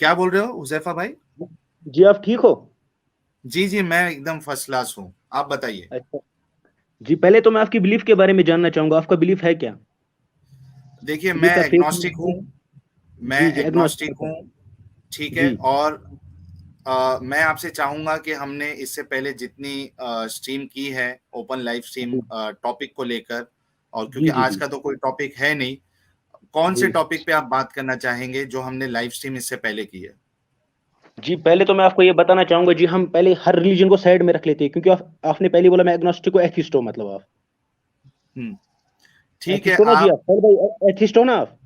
क्या बोल रहे हो हुजैफा भाई? जी आप ठीक हो? जी जी, मैं एकदम फर्स्ट क्लास हूँ। आप बताइए। अच्छा। जी पहले तो मैं आपकी बिलीफ के बारे में जानना चाहूंगा, आपका बिलीफ है क्या? देखिए, मैं बिलीफ है फेथ एग्नोस्टिक हूँ। में? मैं जी जी एग्नोस्टिक एग्नोस्टिक है। हूँ। ठीक है। जी और मैं आपसे चाहूंगा कि हमने इससे पहले जितनी स्ट्रीम की है, ओपन लाइव स्ट्रीम जी टॉपिक को लेकर, और क्योंकि जी जी आज जी का तो कोई टॉपिक है नहीं, कौन जी से टॉपिक पे आप बात करना चाहेंगे जो हमने लाइव स्ट्रीम इससे पहले की है? जी पहले तो मैं आपको ये बताना चाहूंगा जी, हम पहले हर रिलीजन को साइड में रख लेते हैं, क्योंकि आपने पहले बोला मैं एग्नोस्टिक को एथिस्ट हो, मतलब आप हम्म। ठीक है। एथिस्ट हो ना जी? आप आप सर भाई एथिस्ट हो ना आप?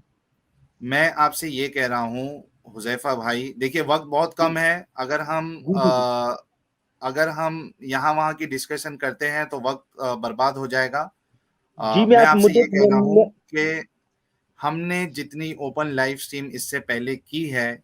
मैं आपसे ये कह रहा हूँ हुजैफा भाई, देखिए वक्त बहुत जी कम है। जी जी जी अगर हम यहाँ वहाँ की डिस्कशन करते हैं तो वक्त बर्बाद हो जाएगा। जी मैं मैं आप आपसे मुद्दे ये कह रहा हूँ कि हमने जितनी ओपन लाइव स्ट्रीम इससे पहले की है,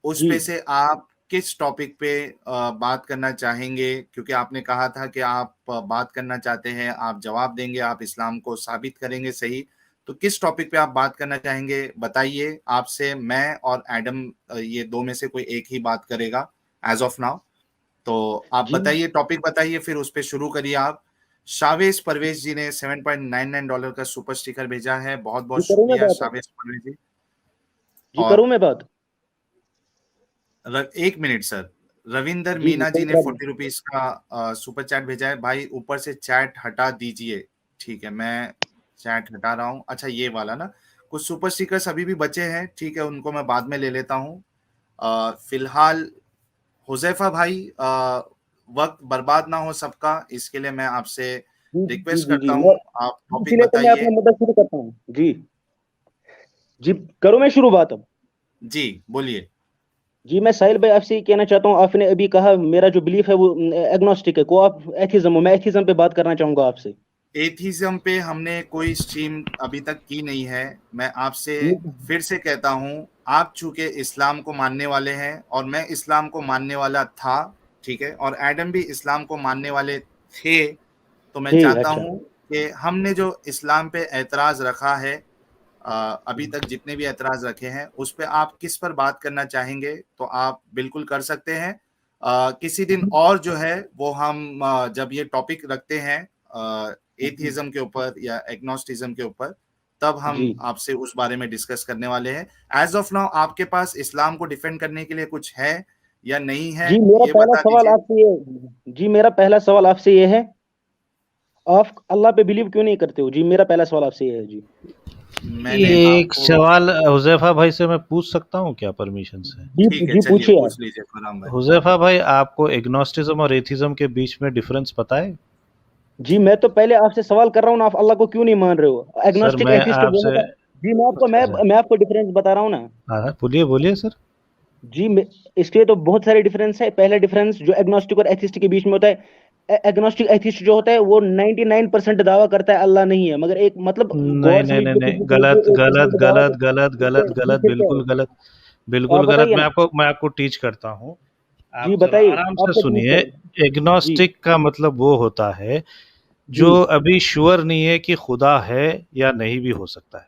उस जी पे से आप किस टॉपिक पे बात करना चाहेंगे? क्योंकि आपने कहा था कि आप बात करना चाहते हैं, आप जवाब देंगे, आप इस्लाम को साबित करेंगे सही। तो किस टॉपिक पे आप बात करना चाहेंगे बताइए। आपसे मैं और एडम, ये दो में से कोई एक ही बात करेगा एज ऑफ नाउ। तो आप जी बताइए, टॉपिक बताइए, फिर उस पे शुरू करिए आप। शावेज परवेज जी ने $7.99 का सुपर स्टिकर भेजा है। बहुत बहुत जी करूँ मैं शुक्रिया बात अब? शावेज परवेज जी। जी करूँ और मैं बात? एक मिनट सर। रविंदर जी जी मीना कोई जी ने प्रॉब्लम। ₹40 का सुपर चैट भेजा है। भाई ऊपर से चैट हटा दीजिए। ठीक है, मैं चैट हटा रहा हूँ। अच्छा, ये वाला ना, कुछ सुपर स्टिकर्स अभी भी बचे हैं। ठीक है, उनको मैं बाद में ले लेता हूँ। फिलहाल हुजैफा भाई, वक्त बर्बाद ना हो सबका, इसके लिए मैं आपसे जी जी रिक्वेस्ट जी करता जी हूँ। मैं आप टॉपिक इसीलिए तो मैं अपना बताइए। मुद्दा शुरू करता हूँ जी। जी करूँ मैं शुरू बात अब? जी बोलिए। जी मैं साहिल भाई आपसे ये कहना चाहता हूँ, आपने अभी कहा मेरा जो बिलीफ है वो एग्नोस्टिक है, को आप एथिज्म हो, मैं एथिज्म पे बात करना चाहूंगा आपसे। एथीज्म पे हमने कोई स्ट्रीम अभी तक की नहीं है। मैं आपसे जी फिर से कहता हूँ, आप चूंकि इस्लाम को मानने वाले हैं और मैं इस्लाम को मानने वाला था, ठीक है, और एडम भी इस्लाम को मानने वाले थे, तो मैं ठीक चाहता अच्छा। हूँ कि हमने जो इस्लाम पे एतराज रखा है, अभी तक जितने भी एतराज रखे हैं, उस पे आप किस पर बात करना चाहेंगे तो आप बिल्कुल कर सकते हैं। किसी दिन और जो है वो हम जब ये टॉपिक रखते हैं जी एथिज्म के ऊपर या एग्नोस्टिज्म के ऊपर, तब जी हम आपसे उस बारे में डिस्कस करने वाले हैं। एज ऑफ नाउ आपके पास इस्लाम को डिफेंड करने के लिए कुछ है या नहीं है, जी मेरा ये पहला बता सवाल दीजिए। आपसे ये जी मेरा पहला सवाल आपसे ये है, आप अल्लाह पे बिलीव क्यों नहीं करते हो? जी मेरा पहला सवाल आपसे ये है जी। मैंने ये एक आपको सवाल हुज़ैफ़ा भाई से मैं पूछ सकता हूँ क्या परमिशन से? जी ठीक है, जी चलिए पूछिए आप। पूछ लीजिए खुराम भाई। हुज़ैफ़ा भाई आपको एग्नोस्टिज्म और एथिज्म के बीच में डिफरेंस पता है? जी मैं तो पहले आपसे सवाल कर रहा हूँ ना, आप अल्लाह को क्यों नहीं मान रहे हो? सर एग्नोस्टिक मैं एथिस्ट दोनों आपसे का। जी मैं आपको मैं अच्छा, मैं आपको डिफरेंस बता रहा हूँ ना। हाँ, हाँ, बोलिए, बोलिए सर। जी इसके तो बहुत सारे डिफरेंस है। पहला डिफरेंस जो एग्नोस्टिक और एथिस्ट के बीच में होता है, एग्नोस्टिक एथिस्ट जो होता है वो 99% दावा करता है अल्लाह नहीं है, मगर एक मतलब नहीं, गॉड से नहीं, भी नहीं, नहीं, गलत, गलत, 1% दावा गलत, गलत, करता गलत, है। जी गलत, फिर क्या है? बिल्कुल गलत, तो आप बिल्कुल गलत। बताइए ना। मैं आपको टीच करता हूँ। जी आप ज़रा बताइए आराम से आपका ठीक सुनिए। है। जी एग्नोस्टिक का मतलब वो होता है, जी जो अभी श्योर नहीं है कि खुदा है या नहीं भी हो सकता है।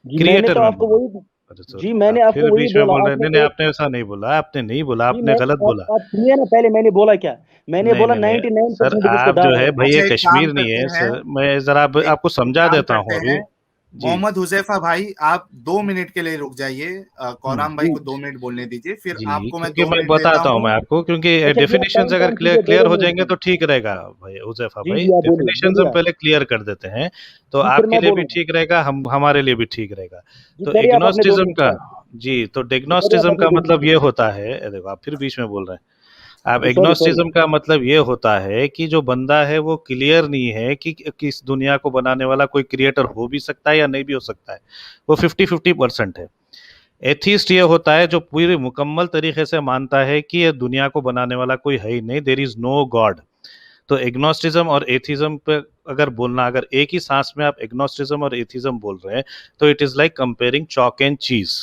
जी मैंने क्रिएटर तो मैं आपको बोल रहा हूँ। वही अरे सर, जी मैंने आप आपको फिर वही बीच में बोला, बोल रहे हैं। आपने नहीं, नहीं, एक आपने ऐसा नहीं बोला, आपने नहीं बोला, जी आपने मैं गलत बोला। आप सुनिए ना, पहले मैंने बोला क्या? मैंने नहीं, बोला नहीं, नहीं, सर 99% जिसको आप जो दावा है है। भैया अच्छा, एक काम कश्मीर नहीं करते है हैं। सर, मैं ज़रा एक आपको एक समझा काम देता करते हूँ हैं। अभी। जी। मोहम्मद हुजैफा भाई, आप 2 मिनट के लिए रुक जाइए। हुँ। कौराम भाई जी को 2 मिनट बोलने दीजिए, फिर जी, आपको मैं क्योंकि दो मैं मिनट देता बताता हूँ हूँ। मैं आपको, क्योंकि अच्छा जी आप डेफिनिशंस टाइम अगर टाइम क्लियर कीजिए, दो क्लियर दो हो मिनट जाएँगे का। तो ठीक रहेगा भाई हुज़ैफ़ा जी भाई। जी आप बोलिए डेफिनिशंस बोलिए हम आप। पहले क्लियर कर देते हैं, तो जी फिर आपके मैं लिए भी बोलूँगा। ठीक रहेगा, हमारे लिए भी ठीक रहेगा। जी तो करिए आप अपने दो एग्नोस्टिज़्म मिनट का का। जी, तो जी करिए आप डेग्नोस्टिज़्म अपने का दो मतलब मिनट ये का। होता है, देखो आप फिर बीच में बोल रहे हैं। अब जी सॉरी सॉरी। एग्नोस्टिज्म का मतलब ये होता है कि जो बंदा है वो क्लियर नहीं है कि किस दुनिया को बनाने वाला कोई क्रिएटर हो भी सकता है या नहीं भी हो सकता है। वो 50-50% है। एथिस्ट ये होता है जो पूरी मुकम्मल तरीके से मानता है कि ये दुनिया को बनाने वाला कोई है ही नहीं, देयर इज नो गॉड। तो एग्नोस्टिज्म और एथिज्म पे अगर बोलना, अगर एक ही सांस में आप एग्नोस्टिज्म और एथिज्म बोल रहे हैं, तो it is like comparing chalk and चीज।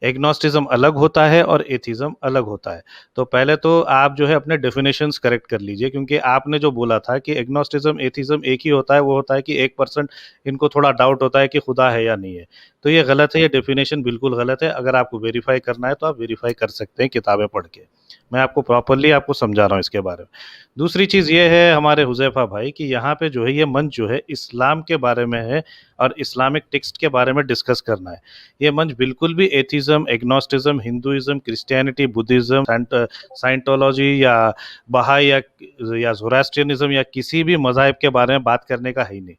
एग्नोस्टिज्म अलग होता है और एथिज्म अलग होता है। तो पहले तो आप जो है अपने डेफिनेशंस करेक्ट कर लीजिए, क्योंकि आपने जो बोला था कि एग्नोस्टिज्म एथिज्म एक ही होता है, वो होता है कि 1% इनको थोड़ा डाउट होता है कि खुदा है या नहीं है। तो ये गलत है, ये डेफिनेशन बिल्कुल गलत है। अगर आपको वेरीफाई करना है तो आप वेरीफाई कर सकते हैं किताबें पढ़ के। मैं आपको प्रॉपरली आपको समझा रहा हूँ इसके बारे में। दूसरी चीज़ ये है हमारे हुज़ैफा भाई कि यहाँ पे जो है ये मंच जो है इस्लाम के बारे में है और इस्लामिक टेक्स्ट के बारे में डिस्कस करना है। ये मंच बिल्कुल भी atheism, agnosticism, Hinduism, Christianity, Buddhism, Scientology या बहाई या ज़ोरास्ट्रियनिज्म या किसी भी मज़हब के बारे में बात करने का है ही नहीं।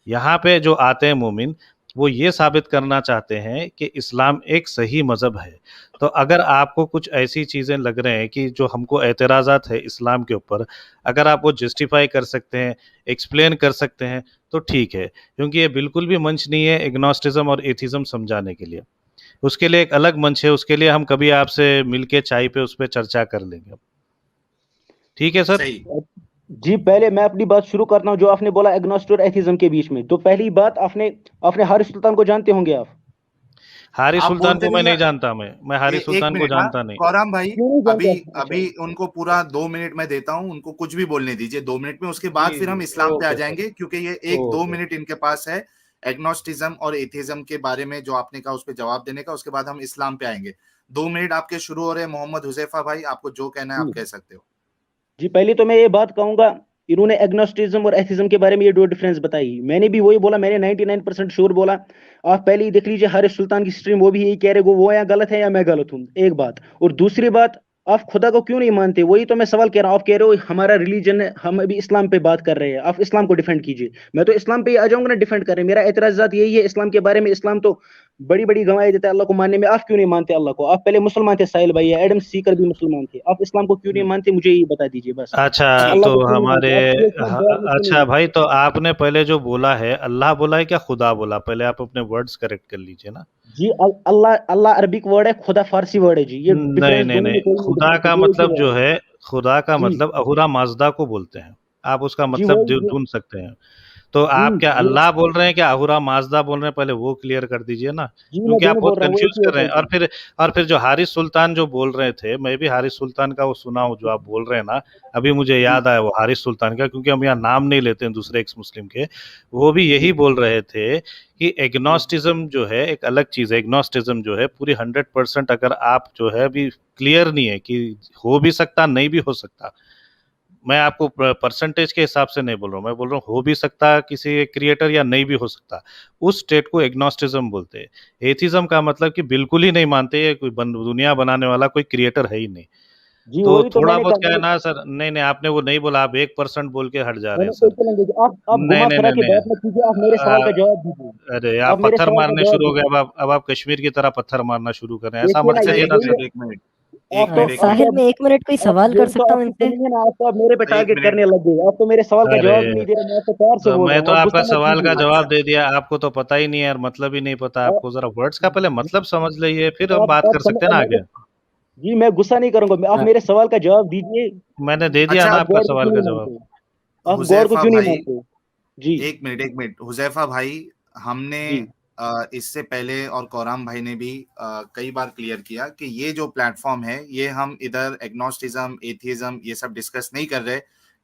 यहाँ पे जो आते हैं मोमिन, वो ये साबित करना चाहते हैं कि इस्लाम एक सही मज़हब है। तो अगर आपको कुछ ऐसी चीज़ें लग रहे हैं कि जो हमको एतराज़ात है इस्लाम के ऊपर, अगर आप वो जस्टिफाई कर सकते हैं, एक्सप्लेन कर सकते हैं, तो ठीक है, क्योंकि ये बिल्कुल भी मंच नहीं है एग्नोस्टिज्म और एथिज्म समझाने के लिए। उसके लिए एक अलग मंच है, उसके लिए हम कभी आपसे मिलके चाय पे उस पर चर्चा कर लेंगे। ठीक है सर? सही। जी, पहले मैं अपनी बात शुरू करता हूँ। जो आपने बोला एग्नोस्टिक और एथिज्म के बीच में, तो पहली बात आपने आपने हारिस सुल्तान को जानते होंगे आप? हारिस आप सुल्तान बोलते को मैं नहीं नहीं है। जानता, मैं हारिस एक सुल्तान को मिनट, हाँ जानता नहीं। कौराम भाई, क्यों नहीं अभी जानते आप? अच्छा अभी उनको पूरा 2 मिनट में देता हूँ, उनको कुछ भी बोलने दीजिए 2 मिनट में, उसके बाद जी फिर जी, हम इस्लाम पे आ ओके सर, जाएंगे, क्योंकि ये एक दो ओके। मिनट इनके पास है एग्नोस्टिज्म और एथिज्म के बारे में जो आपने कहा उस पर जवाब देने का, उसके बाद हम इस्लाम पे आएंगे। 2 मिनट आपके शुरू हो रहे हैं। मोहम्मद हुजैफा भाई, आपको जो कहना है आप जी कह सकते हो। जी, पहले तो मैं ये बात कहूंगा, इन्होंने एग्नोस्टिज्म और एथिज्म के बारे में ये दो डिफरेंस बताई। मैंने भी वही बोला, मैंने 99% श्योर बोला। आप पहले ही देख लीजिए हारिस सुल्तान की स्ट्रीम, वो भी यही कह रहे, वो या गलत है या मैं गलत हूँ, एक बात। और दूसरी बात, आप खुदा को क्यों नहीं मानते? वही तो मैं सवाल कह रहा हूँ। आप कह रहे हो हमारा रिलीजन है, हम अभी इस्लाम पे बात कर रहे हैं, आप इस्लाम को डिफेंड कीजिए। मैं तो इस्लाम पे ही आ जाऊंगा ना डिफेंड कर रहे हैं। मेरा एतराजात यही है इस्लाम के बारे में। इस्लाम तो बड़ी बड़ी गवाही देता है अल्लाह को मानने में। आप क्यों नहीं मानते अल्लाह को? आप पहले मुसलमान थे, साहिल भाई, एडम सीकर भी मुसलमान थे। आप इस्लाम को क्यों नहीं मानते? मुझे ये बता दीजिए बस। अच्छा, आप ठीक अल्लाह तो को क्यों नहीं हमारे मानते? आप क्रिएशन गॉड में क्यों नहीं अच्छा भाई, मानते? तो आपने पहले जो बोला है अल्लाह बोला है क्या खुदा बोला? पहले आप अपने वर्ड्स करेक्ट कर लीजिए ना। जी, अल्लाह अल्लाह अरबिक वर्ड है, खुदा फारसी वर्ड है जी। ये नहीं डिफरेंस नहीं दोनों नहीं, में कोई नहीं खुदा डिफरेंस है, का ये एक ही मतलब जो वर्ड है है, खुदा का जी। मतलब अहुरा माजदा को बोलते हैं। आप उसका जी मतलब वही ढूंढ सकते हैं। तो आप क्या जी अल्लाह बोल रहे हैं क्या अहुरा माजदा बोल रहे हैं? पहले वो क्लियर कर दीजिए ना, जी, मैं क्योंकि आप दोनों बहुत बोल रहा हूँ, वो एक कंफ्यूज ही कर होता रहे है हैं। जी। और फिर जो हारिस सुल्तान जो बोल रहे थे, मैं भी हारिस सुल्तान का वो सुना हूँ जो आप बोल रहे हैं ना। अभी मुझे जी याद आया वो हारिस सुल्तान का, क्योंकि हम यहाँ नाम नहीं लेते हैं दूसरे एक्स मुस्लिम के। वो भी यही जी बोल रहे थे कि जी एग्नोस्टिज्म जो है एक अलग चीज है। एग्नोस्टिज्म जो है पूरी 100%, अगर आप जो है अभी क्लियर नहीं है कि हो भी सकता नहीं भी हो सकता। मैं आपको परसेंटेज के हिसाब से नहीं बोल रहा हूँ, मैं बोल रहा हूँ हो भी सकता किसी क्रिएटर या नहीं भी हो सकता। उस स्टेट को एग्नोस्टिज्म बोलते हैं। एथिज्म का मतलब कि बिल्कुल ही नहीं मानते, ये कोई दुनिया बनाने वाला कोई क्रिएटर है ही नहीं। जी, तो वही तो थोड़ा मैंने बहुत कहा। क्या है ना सर, नहीं नहीं, आपने वो नहीं बोला, आप 1% बोल के हट जा रहे हैं मैंने सर। एक लैंग्वेज, आप नहीं घुमा नहीं फिरा नहीं के नहीं, बात मत कीजिए, आप मेरे सवाल का जवाब दीजिए। अरे आप आप मेरे पत्थर सवाल का मारने जवाब शुरू हो गए। दीजिए। अब आप कश्मीर की तरह पत्थर मारना शुरू कर रहे हैं, ऐसा देखिए मत ना, अच्छा, ये करिए एक ना मिनट सर। एक मिनट आप एक तो मिनट एक आप मिनट तो साहिल, मैं 1 मिनट कोई आप सवाल कर यही तो सकता हूँ आपकी इनसे? कमी है ना। आप तो अब मेरे पे तो एक टारगेट मिनट करने लग गए। आप तो मेरे सवाल का अरे जवाब ही नहीं दे रहे। मैं आपसे प्यार से तो बोल रहा मैं हूँ, तो आप आपका गुस्सा मत सवाल का कीजिए। जवाब अच्छा, दे दिया, आपको तो पता ही नहीं है और मतलब ही नहीं पता आप आपको। जरा वर्ड्स का पहले मतलब समझ लीजिए, फिर हम आप बात आप कर समझ सकते हैं ना मैं आगे। जी, मैं गुस्सा नहीं करूंगा। आप हाँ, मेरे सवाल का जवाब दीजिए। मैंने दे दिया आप ना अच्छा, आपका गॉड को सवाल क्यों का नहीं जवाब। मानते? आप गॉड को हुजैफा क्यों नहीं भाई, मानते? जी एक मिनट हुजैफा भाई, हमने जी इससे पहले और कौराम भाई ने भी कई बार क्लियर किया कि ये जो प्लेटफॉर्म है, ये हम इधर एग्नोस्टिज्म एथिज्म ये सब डिस्कस नहीं कर रहे।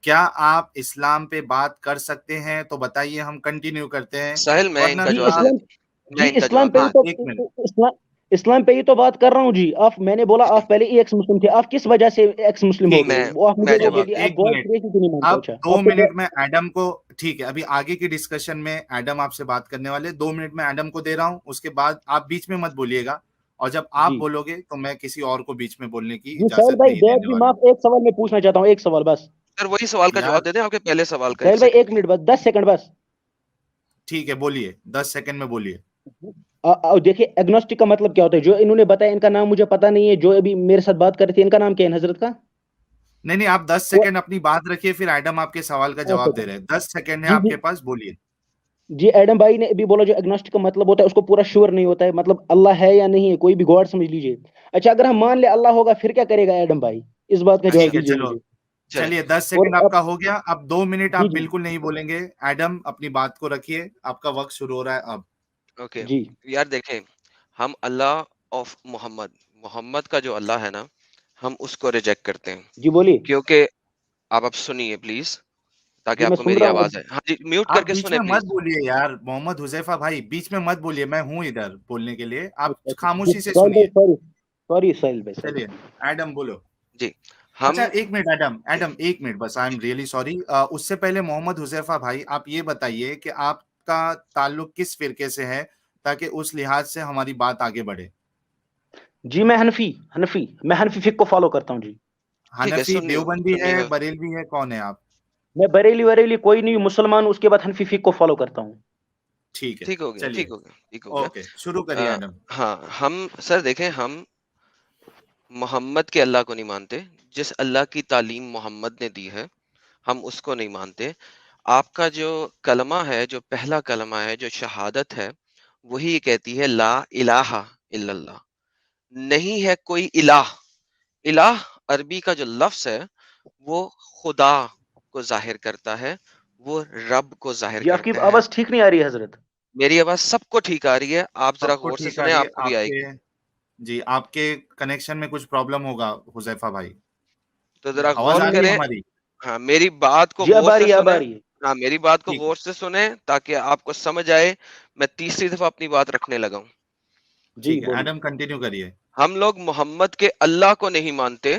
क्या आप इस्लाम पे बात कर सकते हैं तो बताइए, हम कंटिन्यू करते हैं। साहिल, मैं वरना इनका जी, फिर जवाब दे आप, इस्लाम देता हूँ, जी मैं इनका इस्लाम जवाब पे दे ही हाँ तो देता एक मिनट, इस्लाम इस्लाम पे ही तो बात कर रहा हूँ जी। आप मैंने बोला आप पहले ही एक्स मुस्लिम थे। आप किस वजह से एक्स मुस्लिम हो हूँ। गए? वो आप मुझे मैं वो चलिए जवाब बोलिए, दे आप एक देता गॉड मिनट, क्रिएशन क्यों नहीं मानते? अब अच्छा, दो आपको मिनट में एडम को, ठीक है, अभी आगे की डिस्कशन में एडम आपसे बात करने वाले, 2 मिनट में एडम को दे रहा हूं, उसके बाद आप बीच में मत बोलिएगा, और जब आप जी बोलोगे तो मैं किसी और को बीच में बोलने की जी साहिल इजाजत भाई, नहीं बैठ देने भी वाला हूं। माफ, एक सवाल मैं पूछना चाहता हूँ, एक सवाल बस। सर, वही सवाल का यार जवाब दे दें, आपके पहले सवाल का। एक साहिल भाई, सेकंड एक मिनट बस, 10 सेकंड बस। ठीक है, बोलिए, 10 सेकंड में बोलिए। देखिए, एग्नोस्टिक का मतलब क्या होता है? जो इन्होंने बताया, इनका नाम मुझे पता नहीं है। जो अभी मेरे साथ बात कर रहे थे, इनका नाम क्या है हजरत का? नहीं नहीं, आप 10 सेकंड अपनी बात रखिए, फिर एडम आपके सवाल का ओके जवाब दे रहे हैं। 10 सेकंड है जी जी आपके पास, बोलिए। जी, एडम भाई ने अभी बोला जो एग्नोस्टिक का मतलब होता है, उसको पूरा श्योर नहीं होता है, मतलब अल्लाह है या नहीं है, कोई भी गॉड समझ लीजिए। अच्छा, अगर हम मान ले अल्लाह होगा, फिर क्या करेगा एडम भाई? इस बात का जवाब ठीक है, दीजिए चलो, मुझे। चले। चलिए, दस और सेकंड अब आपका हो गया। अब 2 मिनट आप जी जी बिल्कुल नहीं बोलेंगे। एडम, अपनी बात को रखिए, आपका वक्त शुरू हो रहा है अब। ओके। जी यार देखें, हम अल्लाह ऑफ मोहम्मद, मोहम्मद का जो अल्लाह है ना, हम उसको रिजेक्ट करते हैं, जी बोलिए। क्योंकि आप सुनिए प्लीज, ताकि जी मैं आपको सुन मेरी रहा हूँ आवाज अब। है। हाँ जी, म्यूट आप करके बीच सुने में मत प्लीज। बोलिए यार, मोहम्मद हुजैफा भाई बीच में मत बोलिए, मैं हूं इधर बोलने के लिए, आप अच्छा, अच्छा। खामोशी से साहिल भाई सुनिए। सॉरी, सॉरी साहिल भाई सॉरी। चलिए एडम बोलो। जी, अच्छा हम एक मिनट एडम, एडम एक मिनट बस, आई एम रियली सॉरी। उससे पहले मोहम्मद हुजैफा भाई आप ये बताइए कि आपका ताल्लुक किस फिरके से है, ताकि उस लिहाज से हमारी बात आगे बढ़े। जी मैं हनफी, हनफी, मैं हनफी फिक को फॉलो करता हूँ जी। ठीक है, हनफी देवबंदी सुन्नी है, में। बरेलवी है, कौन है आप? मैं बरेली वरेली कोई नहीं, मुसलमान, उसके बाद हनफी फिक को फॉलो करता हूँ। ठीक है, ठीक हो गया, ठीक चलिए हो गया, ठीक हो गया। ओके शुरू करिए एडम। हाँ, हम सर देखें, हम मोहम्मद के अल्लाह को नहीं मानते। जिस अल्लाह की तालीम मोहम्मद ने दी है, हम उसको नहीं मानते। आपका जो कलमा है, जो पहला कलमा है, जो शहादत है, वही कहती है ला इलाहा इल्लल्लाह, नहीं है कोई इलाह। इलाह अरबी का जो लफ्ज है, वो खुदा को जाहिर करता है, वो रब को जाहिर जी आपकी करता है। आवाज ठीक नहीं आ रही है हजरत। मेरी आवाज सबको ठीक आ रही है, आप जरा सबको गौर से ठीक आ सुने, रही है आपको भी आपके? आएगी। जी आपके कनेक्शन में कुछ प्रॉब्लम होगा हुजैफा भाई। तो जरा आवाज गौर आ नहीं रही है नहीं, करें। हमारी? हाँ, मेरी बात को जी अब गौर आ से रही है, अब सुने। आ रही है। हाँ, मेरी बात को ठीक है, गौर से सुने, ताकि आपको समझ आए। मैं तीसरी दफा अपनी बात रखने लगा हूँ। जी ठीक है बोलिए। एडम कंटिन्यू करिए। हम लोग मोहम्मद के अल्लाह को नहीं मानते।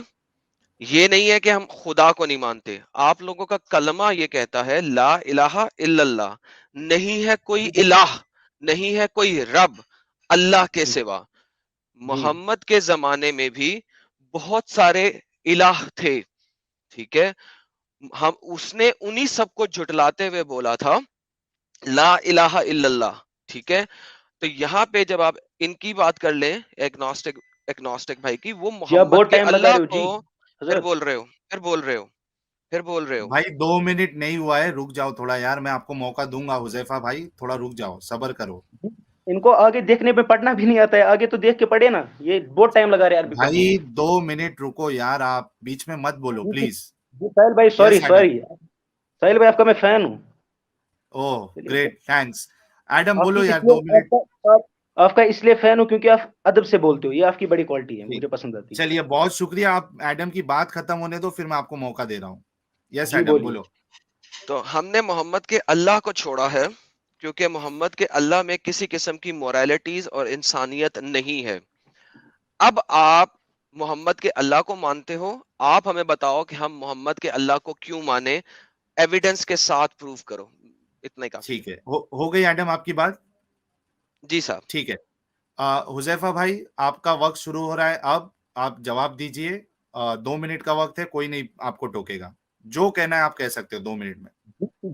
ये नहीं है कि हम खुदा को नहीं मानते। आप लोगों का कलमा ये कहता है ला इलाहा इल्लल्लाह, नहीं है कोई जी बोलिए। इलाह, नहीं है कोई रब अल्लाह के जी सिवा। जी मोहम्मद के जमाने में भी बहुत सारे इलाह थे, ठीक है। हम उसने उन्हीं सबको झुटलाते हुए बोला था ला इलाहा इल्लल्लाह, ठीक है। तो यहाँ पे जब आप इनकी बात कर लें, एग्नोस्टिक, एग्नोस्टिक भाई की, वो जी आप मोहम्मद बहुत के टाइम लगा अल्लाह रहे हो को जी फिर हजरत। बोल रहे हो, फिर बोल रहे हो, फिर बोल रहे हो। भाई 2 मिनट नहीं हुआ है, रुक जाओ थोड़ा यार, मैं आपको मौका दूंगा हुजैफा भाई, थोड़ा रुक जाओ, सब्र करो। इनको आगे देखने पे पढ़ना भी नहीं आता है, आगे तो देख के पढ़े ना, ये बहुत टाइम लगा रहे हैं अरबी पढ़ने भाई में। 2 मिनट रुको यार, आप बीच में मत बोलो जी जी प्लीज। जी, साहिल भाई सॉरी यस एडम। सॉरी। साहिल भाई आपका मैं फैन हूँ। ओह चलिए ग्रेट थैंक्स। एडम आपकी बोलो यार इसलिए 2 मिनट। आपका इसलिए फैन हूँ क्योंकि आप अदब से बोलते हो, ये आपकी बड़ी क्वालिटी है, ठीक, मुझे पसंद आती है। चलिए बहुत शुक्रिया, आप एडम की बात खत्म होने दो, फिर मैं आपको मौका दे रहा हूँ। यस जी एडम बोलिए। बोलो। तो हमने मोहम्मद के अल्लाह को छोड़ा है, क्योंकि मोहम्मद के अल्लाह में किसी किस्म की मोरालिटीज और इंसानियत नहीं है। अब आप मोहम्मद के अल्लाह को मानते हो, आप हमें बताओ कि हम मोहम्मद के अल्लाह को क्यों माने, एविडेंस के साथ प्रूव करो। इतना ही काफी है। ठीक है, हो गई एडम आपकी बात? जी साहब। ठीक है। हुजैफा भाई आपका वक्त शुरू हो रहा है, अब आप जवाब दीजिए। 2 मिनट का वक्त है, कोई नहीं आपको टोकेगा, जो कहना है आप कह सकते हो 2 मिनट में।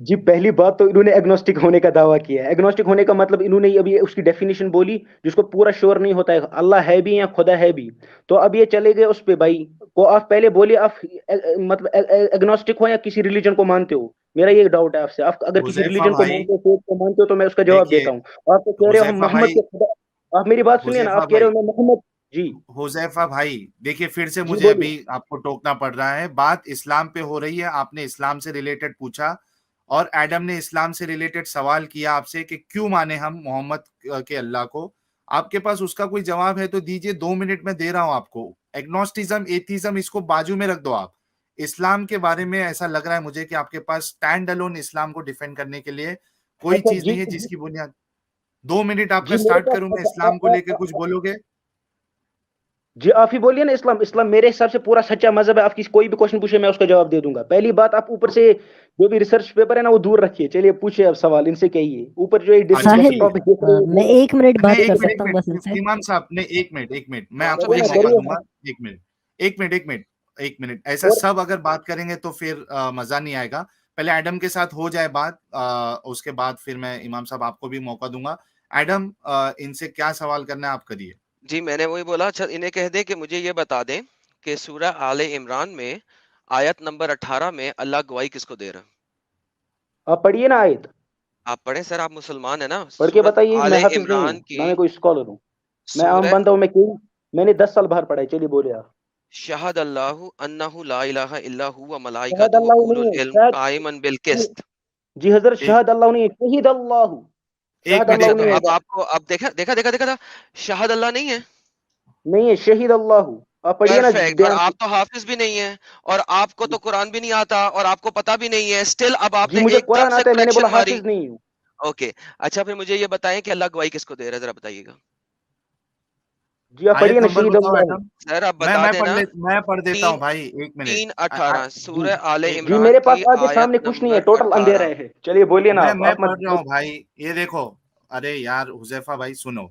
जी पहली बात तो इन्होंने एग्नोस्टिक होने का दावा किया है। एग्नोस्टिक होने का मतलब इन्होंने अभी उसकी डेफिनेशन बोली, जिसको पूरा श्योर नहीं होता है अल्लाह है भी या खुदा है भी। तो अब ये चले गए उस पे भाई को, आप पहले बोलिए आप मतलब एग्नोस्टिक हो या किसी रिलीजन को मानते हो। मेरा ये डाउट है आपसे, आप अगर किसी हुजैफा रिलीजन को भाई मानते हो, फेथ को मानते हो, तो मैं उसका जवाब देखिए, देता हूँ। आप तो कह रहे हो हम हुजैफा मोहम्मद भाई, के खुदा। आप मेरी बात सुनिए ना, हुजैफा आप कह रहे भाई, हो मैं मोहम्मद। जी हुजैफा भाई देखिए, फिर से जी मुझे बोलिए। अभी आपको टोकना पड़ रहा है, बात इस्लाम पे हो रही है, आपने इस्लाम से रिलेटेड पूछा, और एडम ने इस्लाम से रिलेटेड सवाल किया आपसे कि क्यों माने हम मोहम्मद के अल्लाह को। आपके पास उसका कोई जवाब है तो दीजिए, 2 मिनट में दे रहा हूं आपको। एग्नोस्टिज्म, एथीज्म, इसको बाजू में रख दो आप। इस्लाम के बारे में ऐसा लग रहा है मुझे कि आपके पास स्टैंड अलोन इस्लाम को डिफेंड करने के लिए कोई अच्छा चीज जी नहीं है जिसकी बुनियाद। 2 मिनट जी आपका मेरे स्टार्ट पास, करूं मैं, अच्छा इस्लाम को लेकर कुछ बोलोगे? जी आप ही बोलिए ना। इस्लाम, इस्लाम मेरे हिसाब से पूरा सच्चा मजहब है। आप किसी कोई भी क्वेश्चन पूछे, मैं उसका जवाब दे दूंगा। पहली बात, आप ऊपर से जो भी रिसर्च पेपर है ना वो दूर रखिए। चलिए पूछिए अब सवाल, इनसे कहिए। ऊपर जो ये अच्छा डिस्कशन साहिल, ठीक है। टॉपिक देख रहे मैं हो, 1 मिनट नहीं बात एक कर मिनट, एक सकता हूँ बस मिनट इनसे? इमाम साहब ने, एक मिनट, एक मिनट मैं कौन सा आपको करिए भी ना, पूछेगा? मौका करिए। दूंगा। एक मिनट, एक मिनट, एक मिनट, एक मिनट, ऐसा और सब अगर बात करेंगे तो फिर मजा नहीं आएगा। पहले एडम के साथ हो जाए बात, उसके बाद फिर मैं इमाम साहब आपको भी मौका दूंगा। एडम, इनसे क्या सवाल करना है आप करिए। जी, मैंने वही बोला। अच्छा, इन्हें कह दे कि मुझे ये बता दें कि सूरह आले इमरान में आयत नंबर 18 में अल्लाह गवाही किसको दे रहा है? आप पढ़िए ना आयत, आप पढ़े सर, आप मुसलमान है ना। पढ़ के सूरत बताइए। मैं आले हाफिज नहीं इमरान हूँ की ना, मैं कोई स्कॉलर हूँ। मैं आम सूरह बंदा हूँ। मैंने 10 साल बाहर पढ़ा है। चलिए बोले आप। शहद अल्लाहु अन्नहु ला इलाहा इल्ला हुवा शहद मलाइकातु व अल्लाह नहीं उलुल है, इल्म शायद। काइमन बिल जी किस्त। जी हजरत, एक शहद अल्लाह नहीं है, शहीद अल्लाह। एक शहद मिनट, अल्लाह अच्छा, एक तो नहीं मिनट। अब होगा। आपको अब देखा देखा देखा देखा था, शहद अल्लाह नहीं है। नहीं है, शहीद अल्लाह। आप पढ़िए ना परफेक्ट। और ध्यान से। आप तो हाफिज भी नहीं है, और आपको तो कुरान भी नहीं आता, और आपको पता भी नहीं है, स्टिल अब जी आपने मुझे एकदम कुरान से आता है, मैंने बोला करेक्शन मारी। हाफिज नहीं हूँ। ओके, अच्छा फिर मुझे ये बताएं कि अल्लाह गवाही किसको दे रहा है, जरा बताइएगा। जी आप पढ़िए आयत ना, नंबर शहीद बताओ अल्लाह। एडम। सर आप बता देना। मैं पढ़ देता हूँ तीन भाई, एक मिनट। तीन आ, आ, 18 जी, सूरह आले एक जी मिनट। इमरान मेरे पास की आगे आयत सामने कुछ नहीं है, नंबर टोटल अंधेरा 18। है। चलिए बोलिए ना मैं आप पढ़ रहा मत। हूँ भाई, ये देखो। अरे यार हुजैफा भाई सुनो।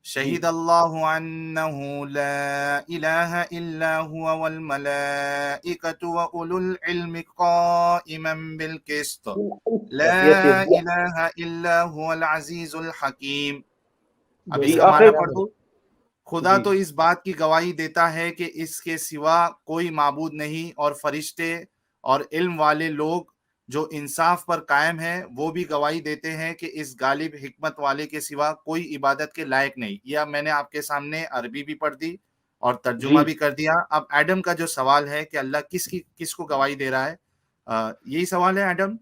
जी शहीद अल्लाहु अन्नहु ला इलाहा इल्ला हुवा वल मलाइकतु व उलुल इल्मि काइमन बिल किस्त ला यस यस। इलाहा इल्ला हुवल अजीजुल हकीम। अब जी इसका माना आखिर। पढ़ दो। खुदा जी तो इस बात की गवाही देता है कि इसके सिवा कोई माबूद नहीं, और फरिश्ते और इल्म वाले लोग जो इंसाफ पर कायम हैं वो भी गवाही देते हैं कि इस गालिब हिकमत वाले के सिवा कोई इबादत के लायक नहीं। यह मैंने आपके सामने अरबी भी पढ़ दी और जी तर्जुमा भी कर दिया। अब एडम का जो सवाल है कि अल्लाह किसको गवाही दे रहा है, यही सवाल है एडम।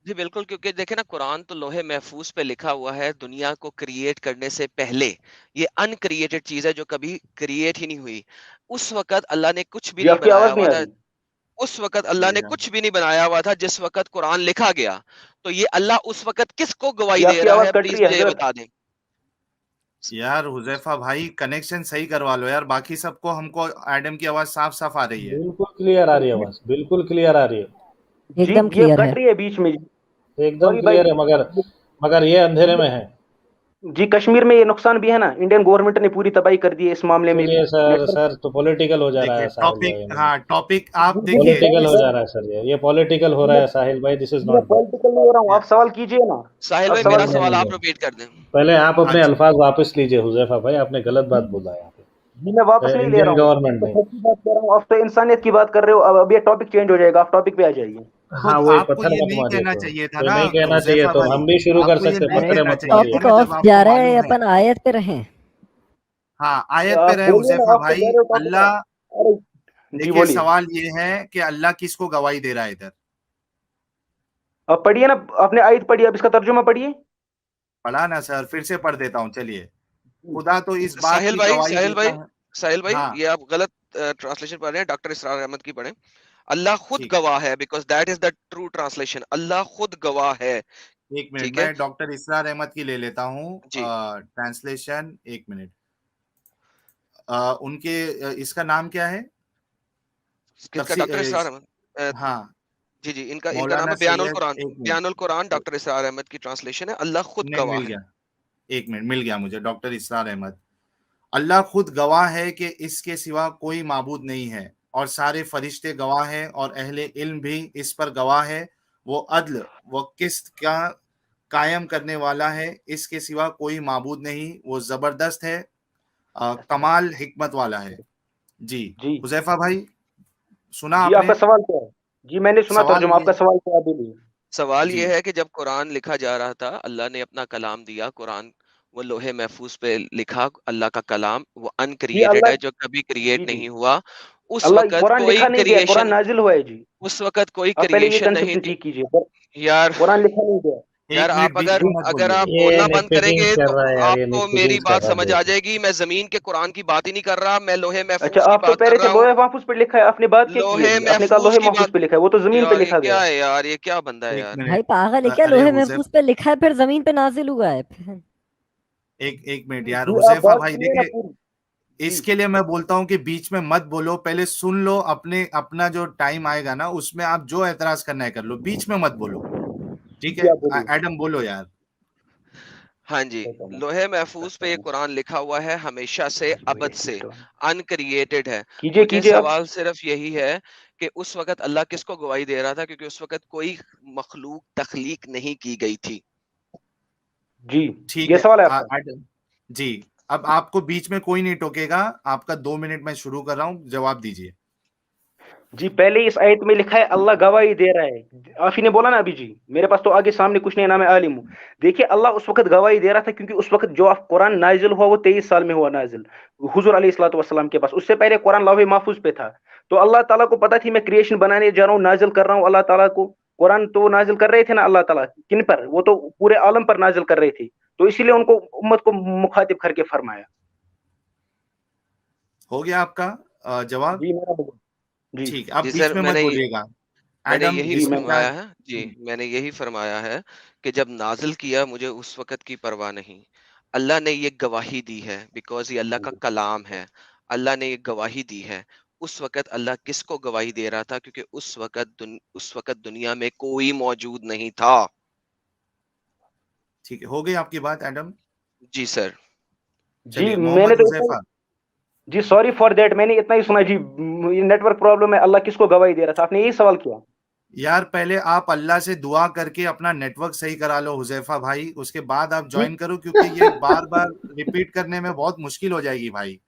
जी बिल्कुल, क्योंकि देखे ना, कुरान तो लोहे महफूज पे लिखा हुआ है दुनिया को क्रिएट करने से पहले। ये अनक्रिएटेड चीज है जो कभी क्रिएट ही नहीं हुई। उस वक्त अल्लाह ने कुछ भी जी नहीं आपकी बनाया आवाज हुआ नहीं आ था। रही। उस वक्त अल्लाह ने जी कुछ भी नहीं बनाया हुआ था जिस वक्त कुरान लिखा गया। तो ये अल्लाह उस वक्त किसको जी गवाही दे आपकी रहा आवाज है, कट प्लीज रही है मुझे ये हजरत। बता दें। यार हुजैफा भाई कनेक्शन सही करवा लो यार, बाकी सबको, हमको एडम की आवाज साफ साफ आ रही है। बिल्कुल क्लियर आ रही है आवाज, बिल्कुल क्लियर आ रही है, जी एकदम ये क्लियर है। कट रही है बीच में। एकदम सॉरी भाई। क्लियर है, मगर मगर ये अंधेरे में है। जी कश्मीर में ये नुकसान भी है ना, इंडियन गवर्नमेंट ने पूरी तबाही कर दी है इस मामले में भी। चलिए सर, नेटवर्क। सर तो पॉलिटिकल हो जा रहा देखिए है साहिल टॉपिक, भाई, हाँ टॉपिक आप जी देखिए। पॉलिटिकल हो इस जा रहा है सर, ये पॉलिटिकल हो रहा है साहिल भाई, दिस इज मैं नॉट गुड। पॉलिटिकल नहीं हो रहा हूँ, आप सवाल कीजिए ना। साहिल आप भाई, सवाल मेरा नहीं नहीं सवाल नहीं आप नहीं, रिपीट कर दें। पहले आप अपने अच्छा अल्फाज वापस लीजिए हुजैफा भाई, आपने गलत बात बोला यहाँ जी मैं वापस पे, नहीं ले रहा इंडियन हूँ। गवर्नमेंट तो ने। सच्ची बात कर रहा हूँ, आप तो इंसानियत की बात कर रहे हो। अब ये टॉपिक चेंज हो जाएगा, आप टॉपिक पे आ जाइए। हाँ खुद वही, आपको पत्थर ये मत नहीं मारिए, कहना तो चाहिए था ये ना नहीं कहना चाहिए, हुजैफा तो भाई। हम भी शुरू कर आपको ये सकते, नहीं अरे पत्थर कहना मत चाहिए मारिए। था टॉपिक ना जब ऑफ जा आपको रहा है, मालूम है। अपन आयत पे रहें। हाँ आयत पे आप रहे बोलिए ना, हुजैफा आप तो भाई। कह रहे हो टॉपिक अल्लाह, ऑफ। अरे जी देखिए बोलिए। सवाल ये है कि अल्लाह किसको गवाही दे रहा है इधर। आप पढ़िए ना, आपने आयत पढ़ी, अब इसका तर्जुमा पढ़िए। पढ़ा ना सर, फिर से पढ़ देता हूँ चलिए। खुदा तो इस बात साहिल की भाई, गवाही साहिल भाई, देता है। साहिल भाई, हाँ ये आप गलत ट्रांसलेशन पढ़ रहे हैं, डॉक्टर इसरार अहमद की पढ़ें। अल्लाह खुद ठीक, गवाह है, because that is the true translation. अल्लाह खुद गवाह है। एक मिनट ठीक है मैं डॉक्टर इसरार अहमद की ले लेता हूँ जी। ट्रांसलेशन, एक मिनट। उनके इसका नाम क्या है? किसका? तफसी डॉक्टर इसरार अहमद। अ, हाँ, जी जी, इनका इनका नाम मौलाना है बयानुल सैयद, कुरान। एक मिनट। बयानुल कुरान डॉक्टर इसरार अहमद की ट्रांसलेशन है, अल्लाह खुद नहीं गवाह मिल है। गया, एक मिनट मिल गया मुझे, डॉक्टर इसरार अहमद। अल्लाह खुद गवाह है कि इसके सिवा कोई माबूद नहीं है, और सारे फरिश्ते गवाह हैं और अहले इल्म भी इस पर गवाह है। वो अदल व किस्त का कायम करने वाला है, इसके सिवा कोई माबूद नहीं। वो जबरदस्त है, कमाल हिकमत वाला है। जी जी हुजैफा भाई, सुना जी आपने? आपका सवाल क्या है? जी मैंने सुना सवाल तर्जुमा, ये, आपका सवाल क्या है, बोलिए। सवाल जी ये है कि जब कुरान लिखा जा रहा था, अल्लाह ने अपना कलाम दिया, कुरान वो लोहे महफूज पे लिखा, अल्लाह का कलाम वो जी अनक्रिएटेड अल्लाह। है, जो कभी क्रिएट जी जी। नहीं हुआ। उस अल्लाह वक्त कुरान कोई लिखा नहीं गया, कुरान क्रिएशन, नाजिल हुआ है जी। उस वक्त कोई आप पहले ये क्रिएशन नहीं कंसेप्शन थी। ठीक कीजिए। यार, कुरान लिखा नहीं गया। यार एक मिनट आप बीच अगर में जी मत अगर बोलिए। आप ये बोलना बंद करेंगे निटपिकिंग कर तो रहा है यार, ये आपको मेरी निटपिकिंग कर बात रहा है समझ आ बेवकूफ। जाएगी। मैं जमीन के कुरान की बात ही नहीं कर रहा, मैं लोहे अच्छा महफूज की आप तो बात कह कर रहे थे रहा हूँ। लोहे महफूज पे लिखा है, आपने बात क्या की है लोहे जी? आपने कहा महफूज लोहे की महफूज बात। पे लिखा है, वो तो जमीन पे यार ये लिखा गया क्या है। है यार, ये क्या बंदा है एक यार। भाई मिनट, पागल है क्या? अरे लोहे हुजैफ, महफूज पे लिखा है, फिर जमीन पे नाजिल हुआ है। एक मिनट यार जी आप हुजैफा बात भाई सुनिए ना देखिए, पूरी। जी इसके लिए मैं बोलता हूँ कि बीच में मत बोलो, पहले सुन लो। अपने अपना जो टाइम आएगा ना उसमें आप जो एतराज करना है कर लो, बीच में मत बोलो। ठीक जी है आप बोलिए। एडम बोलो यार। हाँ जी, लोहे महफूज पे ये कुरान लिखा हुआ है हमेशा से, अबद से, अनक्रिएटेड है। कीजिए मुझे कीजिए आप। सवाल सिर्फ यही है कि उस वक्त अल्लाह किसको गवाही दे रहा था, क्योंकि उस वक्त कोई मखलूक तख्लीक नहीं की गई थी। जी ठीक ये है सवाल है आपका। एडम जी, अब आपको बीच में कोई नहीं टोकेगा। आपका 2 मिनट मैं शुरू कर रहा हूँ, जवाब दीजिए। जी पहले इस आयत में लिखा है अल्लाह गवाही दे रहा है। आप ही ने बोला ना अभी जी, मेरे पास तो आगे सामने कुछ नहीं है ना, मैं आलिम हूँ। देखिए अल्लाह उस वक्त गवाही दे रहा था क्योंकि उस वक्त जो आप कुरान नाजिल हुआ वो 23 साल में हुआ नाजिल, हुजूर अलैहिस्सलातु वस्सलाम के पास। उससे पहले कुरान लौह महफूज पे था। तो अल्लाह ताला को पता थी मैं क्रिएशन बनाने जा रहा हूँ, नाजिल कर रहा हूँ। अल्लाह ताला को कुरान तो नाजिल कर रहे थे ना अल्लाह ताला, किन पर? वो तो पूरे आलम पर नाजिल कर रहे थे। तो इसीलिए उनको उम्मत को मुखातिब करके फरमाया। हो गया आपका जवाब? जी मेरा हो गया। जी ठीक है, आप जी बीच सर, में मत बोलिएगा। मैंने एडम यही जी इसमें मैं क्या? फरमाया है जी, मैंने यही फरमाया है कि जब नाज़िल किया मुझे उस वक़्त की परवाह नहीं। अल्लाह ने ये गवाही दी है बिकॉज़ ये अल्लाह का कलाम है। अल्लाह ने ये गवाही दी है। उस वक़्त अल्लाह किसको गवाही दे रहा था? क्योंकि उस वक़्त दुनिया में कोई मौजूद नहीं था। ठीक है, हो गई आपकी बात एडम? जी सर। जी चलिए मैंने मोहम्मद तो इतना हुज़ैफा। जी सॉरी फॉर दैट, मैंने इतना ही सुना जी। ये नेटवर्क प्रॉब्लम है, अल्लाह किसको गवाही दे रहा था, आपने यही सवाल किया। यार पहले आप अल्लाह से दुआ करके अपना नेटवर्क सही करा लो हुज़ैफा भाई, उसके बाद आप जी जॉइन करो, क्योंकि ये बार-बार रिपीट करने में बहुत मुश्किल हो जाएगी भाई।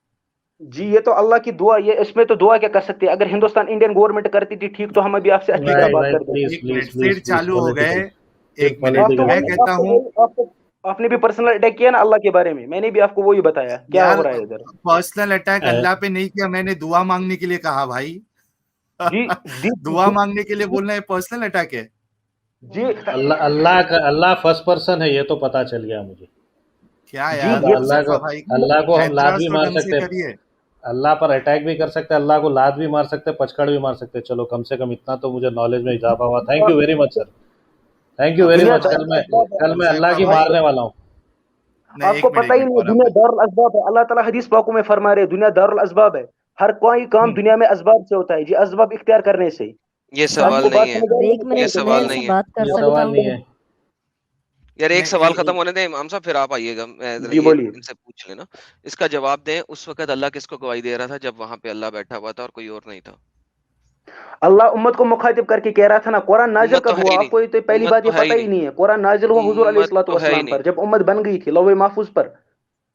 जी ये तो अल्लाह की दुआ, ये इसमें तो दुआ क्या कर सकते हैं, अगर हिंदुस्तान इंडियन गवर्नमेंट करती थी ठीक तो हम अभी आपसे अच्छी तरह एक भाई बात भाई कर देते। प्लीज एक प्लीज मिनट, प्लीज फिर प्लीज चालू हो गए। पॉलिटिकल, फिर 1 मिनट, आपको मैं पॉलिटिकल। वही कहता आपको हूँ वही आपको आपने भी पर्सनल अटैक किया ना अल्लाह के बारे में, मैंने भी आपको वही बताया क्या यार हो रहा है इधर। पर्सनल अटैक अल्लाह पे नहीं किया, मैंने दुआ मांगने के लिए कहा भाई। जी जी दुआ जी मांगने के लिए बोलना है पर्सनल अटैक है? जी अल्लाह फर्स्ट पर्सन है, ये तो पता चल गया मुझे। क्या जी यार ये हुज़ैफा भाई, अल्लाह को हम लात एतराज़ भी तो मार ढंग से सकते हैं, करिए। अल्लाह पर अटैक भी कर सकते हैं, अल्लाह को लात भी मार सकते हैं, पचकड़ भी मार सकते हैं। चलो कम से कम इतना तो मुझे नॉलेज में इजाफा हुआ। Thank you very much sir, thank you very अभी दुनिया मच। दारुल असबाब है। कल मैं अल्लाह हुज़ैफा की भाई, मारने वाला हूँ। नहीं आपको पता ही एक नहीं मिनट है, गौरव दुनिया भाई। दारुल असबाब है, अल्लाह ताला हदीस पाकों में फरमा रहे हैं, दुनिया दारुल असबाब है। हर कोई काम हुँ, दुनिया में असबाब से होता है जी, असबाब इख्तियार करने से। ये सवाल आपको नहीं बात है, समझ आ अब रही है एक मैं ये क्या मिनट कहना मैं सवाल चाह इनसे नहीं है। बात कर ये सकता सवाल हूँ? नहीं है। यार एक नहीं सवाल ये खत्म होने दें इमाम साहब, फिर आप आइएगा। मैं जी ये बोलिए। इनसे पूछ लेना। इसका जवाब दें, उस वक़्त अल्लाह किसको गवाही दे रहा था जब वहाँ पे अल्लाह बैठा हुआ था और कोई और नहीं था? अल्लाह उम्मत को मुखातिब करके कह रहा था ना, कुरान नाजिल उम्मत तो कब है हुआ, ही नहीं, आपको ये तो पहली उम्मत बात तो ये है ही पता ही नहीं, नहीं है। कुरान नाजिल हुआ हुजूर उम्मत तो है ही अलैहिस्सलाम नहीं। पर, जब उम्मत बन गई थी लौह महफूज पर,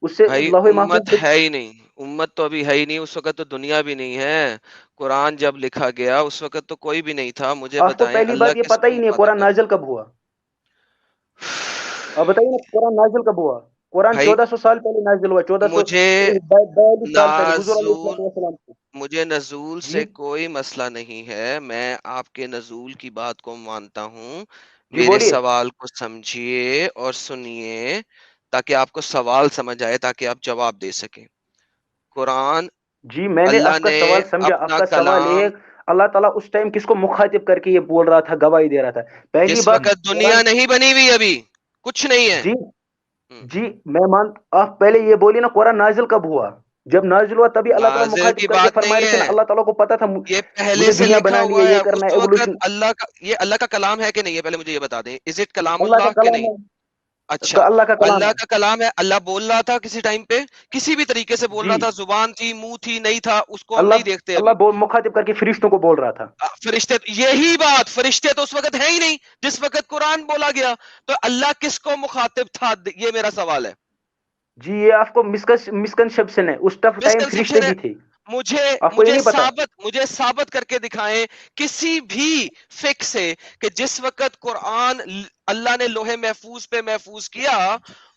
उससे भाई लौह महफूज उम्मत पे। है ही नहीं, उम्मत तो अभी है ही नहीं, उस वक़्त तो दुनिया भी नहीं है। कुरान जब लिखा गया उस वक़्त तो कोई भी नहीं था। मुझे आपको बताएँ पहली अल्लाह बात ये पता किसको ही नहीं है मुखातिब कुरान कर नाजिल कब हुआ। आप बताइए ना कुरान नाजिल कब हुआ। कुरान भाई 1400 साल पहले नाजिल हुआ, मुझे 1442 साल पहले हुजूर नाज़ूल अलैहिस्सलाम को। मुझे नज़ूल जी से कोई मसला नहीं है। मैं आपके नज़ूल की बात को मानता हूँ। जी मेरे बोलिए। सवाल को समझिए और सुनिए, ताकि आपको सवाल समझ आए, ताकि आप जवाब दे सकें। कुरान, जी मैंने अल्लाह आपका ने सवाल समझा, अपना आपका सवाल ये है, कलाम, अल्लाह ताला उस टाइम किसको मुखातिब करके ये बोल रहा था, गवाही दे रहा था। पहली जिस बात वक़्त दुनिया कुरान। नहीं बनी हुई अभी, कुछ नहीं है। जी हुँ। जी मैं मान, आप पहले ये बोलिए ना कुरान नाजिल कब हुआ। जब नाजिल हुआ तभी अल्लाह ताला नाज़िल मुखातिब की करके बात फरमा नहीं रहे थे ना, है। अल्लाह ताला को पता था ये पहले मुझे से दुनिया लिखा बनानी हुआ है, ये है। करना उस है, वक़्त एवोल्यूशन। ये अल्लाह का कलाम है कि नहीं है, पहले मुझे ये बता दें। इज़ इट अल्लाह का कलामुल्लाह कि कलाम नहीं? है, अच्छा, अल्लाह का कलाम अल्लाह है। का कलाम है। अल्लाह बोल रहा था किसी टाइम पे, किसी भी तरीके से बोल जी रहा था, ज़ुबान थी, मुँह थी, नहीं था, उसको हम अल्लाह नहीं देखते अल्लाह अभी। बोल मुखातिब करके फरिश्तों को बोल रहा था। फरिश्ते, यही बात, फरिश्ते तो उस वक़्त है ही नहीं, जिस वक़्त कुरान बोला गया। तो अल्लाह किसको मुखातिब था? ये मेरा सवाल है। जी ये आपको मिसकंसेप्शन है, उस टाइम फरिश्ते मिसकंसेप्शन है। भी थे। मुझे आपको ये नहीं पता। मुझे साबित करके दिखाएं किसी भी फिक से कि जिस वक़्त कुरान अल्लाह ने लोहे महफूज पे महफूज किया,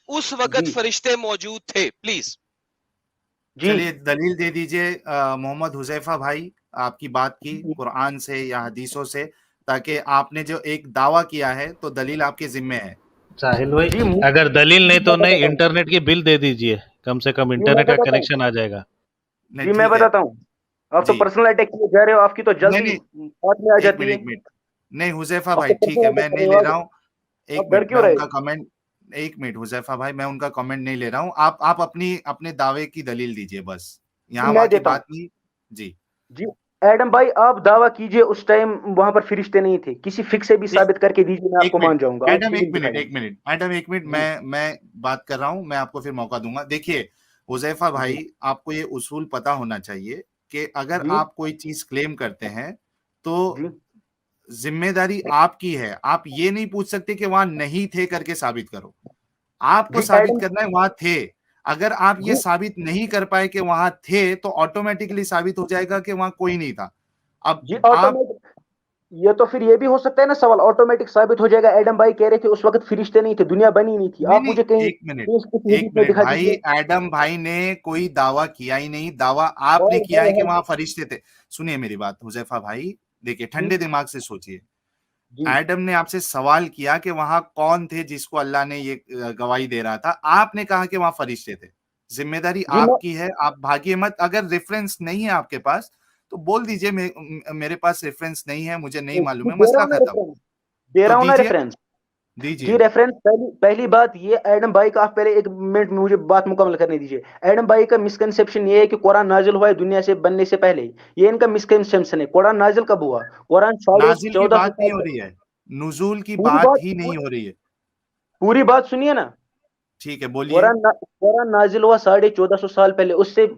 उस वक़्त जी फरिश्ते मौजूद थे। प्लीज। जी चलिए दलील दे दीजिए मोहम्मद हुज़ैफा भाई, आपकी बात की कुरान से या हदीसों से, ताकि आपने जो एक दावा किया है तो दलील आपके ज़िम्मे है। साहिल भाई, जी अगर दलील नहीं तो मैं नहीं, बताता हूँ। इंटरनेट की बिल दे दीजिए, कम से कम जी मैं इंटरनेट का बताता हूँ। कनेक्शन आ जाएगा। नहीं जी मैं ठीक है। बताता हूँ। आप तो जी। पर्सनल अटैक किए जा रहे हो, आपकी तो नहीं, जल्दी नहीं, बात में आ जाती है। एक मिनट। नहीं हुज़ैफा आप भाई तो ठीक है, पर्सनल अटैक मैं कर नहीं रहे ले हो, रहा हूँ। आप 1 डर मिनट, मैं क्यों रहे। उनका कमेंट 1 मिनट हुज़ैफा भाई, मैं उनका कमेंट नहीं ले रहा हूँ। आप अपनी अपने दावे की दलील दीजिए बस। जी यहाँ-वहाँ मैं की देता हूँ। बात नहीं। जी। जी एडम भाई आप दावा कीजिए उस टाइम वहां पर फरिश्ते नहीं थे, किसी फिक्स से भी ए साबित करके दीजिए, मैं 1 आपको मिनट, मान जाऊंगा, आप एडम 1 दलील मिनट, दिखाइए। 1 मिनट, एडम 1 मिनट, जी मैं बात कर रहा हूँ, मैं आपको फिर मौका दूँगा। देखिए, हुज़ैफा जी भाई, आपको ये उसूल पता होना चाहिए कि अगर जी आप कोई चीज़ क्लेम करते हैं, तो जी ज़िम्मेदारी आपकी है। आप ये नहीं पूछ सकते कि वहाँ नहीं थे करके साबित करो। आपको जी साबित एडम करना है वहाँ थे। अगर आप ये जी साबित नहीं कर पाए कि वहाँ थे, तो ऑटोमैटिकली साबित हो जाएगा कि वहाँ कोई नहीं था। अब जी आप ऑटोमेटिक, ये तो फिर ये भी हो सकता है ना, सवाल ऑटोमेटिक साबित हो जाएगा। एडम भाई कह रहे थे उस वक्त फरिश्ते नहीं थे, दुनिया बनी नहीं थी। नहीं, आप नहीं, मुझे कहीं 1 मिनट, किसी 1 हदीस में मिनट दिखा भाई, दीजिए। एडम भाई ने कोई दावा किया ही नहीं, दावा आपने और किया है कि है। वहाँ फरिश्ते थे। सुनिए मेरी बात हुज़ैफा भाई, देखिए जी ठंडे दिमाग से सोचिए। जी एडम ने आपसे सवाल किया कि वहाँ कौन थे जिसको अल्लाह ने ये गवाही दे रहा था? आपने कहा कि वहाँ फरिश्ते थे। जिम्मेदारी जी मैं आपकी है, आप भागिए मत। अगर रेफरेंस नहीं है आपके पास तो बोल दीजिए मेरे पास रेफरेंस नहीं है, मुझे नहीं मालूम है, दे रहा मसला हूँ ना खत्म। रेफरेंस, दे तो रहा हूँ ना दीजिए, रेफरेंस। जी दीजिए। रेफरेंस, पहली पहली बात ये, एडम भाई का, आप पहले एक मिनट में मुझे बात मुकम्मल करने दीजिए। एडम भाई का मिसकंसेप्शन ये है कि कुरान नाजिल हुआ है दुनिया से बनने से पहले। ये इनका मिसकंसेप्शन है। कुरान नाजिल कब हुआ? कुरान साढ़े नाजिल की 1400 बात नहीं साल हो पहले। रही है, नुजूल की पूरी बात बात, ही नहीं हो रही है। पूरी बात सुनिए ना। ठीक है, बोलिए। कुरान नाजिल हुआ 1450 साल पहले। उससे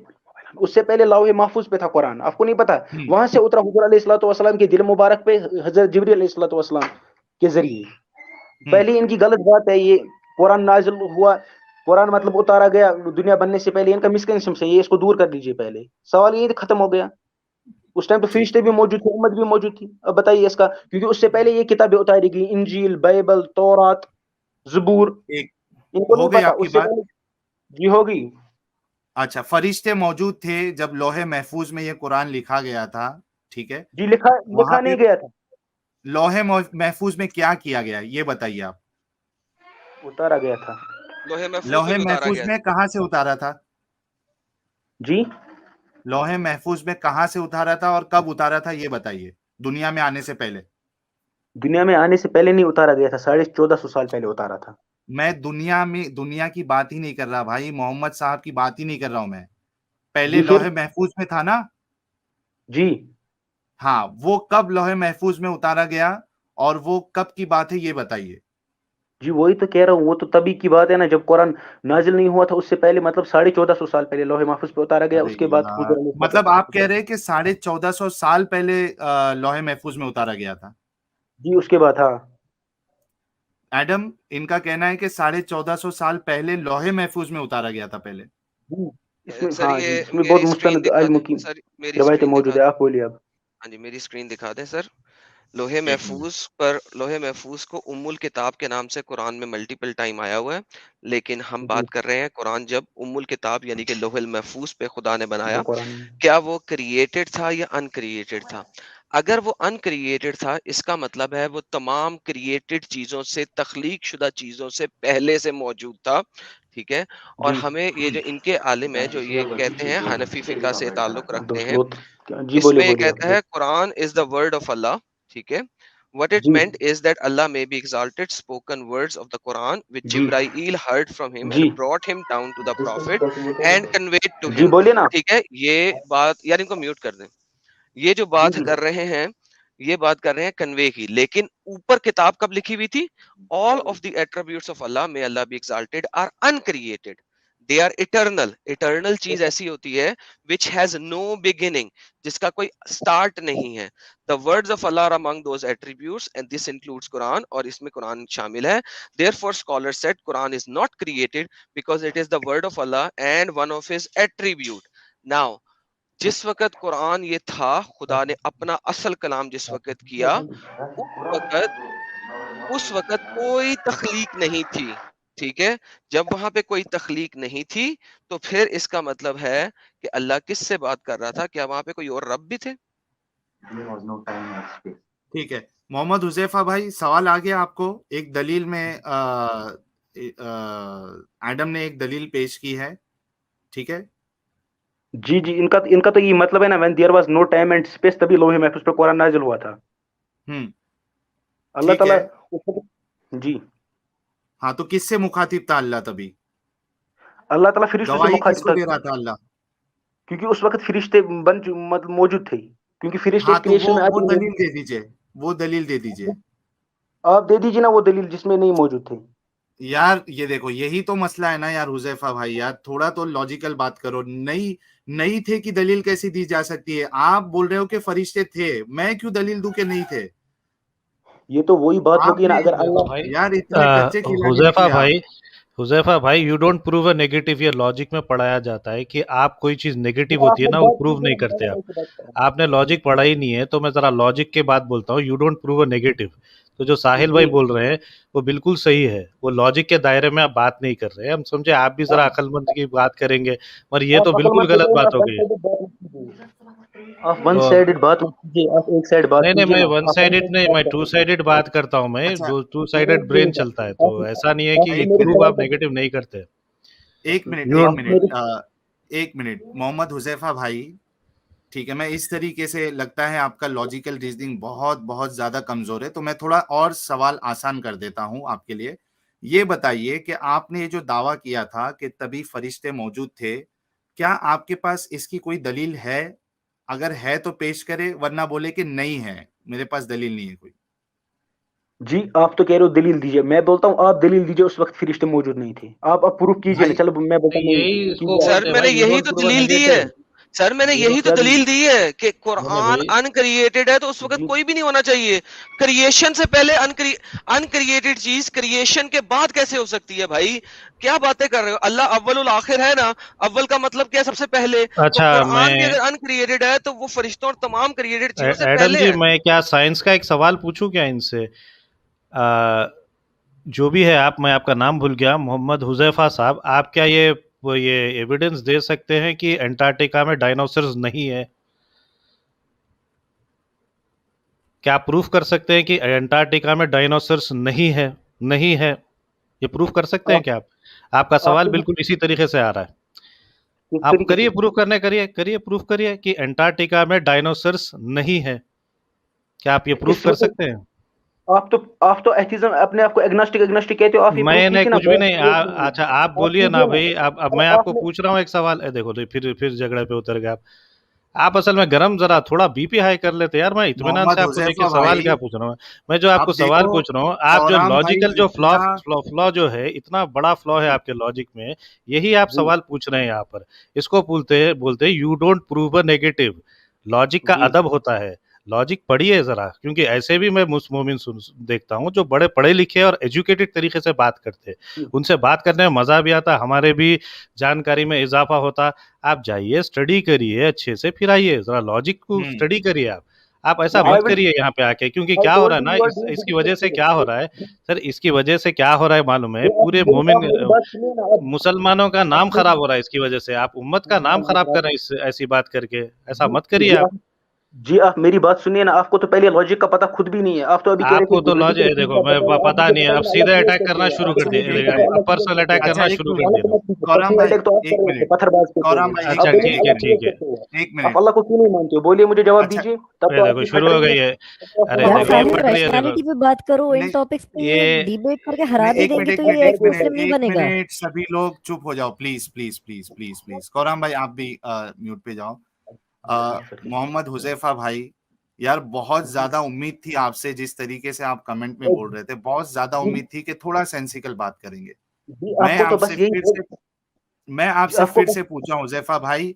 उससे पहले लौह महफूज पे था कुरान, आपको नहीं पता? हम्म। वहां से उतरा हुजूर अलैहिस्सलाम के दिल मुबारक पे हजरत जिब्रील अलैहिस्सलाम के जरिए। हम्म। पहली इनकी गलत बात है ये। कुरान नाजिल हुआ, कुरान मतलब उतारा गया दुनिया बनने से पहले, इनका मिसकंसेप्शन है ये, इसको दूर कर दीजिए पहले। सवाल ये खत्म हो गया। उस टाइम तो ठीक। फरिश्ते भी मौजूद थे, उम्मत भी मौजूद थी। अब बताइए इसका, क्योंकि उससे पहले ये किताबें उतारी गई, इंजील, बाइबल, तौरात, जबूर। एक इनको हो नहीं गई पता आपकी उससे बात। पहले। जी होगी। अच्छा, फरिश्ते मौजूद थे जब लौहे महफूज में ये कुरान लिखा गया था, ठीक है। जी लिखा, वहां लिखा पे नहीं गया था, लौहे महफूज में क्या किया गया ये बताइए आप। उतारा गया था। लोहे महफूज में लौहे भी उतारा महफूज गया में था। कहाँ से उतारा था? जी लौहे महफूज में कहाँ से उतारा था और कब उतारा था ये बताइए, दुनिया में आने से पहले। दुनिया में आने से पहले नहीं उतारा गया था, 1450 साल पहले उतारा था। मैं दुनिया की बात ही नहीं कर रहा भाई, मोहम्मद साहब की बात ही नहीं कर रहा हूं मैं। पहले जी फिर। लौहे महफूज में था ना? जी हाँ, वो कब लौहे महफूज में उतारा गया और वो कब की बात है ये बताइए। जी वही तो कह रहा हूँ, वो तो तभी की बात है ना जब कुरान नाजिल नहीं हुआ था, उससे पहले, मतलब 1450 साल पहले लौह महफूज पे उतारा गया। अरे उसके बाद यार, हुजूर मतलब आप अलैहिस्सलाम। कह रहे हैं कि 1450 साल पहले लौहे महफूज में उतारा गया था। जी उसके बाद, हाँ। एडम, इनका कहना है कि 1450 साल पहले लौहे महफूज में उतारा गया था पहले। जी इसमें, सर हाँ ये जी, इसमें बहुत मेरी स्क्रीन मुस्तंद दिखा इल्म दें, की सर मेरी रवायतें स्क्रीन दिखा मौजूद है। दें। आप बोलिए अब। हाँ जी, मेरी स्क्रीन दिखा दें सर। लोहे एक मिनट। महफूज पर, लोहे महफूज को उम्मुल किताब के नाम से कुरान में मल्टीपल टाइम आया हुआ है, लेकिन हम जी बात कर रहे हैं कुरान जब उम्मुल किताब यानी कि लोहल महफूज पे खुदा ने जो बनाया, कुरान में। क्या वो क्रिएटेड था या अनक्रिएटेड था? अगर वो अनक्रिएटेड था, इसका मतलब है वो तमाम क्रिएटेड चीजों से, तख्लीक शुदा चीजों से पहले से मौजूद था। ठीक है। और जी हमें ये जो इनके आलिम है जो ये कहते हैं, हनफी फिका से ताल्लुक रखते दोस्त हैं, बहुत। जी बोलिए इसमें ये बोलिए कहता आप। है Quran is the word of Allah. ठीक है। What it ji meant is that Allah may be exalted spoken words of the Quran which ji Jibrail heard from him ji and brought him down to the Prophet and conveyed to ji him। बोलिए ना। ठीक है, ये बात यार इनको mute कर दें। ये जो जी बात जी कर रहे हैं, ये बात कर रहे हैं कन्वे की, लेकिन ऊपर किताब कब लिखी हुई थी? All of the attributes of Allah, may Allah be exalted, are uncreated, they are eternal. Eternal चीज ऐसी होती है विच हैज नो बिगिनिंग, जिसका कोई स्टार्ट नहीं है। The words of Allah are among those attributes and this includes Quran, और इसमें कुरान शामिल है। Therefore scholar said Quran is not created because it is the word of Allah and one of his attribute. Now जिस वक़्त कुरान ये था, खुदा ने अपना असल कलाम जिस वक़्त किया, उस वक़्त उस वक़्त कोई तख्लीक नहीं थी। ठीक है? जब वहाँ पे कोई तख्लीक नहीं थी, तो फिर इसका मतलब है कि अल्लाह किससे बात कर रहा था? क्या वहाँ पे कोई और रब भी थे? ठीक है, मोहम्मद हुजैफा भाई, सवाल आ गया आपको। एक दलील में एडम ने एक दलील पेश की है, ठीक है। जी जी, इनका इनका तो ये मतलब है ना, when there was no time and space, तभी लोहे महफूज पे कुरान नाजिल हुआ था। हम्म। अल्लाह ठीक ताला है। जी, हाँ, तो किससे मुखातिब था अल्लाह तभी? अल्लाह ताला फरिश्तों से गवाही मुखातिब किसको था, दे रहा था अल्लाह? क्योंकि उस वक्त फरिश्ते मतलब मौजूद थे, क्योंकि फरिश्ते हाँ, तो क्रिएशन में वो आते दलील नहीं। दे दीजिए, वो दलील दे दीजिए। आप दे दीजिए ना वो दलील जिसमें नहीं मौजूद थे। यार ये देखो, यही तो मसला है ना यार हुजैफा भाई, यार थोड़ा तो लॉजिकल बात करो। नहीं, नहीं थे कि दलील कैसी दी जा सकती है? आप बोल रहे हो कि फरिश्ते थे, मैं क्यों दलील दूं कि नहीं थे? ये तो वही बात होगी ना, आपने अगर हुजैफा अल्लाह। भाई, यार इतने कच्चे खिलाड़ी हुजैफा निकले आप। भाई, हुजैफा भाई, you don't prove a negative. ये लॉजिक में पढ़ाया जाता है कि आप कोई चीज नेगेटिव तो आप होती है लोग ना, वो बात प्रूव कीजिए नहीं ना, करते मैं आप। ऐसे बात कर रहा आपने लॉजिक पढ़ा ही नहीं है, तो मैं जरा लॉजिक के बात बोलता हूँ। You don't prove a negative. तो जो हूँ। साहिल भाई जी बोल रहे हैं वो बिल्कुल सही है, वो लॉजिक के दायरे में आप बात नहीं कर रहे हैं। हम समझे आप भी जरा अक्लमंद की बात करेंगे, पर ये आप तो बिल्कुल अक्लमंद गलत हो, बात आप हो वन गई है। साइडेड बात मत कीजिए। आप वन तो साइडेड बात मत कीजिए, आप एक साइड बात नहीं नहीं, कीजिए मैं ना, वन आप वन साइडेड साइडेड नहीं, बात मैं कर टू रहे हैं। साइडेड बात करता हूँ। मैं अच्छा, जो टू नहीं साइडेड नहीं ब्रेन नहीं, चलता है, आप तो ऐसा नहीं है आप कि एक मेरे प्रूव मिनट। सवाल आप का, नेगेटिव नहीं करते। एक मिनट You एक don't- मिनट एक मिनट मोहम्मद हुजैफा भाई, ठीक है, मैं इस तरीके से लगता है आपका लॉजिकल रीजनिंग बहुत बहुत ज्यादा कमजोर है, तो मैं थोड़ा और सवाल आसान कर देता हूं आपके लिए। ये बताइए कि आपने ये जो दावा किया था कि तभी फरिश्ते मौजूद थे, क्या आपके पास इसकी कोई दलील है? अगर है तो पेश करे, वरना बोले कि नहीं है, मेरे पास दलील नहीं है कोई। जी आप तो कह रहे हो दलील दीजिए, मैं बोलता हूँ आप दलील दीजिए, उस वक्त फरिश्ते मौजूद नहीं थे, आप प्रूफ कीजिए ना। भाई चलो मैं बोलता हूँ नहीं यही इसको कीजिए आप। सर बोलते हैं मैंने भाई, यू यही डोंट तो प्रूव अ दलील दी है, नेगेटिव। सर मैंने ये यही तो क्या दलील दी है कि मैंने कुरान भाई अनक्रिएटेड है, तो उस वक्त जी कोई भी नहीं होना चाहिए। क्रिएशन से पहले अनक्रिएटेड चीज क्रिएशन के बाद कैसे हो सकती है भाई? क्या बातें कर रहे हो? अल्लाह अव्वलुल आखिर है ना, अव्वल का मतलब क्या है? सबसे पहले। तो अच्छा कुरान भी मैं अगर अनक्रिएटेड है तो वो फरिश्तों और तमाम क्रिएटेड चीजों से एडम पहले जी, है। मैं क्या साइंस का एक सवाल पूछूं क्या इनसे? जो भी है आप, मैं आपका नाम भूल गया, मोहम्मद हुजैफा साहब, आप क्या ये एविडेंस दे सकते हैं कि अंटार्कटिका में डायनासोर्स नहीं है? क्या आप प्रूफ कर सकते हैं कि अंटार्कटिका में डायनासोर्स नहीं है? नहीं है, ये प्रूफ कर सकते हैं आप क्या आप? आपका सवाल आपको बिल्कुल इसी तरीके से आ रहा है। किस आप तरीके करिए, से? प्रूफ करने करिए, करिए प्रूफ करिए कि अंटार्कटिका में डायनासोर्स नहीं है। क्या आप ये प्रूफ इस कर वक्त सकते हैं? आप तो एथिज्म अपने आप को एग्नोस्टिक एग्नोस्टिक कहते हो, आप ही प्रूफ मैंने कीजिए ना कुछ भी बात नहीं अच्छा आप आप बोलिए ना कीजिए ना। भाई। अब मैं आपको आपने पूछ रहा हूँ एक सवाल। देखो तो फिर झगड़े पे उतर गए आप असल में गरम, जरा थोड़ा बीपी हाई कर लेते यार। मैं इत्मीनान से मोहम्मद आपको देखिए हुजैफा सवाल भाई, क्या पूछ रहा हूँ। मैं जो आपको अब सवाल देखो, पूछ रहा हूँ, आप जो कौराम भाई लॉजिकल जो फ्लॉ जितना फ्लॉ फ्लॉ जो है, इतना बड़ा फ्लॉ है जी आपके लॉजिक में, यही आप जी सवाल पूछ रहे हैं यहाँ पर। इसको बोलते बोलते you don't prove a negative. Logic का जी अदब होता है। लॉजिक पढ़िए जरा, क्योंकि ऐसे भी मैं मोमिन देखता हूँ जो बड़े पढ़े लिखे और एजुकेटेड तरीके से बात करते हैं। जी उनसे बात करने में मजा भी आता, हमारे भी जानकारी में इजाफा होता। आप जाइए, स्टडी करिए अच्छे से, फिर आइए, जरा लॉजिक को स्टडी करिए आप ऐसा आई मत विल करिए यहाँ पे आके। क्योंकि आई क्या हो रहा टोल्ड है यू ना, यू आर डूइंग इसकी वजह से क्या हो दिस। रहा है सर, इसकी वजह से क्या हो रहा है मालूम है? आप पूरे आप मोमिन मेरी बात सुनिए ना। मुसलमानों का नाम आप खराब हो रहा है इसकी वजह से। आप उम्मत का नाम खराब कर रहे हैं इस ऐसी बात करके। ऐसा जी मत करिए जी आप। जी आप मेरी बात सुनिए ना। आपको तो पहले लॉजिक का पता खुद भी नहीं है, आप तो अभी कह रहे थे आपको तो लॉज लॉजिकल चीज देखो, का मैं पता है। आप पता मुझे नहीं है, अब बताइए ना, अल्लाह सीधे क्रिएट अटैक कैसे करना हुआ? शुरू कर अच्छा दिए, एक देखो अल्लाह क्रिएट पर्सनल अटैक कैसे अच्छा करना हुआ? एक शुरू कर मिनट, दिए। कौराम पर्सनल भाई अटैक तो आप कर एक रहे थे, मिनट, पत्थरबाज के थे कौराम वो। भाई एक आप अच्छा बोलिए मिनट, ठीक है, अल्लाह ठीक क्रिएट है। कैसे हुआ? एक आप मिनट। अल्लाह को क्यों नहीं मानते हो? बोलिए, मुझे जवाब अच्छा दीजिए, तब ये तो देखो आपकी फट शुरू हो रही है। गई है। तब तो अरे आप यार देखो अल्लाह ये को साहिल, फट नहीं रही है, मानते। देखो रैशनैलिटी पे बात करो, इन नहीं टॉपिक्स पे ये ये डिबेट करके नहीं हरा भी एक मिनट देंगे एक तो मिनट ये एक एक मिनट मुस्लिम नहीं एक बनेगा। मिनट, सभी लोग चुप हो जाओ please please please please please. कौराम भाई आप भी म्यूट पे जाओ। जी सर जी मोहम्मद हुजैफा भाई, यार बहुत जी ज्यादा उम्मीद थी आपसे, जिस तरीके से आप कमेंट में बोल रहे थे, बहुत ज्यादा जी उम्मीद थी कि थोड़ा सेंसिकल बात करेंगे। जी मैं आपको तो आपसे बस यही फिर से मैं जी आपसे आपको फिर बस से पूछा हूं हुजैफा भाई,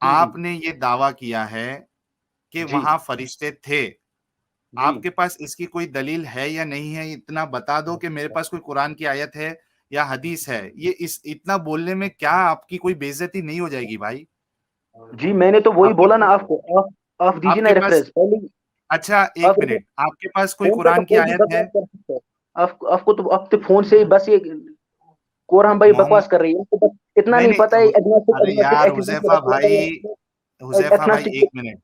हम्म, आपने ये दावा किया है कि जी वहां फरिश्ते थे, जी आपके पास इसकी कोई दलील है या नहीं है? इतना बता दो कि मेरे पास कोई कुरान की आयत है या हदीस है। ये इस इतना बोलने में क्या आपकी कोई बेइज्जती नहीं हो जाएगी भाई? जी मैंने तो वही आपके बोला ना आपको। आप दीजिए ना आपके पास रेफरेंस पहले। अच्छा एक आप मिनट, आपके पास कोई फोन पे तो कुरान की कोई भी आयत है? बकवास कर सकता है। आपको तो आप तो फोन से ही बस ये कोरहम भाई बकवास मोहम्मद कर रही है, उनको बस इतना नहीं नहीं नहीं पता है एग्नोस्टिक अरे एग्नोस्टिक यार एथिज्म से हुजैफा रखा भाई, है हुजैफा भाई एग्नोस्टिक।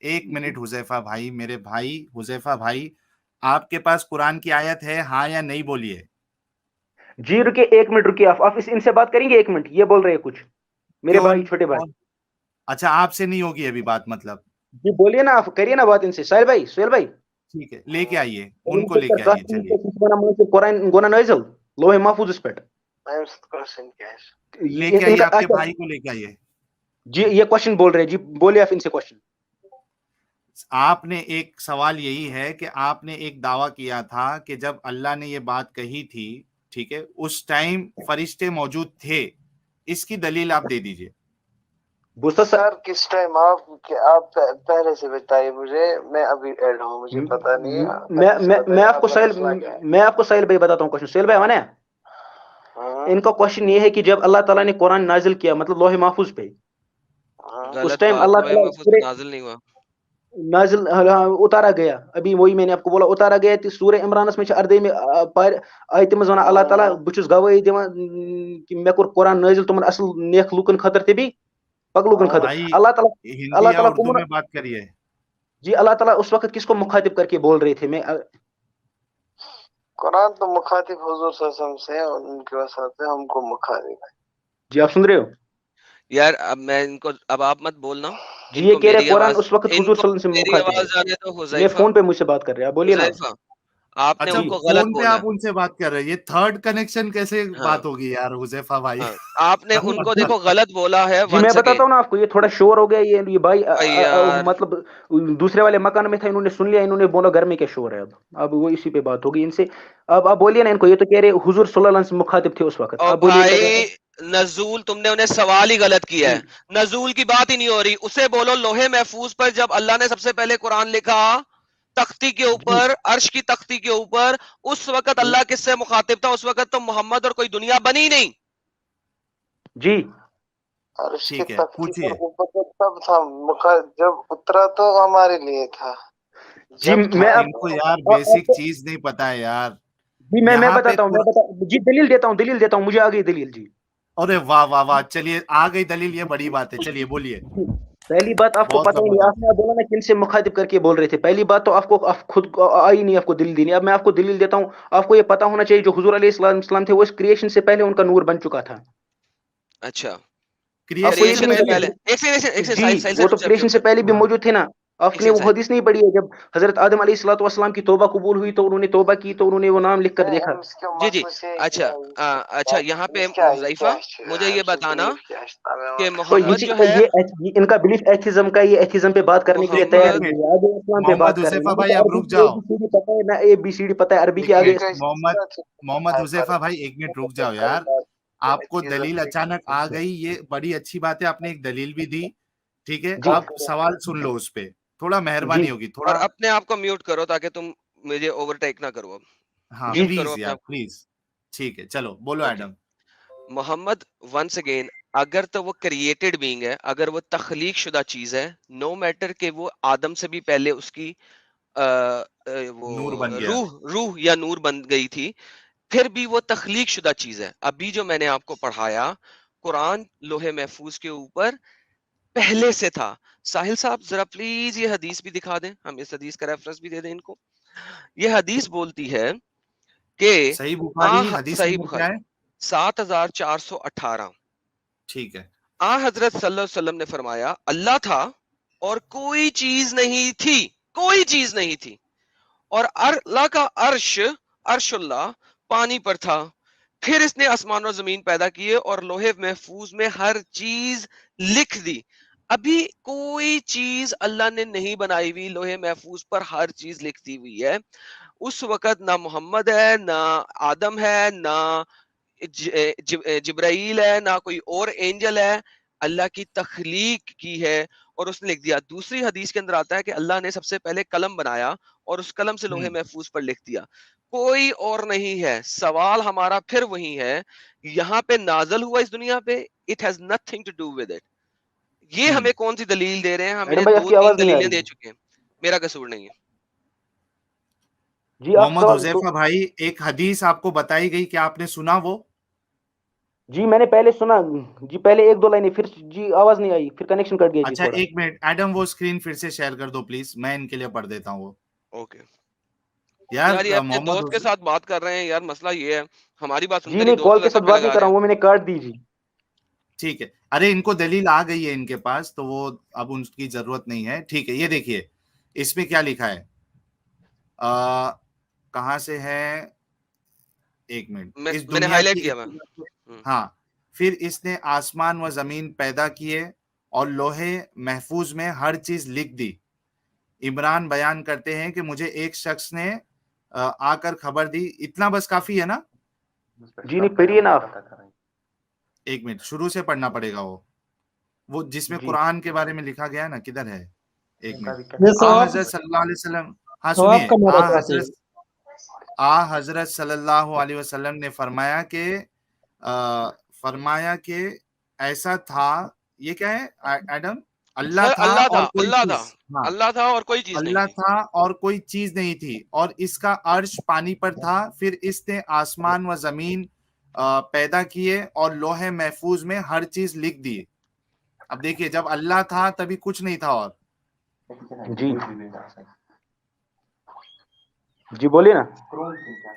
एक मिनट हुजैफा भाई, मेरे भाई हुजैफा भाई, आपके पास कुरान की आयत है, हाँ या नहीं बोलिए। जी रुकिए, 1 मिनट रुकिए। आप इनसे बात करेंगे 1 मिनट? ये बोल रहे हैं कुछ मेरे क्यों भाई, छोटे भाई। कौन? अच्छा आपसे नहीं होगी अभी बात मतलब? जी बोलिए ना, आप करिए ना बात इनसे। साहिल भाई, सोहेल भाई, ठीक है, लेके आइए, उनको लेके आइए, चलिए। Koran gonna nazel लोहे महफूज इस पेट ये लेके आइए, इनका आपके अच्छा। भाई को लेके आइए। जी ये क्वेश्चन बोल रहे हैं जी, बोलिए आप इनसे क्वेश्चन। आपने एक सवाल यही है कि आपने एक दावा किया था कि जब अल्लाह ने ये बात कही थी, ठीक है, उस टाइम फरिश्ते मौजूद थे। इसकी दलील आप दे दीजिए। बुस्ता सर सर किस टाइम आप पहले से बताइए मुझे, मैं अभी ऐड हूँ, मुझे पता नहीं है। मैं आपको मैं आपको साहिल भाई बताता हूँ क्वेश्चन। साहिल भाई माने इनका क्वेश्चन ये है कि जब अल्लाह ताला ने कुरान नाजिल किया, मतलब लोहे महफूज पे, उस गलत टाइम बात, अल्लाह लोहे ताला महफूज सूरे पे नाजिल नहीं हुआ। नाजिल उतारा गया। अभी वही मैंने आपको बोला, उतारा गया तो सूर्य इमरानस में अर्दे में आयत मज वन अल्लाह ताला बुझुस गवाही दिवान कि मे कोर कुरान नाजिल तुमन असल नेक लुकन खतर ते भी पग लुकन खतर। भाई हिंदी अल्लाह या ताला उर्दू कुमन में बात करिए। जी अल्लाह ताला उस वक्त किसको मुखातिब करके बोल रहे थे? मैं कुरान तो मुखातिब हुजूर सल्लल्लाहु अलैहि वसल्लम से, उनके वसात से हमको मुखातिब है। जी आप सुन रहे हो? यार अब मैं इनको, अब आप मत बोलना, जी ये इनको कह रहे मेरी कुरान आवाज, उस वक्त हुजूर इनको सल्लल्लाहु अलैहि वसल्लम से मेरी मुखातिब आवाज है। जाने दो। ये हुजैफा, फोन पे मुझसे बात कर रहे हैं, आप बोलिए ना। हुजैफा, आपने अच्छा, उनको गलत फोन पे बोला आप है। उनसे बात कर रहे हैं, ये थर्ड कनेक्शन कैसे हाँ बात होगी यार हुजैफा भाई? हाँ, आपने उनको देखो गलत बोला है जी मैं वंस बताता अगेन। हूँ ना आपको, ये थोड़ा शोर हो गया, ये भाई यार मतलब दूसरे वाले मकान में था, इन्होंने सुन लिया, इन्होंने बोला घर में क्या शोर है। अब वो इसी पे बात होगी इनसे। अब आप बोलिए ना इनको, ये तो कह रहे हुजूर सल्लल्लाहु अलैहि वसल्लम से मुखातिब थे उस वक्त, और आप बोलिए इनका भाई जवाब। नजूल, तुमने उन्हें सवाल ही गलत किया जी है। नजूल की बात ही नहीं हो रही, उसे बोलो लोहे महफूज पर जब अल्लाह ने सबसे पहले कुरान लिखा, तख्ती के जी ऊपर, अर्श की तख्ती के ऊपर, उस वक्त जी अल्लाह किससे मुखातिब था? उस वक्त तो मोहम्मद और कोई दुनिया बनी नहीं। जी और उसकी ठीक है, तख्ती पर पूछिए। ऊपर तो तब था, मुखा जब उतरा तो हमारे लिए था, जी जब मैं था अब इनको यार बेसिक आपको चीज नहीं पता है यार। जी मैं यहाँ पे बताता हूँ, जी दलील देता हूँ, मुझे आ गई दलील जी। अरे वाह वाह वाह, चलिए आ गई दलील, ये बड़ी बात है, चलिए बोलिए। जी, पहली बात आपको बहुत पता ही नहीं, जबरदस्त। आपने बोला ना किन से मुखातिब करके बोल रहे थे, पहली बात तो आपको आप खुद को आई नहीं, आपको दलील देनी। अब मैं आपको दलील देता हूँ। आपको ये पता होना चाहिए जो हुजूर अलैहिस्सलाम थे वो इस क्रिएशन से पहले उनका नूर बन चुका था। अच्छा, आपको ये भी क्रिएशन से क्रिएशन नहीं से पहले? पहले, पता? एक से जी साहिल, साहिल से वो तो रुक जा अभी, क्रिएशन रुक से जा, पहले भी हाँ। मौजूद थे ना। एक आपने से वो साहिल। हदीस नहीं पढ़ी है, जब हजरत आदम अलैहिस्सलाम की तौबा कबूल हुई तो उन्होंने तौबा की, तो उन्होंने वो नाम लिख कर नहीं, देखा। हम इसके जी जी, मसले से अच्छा अच्छा, यहाँ पे इसके हुजैफा, मुझे ये इसके बताना बिलीफ क्या है, कि तो मोहम्मद जो है, ये इनका बिलीफ एथिज्म का, ये एथिज्म पे बात करने के लिए तैयार एक मोहम्मद, नहीं मिनट, है, आगे इस्लाम पे मोहम्मद बात कर रहे हैं। हुजैफा ना भाई मुझे आप अरबी रुक की जाओ। एबीसीडी पता है, ना एबीसीडी पता है अरबी के, एक आगे मिनट, मोहम्मद हुजैफा भाई एक मिनट रुक जाओ यार। आपको दलील अचानक आ गई, ये बड़ी अच्छी बात है, आपने एक दलील भी दी। ठीक है, जी अब सवाल सुन लो उस पे, थोड़ा जी मेहरबानी होगी और थोड़ा। अपने आप को म्यूट करो ताकि तुम मुझे ओवरटेक ना करो। अब हाँ जी म्यूट करो प्लीज अपने यार आप को। प्लीज। ठीक है, चलो बोलो okay, Adam. Mohammed once again, अगर तो वो क्रिएटेड बीइंग है, अगर वो तख्लीक शुदा चीज है, नो मैटर कि वो आदम से भी पहले उसकी वो नूर बन गया। रूह रूह या नूर बन गई थी, फिर भी वो तख्लीक शुदा चीज है। अभी जो मैंने आपको पढ़ाया, कुरान लोहे महफूज के ऊपर पहले से था। साहिल साहब जरा प्लीज ये हदीस भी दिखा दें, हम इस हदीस का रेफरेंस भी दे दें इनको। ये हदीस बोलती है कि सही बुखारी हदीस सही नंबर क्या बुखारी है? 7418, ठीक है। हजरत सल्लल्लाहु अलैहि वसल्लम ने फरमाया, अल्लाह था और कोई चीज नहीं थी, कोई चीज नहीं थी, और अल्लाह का अर्श, अर्शुल्लाह पानी पर था। फिर इसने आसमान और जमीन पैदा किए और लोहे महफूज में हर चीज लिख दी। अभी कोई चीज अल्लाह ने नहीं बनाई हुई, लोहे महफूज पर हर चीज लिखती हुई है। उस वक्त ना मोहम्मद है, ना आदम है, ना जिब्राइल है, ना कोई और एंजल है। अल्लाह की तख्लीक की है और उसने लिख दिया। दूसरी हदीस के अंदर आता है कि अल्लाह ने सबसे पहले कलम बनाया और उस कलम से लोहे हम्म महफूज पर लिख दिया। कोई और नहीं है। सवाल हमारा फिर वही है, यहाँ पे नाजल हुआ इस दुनिया पे, it has nothing to do with it. ये हम्म हमें कौन सी दलील दे रहे हैं? मैडम हमें भाई दो आपकी तीन आवाज नहीं आ दलीलें रही दे है। चुके हैं, मेरा कसूर नहीं है। जी आप मोहम्मद सवाल हुजैफा भाई, एक हदीस आपको बताई गई कि आपने सुना वो? जी मैंने पहले सुना जी, पहले एक दो लाइनें, फिर जी आवाज नहीं आई, फिर कनेक्शन कट गया जी अच्छा थोड़ा। एक मिनट एडम, वो स्क्रीन फिर से शेयर कर दो प्लीज, मैं इनके लिए पढ़ देता हूँ वो। ओके यार यार, ये अपने मोहम्मद दोस्त के साथ बात कर रहे हैं यार, मसला ये है, हमारी बात जी सुनते नहीं, नहीं, कॉल दोस्तों के के साथ साथ बात नहीं लगा कर रहे रहा हूँ, हैं। वो मैंने काट दी जी। ठीक है, अरे इनको दलील आ गई है इनके पास, तो वो अब उनकी जरूरत नहीं है। ठीक है, ये देखिए इसमें क्या लिखा है। कहाँ से है? एक मिनट। इस मैंने दुनिया हाईलाइट की किया मैं। इब्तदा हाँ, फिर इसने आसमान व जमीन पैदा किए और लोहे महफूज में हर चीज लिख दी। इमरान बयान करते हैं कि मुझे एक शख्स ने आकर खबर दी। इतना बस काफी है ना? जी नहीं, पढ़िए ना आप। एक मिनट, शुरू से पढ़ना पड़ेगा वो जिसमें जी कुरान के बारे में लिखा गया है ना, किधर है? एक मिनट। ये आ सवाब हजरत सल्लल्लाहु अलैहि वसल्लम, हाँ सवाब सुनिए, कमाना चाहते हैं। हजरत सल्लल्लाहु अलैहि वसल्लम ने फरमाया कि ऐसा था। ये क्या है एडम? अल्लाह सर था अल्लाह था, और कोई अल्लाह था, चीज, हाँ, अल्लाह था और कोई चीज नहीं अल्लाह थी। था और कोई चीज नहीं थी, और इसका अर्श पानी पर था। फिर इसने आसमान व जमीन पैदा किए और लोहे महफूज में हर चीज लिख दी। अब देखिए, जब अल्लाह था तभी कुछ नहीं था। और जी जी बोलिए ना।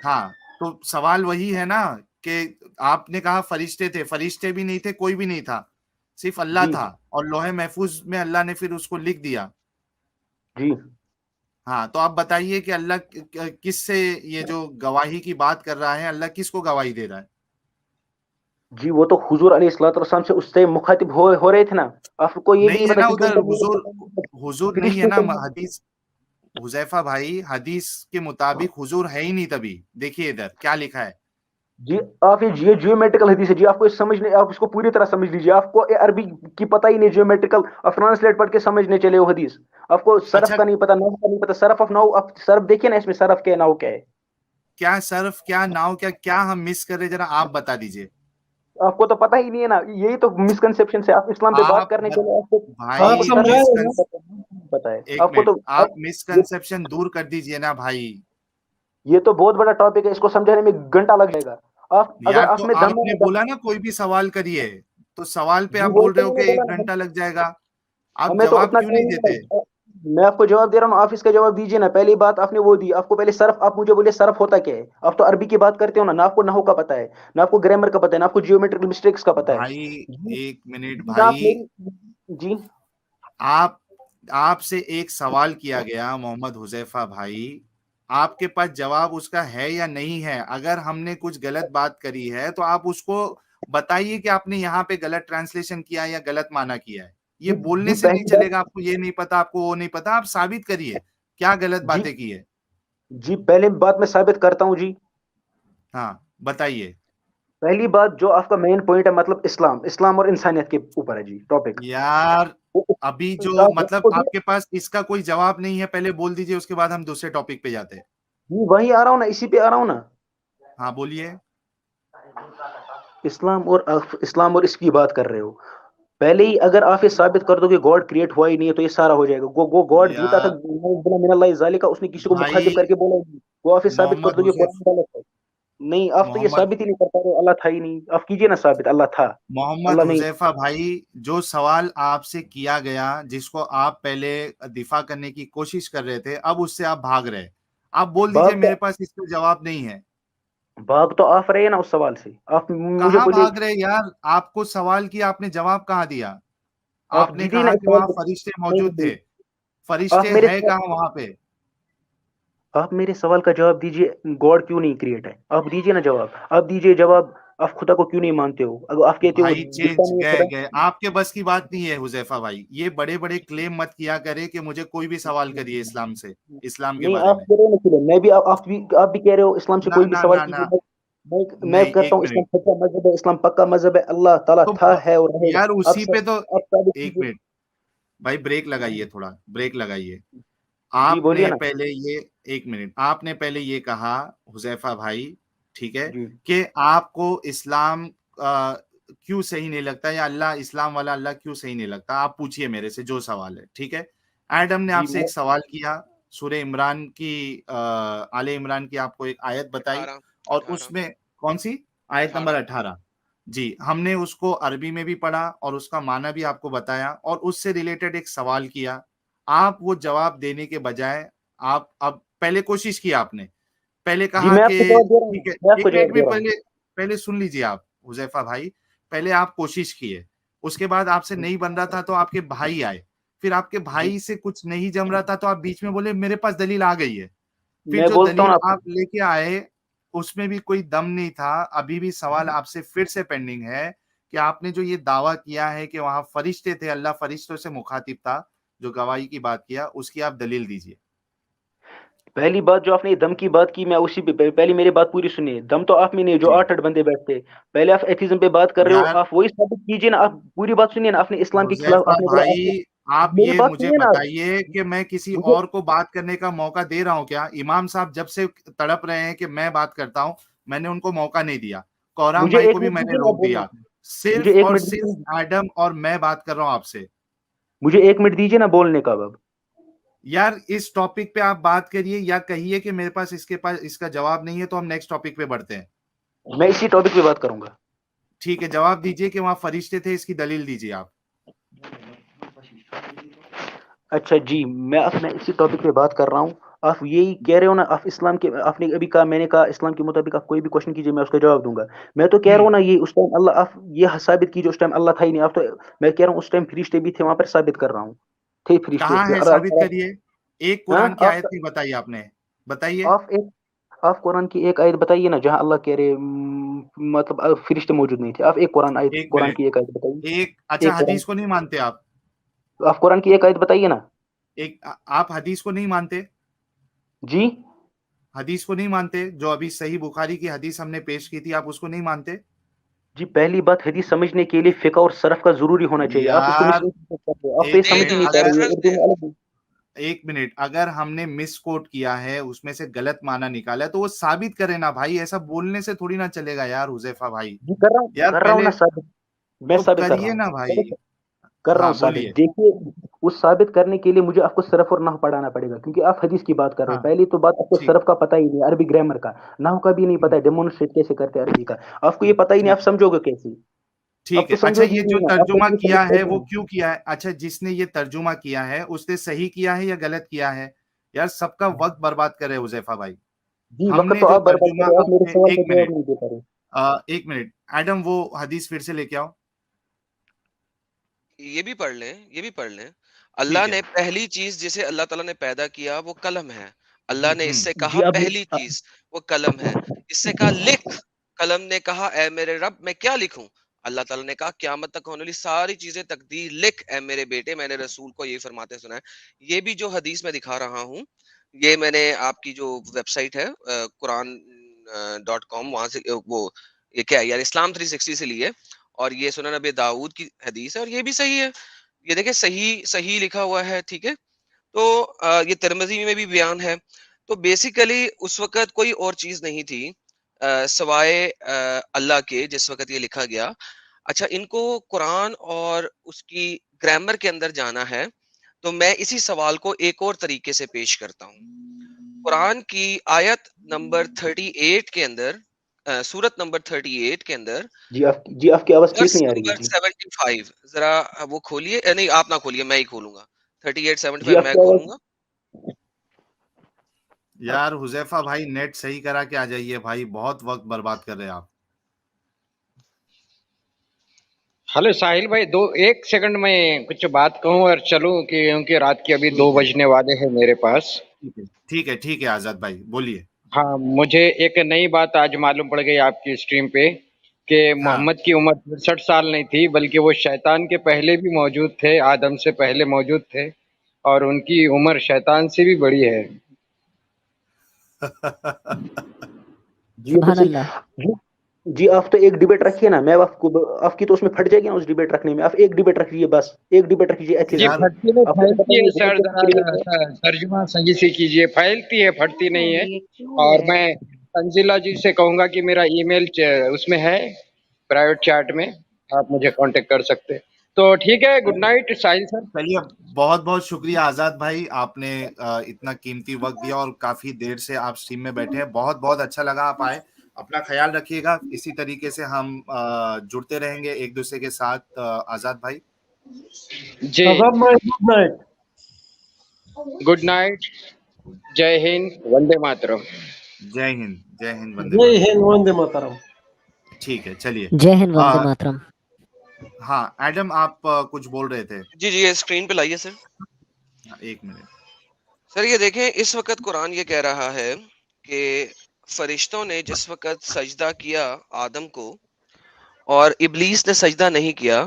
हाँ, तो सवाल वही है ना कि आपने कहा फरिश्ते थे, फरिश्ते भी नहीं थे, कोई भी नहीं था, सिर्फ अल्लाह जी था, और लोहे महफूज में अल्लाह ने फिर उसको लिख दिया। जी हाँ, तो आप बताइए कि अल्लाह किससे ये जो गवाही की बात कर रहा है, अल्लाह किसको गवाही दे रहा है? जी, वो तो हुजूर अलैहिस्सलाम से उससे मुखातिब हो रहे थे ना। आपको ये भी नहीं नहीं है पता ना कि जो उधर हुजूर, हुजूर नहीं है फरिश्ते ना थे। हदीस। हुजैफा भाई, हदीस के मुताबिक हुजूर है ही नहीं तभी। देखिए इधर क्या लिखा है। जी, आप ये जियोमेट्रिकल हदीस है जी, आपको समझ नहीं, आप इसको पूरी तरह समझ लीजिए। आपको ये अरबी की पता ही नहीं, जियोमेट्रिकल आप ट्रांसलेट पढ़ के समझने चले हो हदीस। आपको सरफ अच्छा, का नहीं पता, नाव का नहीं पता, सरफ ऑफ नाव। आप सरफ देखिए ना, इसमें सरफ क्या है, नाव क्या है। क्या सर्फ, क्या नाव, क्या क्या हम मिस कर रहे हैं, जरा आप बता दीजिए। आपको तो पता ही नहीं है ना, यही तो मिसकंसेप्शन है। आप इस्लाम पे बात आप करने बत, के लिए आपको आप भाई पता समझाए नहीं ना। पता है एक आपको मिनट, तो। आप ये मिसकंसेप्शन दूर कर दीजिए ना भाई। ये तो बहुत बड़ा टॉपिक है, इसको समझाने में घंटा लग जाएगा। आप अगर यार तो आप में दम आपने है बोला ना कोई भी सवाल करिए, तो सवाल पे जी आप वही बोल तो रहे हो मैंने कि बोला एक ना। घंटा लग जाएगा। आप हमें तो जवाब उतना क्यों नहीं टाइम देते? नहीं है। मैं आपको जवाब दे रहा हूँ, आप इसका जवाब दीजिए ना। पहली बात आपने वो दी, आपको पहले सरफ, आप मुझे बोलिए सरफ होता क्या है। आप तो अरबी की बात करते हो ना, ना आपको नहू का पता है, ना आपको ग्रामर का पता है, ना आपको जियोमेट्रिकल मिस्टेक्स का पता है। भाई जी एक मिनट जी, ना आप भाई, मेरी। जी आप आपसे एक सवाल किया गया मोहम्मद हुजैफा भाई, आपके पास जवाब उसका है या नहीं है? अगर हमने कुछ गलत बात करी है तो आप उसको बताइए कि आपने यहाँ पे गलत ट्रांसलेशन किया है या गलत माना किया है। ये जी बोलने जी, से नहीं पहली बात। चलेगा, आपको ये नहीं पता, आपको वो नहीं पता, आप साबित करिए क्या गलत जी बातें की है। जी, पहले बात मैं साबित करता हूँ जी। हाँ बताइए। पहली बात, जो आपका मेन पॉइंट है, मतलब इस्लाम, इस्लाम और इंसानियत के ऊपर है जी टॉपिक। यार अभी जो आप मतलब उसको जी आपके पास इसका कोई जवाब नहीं है, पहले बोल दीजिए, उसके बाद हम दूसरे टॉपिक पे जाते हैं। जी, वहीं आ रहा हूँ ना, इसी पे आ रहा हूँ ना। हाँ बोलिए। इस्लाम और इसकी बात कर रहे हो। पहले ही अगर आप ये साबित कर दो कि गॉड क्रिएट हुआ ही नहीं है, तो ये सारा हो जाएगा। गो गॉड झूठा था, यार मिनल्लाहि ज़ालिका, उसने किसी को मुखातिब भाई, करके बोला ही नहीं। वो आप ये साबित कर मोहम्मद दो कि हुजैफ कुरान गलत है। नहीं, आप तो ये मोहम्मद साबित ही नहीं कर पा रहे हो, अल्लाह था ही नहीं। आप कीजिए ना साबित, अल्लाह था, मोहम्मद अल्लाह नहीं। हुजैफा भाई, जो सवाल आपसे किया गया, जिसको आप पहले दिफा करने की कोशिश कर रहे थे, अब उससे आप भाग रहे। आप बोल दीजिए भाग मेरे तो पास इसका जवाब नहीं है। भाग तो आप रहे हैं ना उस सवाल से। आप मुझे कहाँ बोलिए। भाग रहे यार? आपको सवाल किया, आपने जवाब कहाँ दिया? आप आपने दीजिए ना कहा इस कि सवाल वहां पे। फरिश्ते नहीं मौजूद नहीं, थे। आप फरिश्ते मेरे है कहाँ वहां पे? आप मेरे सवाल का जवाब दीजिए। गॉड क्यों नहीं क्रिएट है, आप दीजिए ना जवाब। आप दीजिए जवाब। आप खुदा को क्यों नहीं मानते हो? अगर आप कहते हो भाई दिखता चेंज नहीं है गए खुदा। गए, आपके बस की बात नहीं है हुजैफा भाई। ये बड़े बड़े क्लेम मत किया करे कि मुझे कोई भी सवाल करिए इस्लाम से, इस्लाम के नहीं, बारे आप में। कह रहे हो ना, चलो मैं भी, आप भी कह रहे हो इस्लाम से ना कोई भी ना सवाल ना ना, कीजिए। मैं नहीं करता एक हूँ, इस्लाम मिनट। सच्चा मजहब है, इस्लाम पक्का मजहब है, अल्लाह ताला तो था, है और रहेगा। यार आप उसी पे तो, आप साबित एक कीजिए। मिनट भाई, ब्रेक लगाइए, थोड़ा ब्रेक लगाइए। जी बोलिए आपने ना। पहले ये, एक मिनट, आपने पहले ये कहा हुजैफा भाई, ठीक है, जी कि आपको इस्लाम क्यों सही नहीं लगता, या अल्लाह, इस्लाम वाला अल्लाह क्यों सही नहीं लगता? आप पूछिए मेरे से जो सवाल है, ठीक है। एडम ने जी आपसे एक सवाल किया, सूरह इमरान की, आले इमरान की आपको एक आयत बताई, 18 और 18 उसमें कौन सी? आयत नंबर 18 18। जी, हमने उसको अरबी में भी पढ़ा और उसका माना भी आपको बताया, और उससे रिलेटेड एक सवाल किया। आप वो जवाब देने के बजाय, आप अब पहले कोशिश की आपने, पहले जी, कहा मैं आपको कि जवाब दे रहा हूँ, ठीक है, मैं आपको एक मिनट जवाब भी, दे रहा हूँ। पहले पहले सुन लीजिए आप हुजैफा भाई। पहले आप कोशिश किए, उसके बाद आपसे नहीं बन रहा था तो आपके भाई आए, फिर आपके जी, भाई से कुछ नहीं जम रहा था तो आप बीच में बोले मेरे पास दलील आ गई है। फिर मैं जो बोलता हूँ दलील ना आप आपको। लेके आए, उसमें भी कोई दम नहीं था। अभी भी सवाल आपसे फिर से पेंडिंग है कि आपने जो ये दावा किया है कि वहां फरिश्ते थे, अल्लाह फरिश्तों से मुखातिब था, जो गवाही की बात किया, उसकी आप दलील दीजिए। पहली बात, जो आपने दम की बात की, मैं उसी पे पहले मेरी बात पूरी सुनिए। दम तो आप में नहीं, जो जी 8 बंदे बैठते हैं। पहले आप एथिज्म पे बात कर रहे हो, यार आप वही साबित कीजिए ना। आप पूरी बात सुनिए ना। आपने इस्लाम के खिलाफ हुजैफा आपने बोला, आपने भाई, आप मेरी ये बात मुझे सुनिए ना आप। बताइए कि मैं किसी मुझे और को बात करने का मौका दे रहा हूं क्या? इमाम साहब जब से तड़प रहे हैं कि मैं बात करता हूं, मैंने उनको मौका नहीं दिया। कोराम मुझे भाई को एक भी मिनट मैंने दीजिए ना रोक बोलने दिया। का। मुझे सिर्फ एक और मिनट दीजिए सिर्फ ना। एडम और मैं बात कर रहा हूं आपसे। मुझे एक मिनट दीजिए ना बोलने का अब। यार इस टॉपिक पे आप बात करिए, या कहिए कि मेरे पास इसका जवाब नहीं है, तो हम नेक्स्ट टॉपिक पे बढ़ते हैं। मैं इसी टॉपिक पे बात करूंगा। ठीक है, जवाब दीजिए कि वहां फरिश्ते थे, इसकी दलील दीजिए आप। अच्छा जी, मैं इसी टॉपिक पे बात कर रहा हूँ। आप यही कह रहे हो ना, आप इस्लाम के, आपने अभी कहा, मैंने कहा इस्लाम के मुताबिक आप कोई भी क्वेश्चन कीजिए मैं उसका जवाब दूंगा। मैं तो कह रहा हूँ ना, ये उस टाइम अल्लाह, आप ये साबित कीजिए उस टाइम अल्लाह था ही नहीं। आप तो, मैं कह रहा हूँ उस टाइम फरिश्ते भी थे वहां पर, साबित कर रहा हूँ, थे फरिश्ते। कहाँ है, और साबित करिए। एक हाँ, कुरान की आप आयत नहीं बताई आपने, बताइए। आप एक आप कुरान की एक आयत बताइए ना, जहां अल्लाह कह रहे मतलब फरिश्ते मौजूद नहीं थे। आप एक कुरान आयत, एक कुरान मिनट। की एक आयत बताइए। एक, अच्छा, एक कुरान, हदीस को नहीं मानते आप? आप कुरान की एक आयत बताइए ना। आप हदीस को नहीं मानते? जी हदीस को नहीं मानते? जो अभी सही बुखारी की हदीस हमने पेश की थी, आप उसको नहीं मानते? जी, पहली बात, हदीस समझने के लिए फिक़्ह और सरफ का जरूरी होना चाहिए। आप उसको यार, मिसयूज कर रहे हो, आप तो ये एक नहीं समझ मिनट, ही ना, नहीं पा रहे अगर हो, रेफरेंस उर्दू दे। में अलग है। एक मिनट, अगर हमने मिस कोट किया है, उसमें से गलत माना निकाला है, तो वो साबित करे ना भाई। ऐसा बोलने से थोड़ी ना चलेगा यार हुजैफा भाई। जी, यार कर रहा हूँ पहले ना साबित, मैं तो साबित कर रहा करिए हूँ। ना चलो, भाई। कर रहा हाँ, हूँ साबित। बोलिए। देखिए, उस साबित करने के लिए मुझे आपको सरफ और नहव पढ़ाना पड़ेगा, क्योंकि आप हदीस की बात कर रहे हाँ, हो। पहली तो बात, आपको ठीक। सरफ का पता ही नहीं, अरबी ग्रामर का, नहव का भी नहीं पता है, डेमोन्स्ट्रेट कैसे करते हैं अरबी का। आपको ये पता ही नहीं, आप ठीक। समझोगे कैसे? आप ठीक तो है, अच्छा, समझोगे ये ही जो नहीं ना, आप तर्जुमा हदीस किया समझते है ही वो नहीं। क्यों किया है? अच्छा, जिसने ये तर्जुमा किया है उसने सही किया है या गलत किया है? यार सबका वक्त बर्बाद करे हुजैफा भाई। जी, वक्त हमने तो जो आप बर्बाद कर तर्जुमा रहे हो, आप मेरे सवाल एक का जवाब मिनट, नहीं दे पा रहे। एक मिनट, एडम वो हदीस फिर से लेके आओ। ये भी पढ़ लें, ये भी पढ़ लें। अल्लाह ठीक है। ने पहली चीज जिसे अल्लाह ताला ने पैदा किया वो कलम है। अल्लाह ने इससे जी, कहा आप पहली चीज वो कलम है। इससे कहा लिख। कलम ने कहा ए मेरे रब मैं क्या लिखूं? अल्लाह ताला ने कहा क़यामत तक होने वाली सारी चीजें तकदीर लिख ए मेरे बेटे। मैंने रसूल को ये फरमाते सुना है। ये भी जो हदीस मैं दिखा रहा हूँ, ये मैंने आपकी जो वेबसाइट है कुरान .com वहां से वो ये क्या है यार, इस्लाम 360 से ली है। और ये सुनन नबी दाऊद की हदीस है और ये भी सही है। ये देखिए सही सही लिखा हुआ है, ठीक है। तो ये तिरमिजी में भी बयान है। तो बेसिकली उस वक़्त कोई और चीज़ नहीं थी सवाए अल्लाह के, जिस वक़्त ये लिखा गया। अच्छा, इनको कुरान और उसकी ग्रामर के अंदर जाना है, तो मैं इसी सवाल को एक और तरीके से पेश करता हूँ। कुरान की आयत नंबर 38 के अंदर सूरत नंबर 38 के अंदर जी, आपकी आवाज ठीक वर्स नहीं आ रही है नंबर जी। 75 जरा वो खोलिए। नहीं आप ना खोलिए, मैं ही खोलूंगा। 38 जी, 75 मैं आपकी आवाज, खोलूंगा। यार हुजैफा भाई, नेट सही करा के आ जाइए भाई, बहुत वक्त बर्बाद कर रहे हैं आप। हेलो साहिल भाई, दो एक सेकंड में कुछ बात कहूँ और चलूं, कि क्योंकि रात के अभी ठीक 2 है, बजने वाले हैं मेरे पास। ठीक है, ठीक है, ठीक है, आजाद भाई बोलिए। हाँ, मुझे एक नई बात आज मालूम पड़ गई आपकी स्ट्रीम पे, कि हाँ। मोहम्मद की उम्र 63 साल नहीं थी, बल्कि वो शैतान के पहले भी मौजूद थे, आदम से पहले मौजूद थे, और उनकी उम्र शैतान से भी बड़ी है। जी, ये तो सुभान सही। अल्लाह। जी, जी, आप तो एक डिबेट रखिए ना, मैं आपको, आपकी तो उसमें फट जाएगी ना उस डिबेट रखने में। आप एक डिबेट रखिए, बस एक डिबेट रखिए जी, एथिज्म पे। यार फटती नहीं आपको तो पता फैलती ही है है डिबेट सर, कैसे जरा क्रिएट है। तर्जुमा सही से कीजिए। फैलती है, फटती नहीं है। ये क्यों और है? मैं तंजीला जी से कहूंगा कि मेरा ईमेल उसमें है, प्राइवेट चैट में, आप मुझे कांटेक्ट कर सकते हैं। तो ठीक है, गुड नाइट साहिल सर। चलिए, बहुत बहुत शुक्रिया आजाद भाई, आपने इतना कीमती वक्त दिया और काफी देर से आप स्ट्रीम में बैठे हैं। बहुत बहुत अच्छा लगा आप आए। अपना ख्याल रखिएगा। इसी तरीके से हम जुड़ते रहेंगे एक दूसरे के साथ, आजाद भाई। जी, आजाद भाई, गुड नाइट। Good night. जय हिंद, वंदे मातरम। जय हिंद, जय हिंद, वंदे जय मातरम। हिंद, वंदे मातरम। ठीक है, चलिए। जय हिंद वंदे आ, मातरम। हाँ एडम, आप कुछ बोल रहे थे। जी जी, ये स्क्रीन पे लाइए सर। हाँ, एक मिनट। सर ये देखें, इस वक्त कुरान ये कह रहा है कि फरिश्तों ने जिस वक्त सजदा किया आदम को और इबलीस ने सजदा नहीं किया,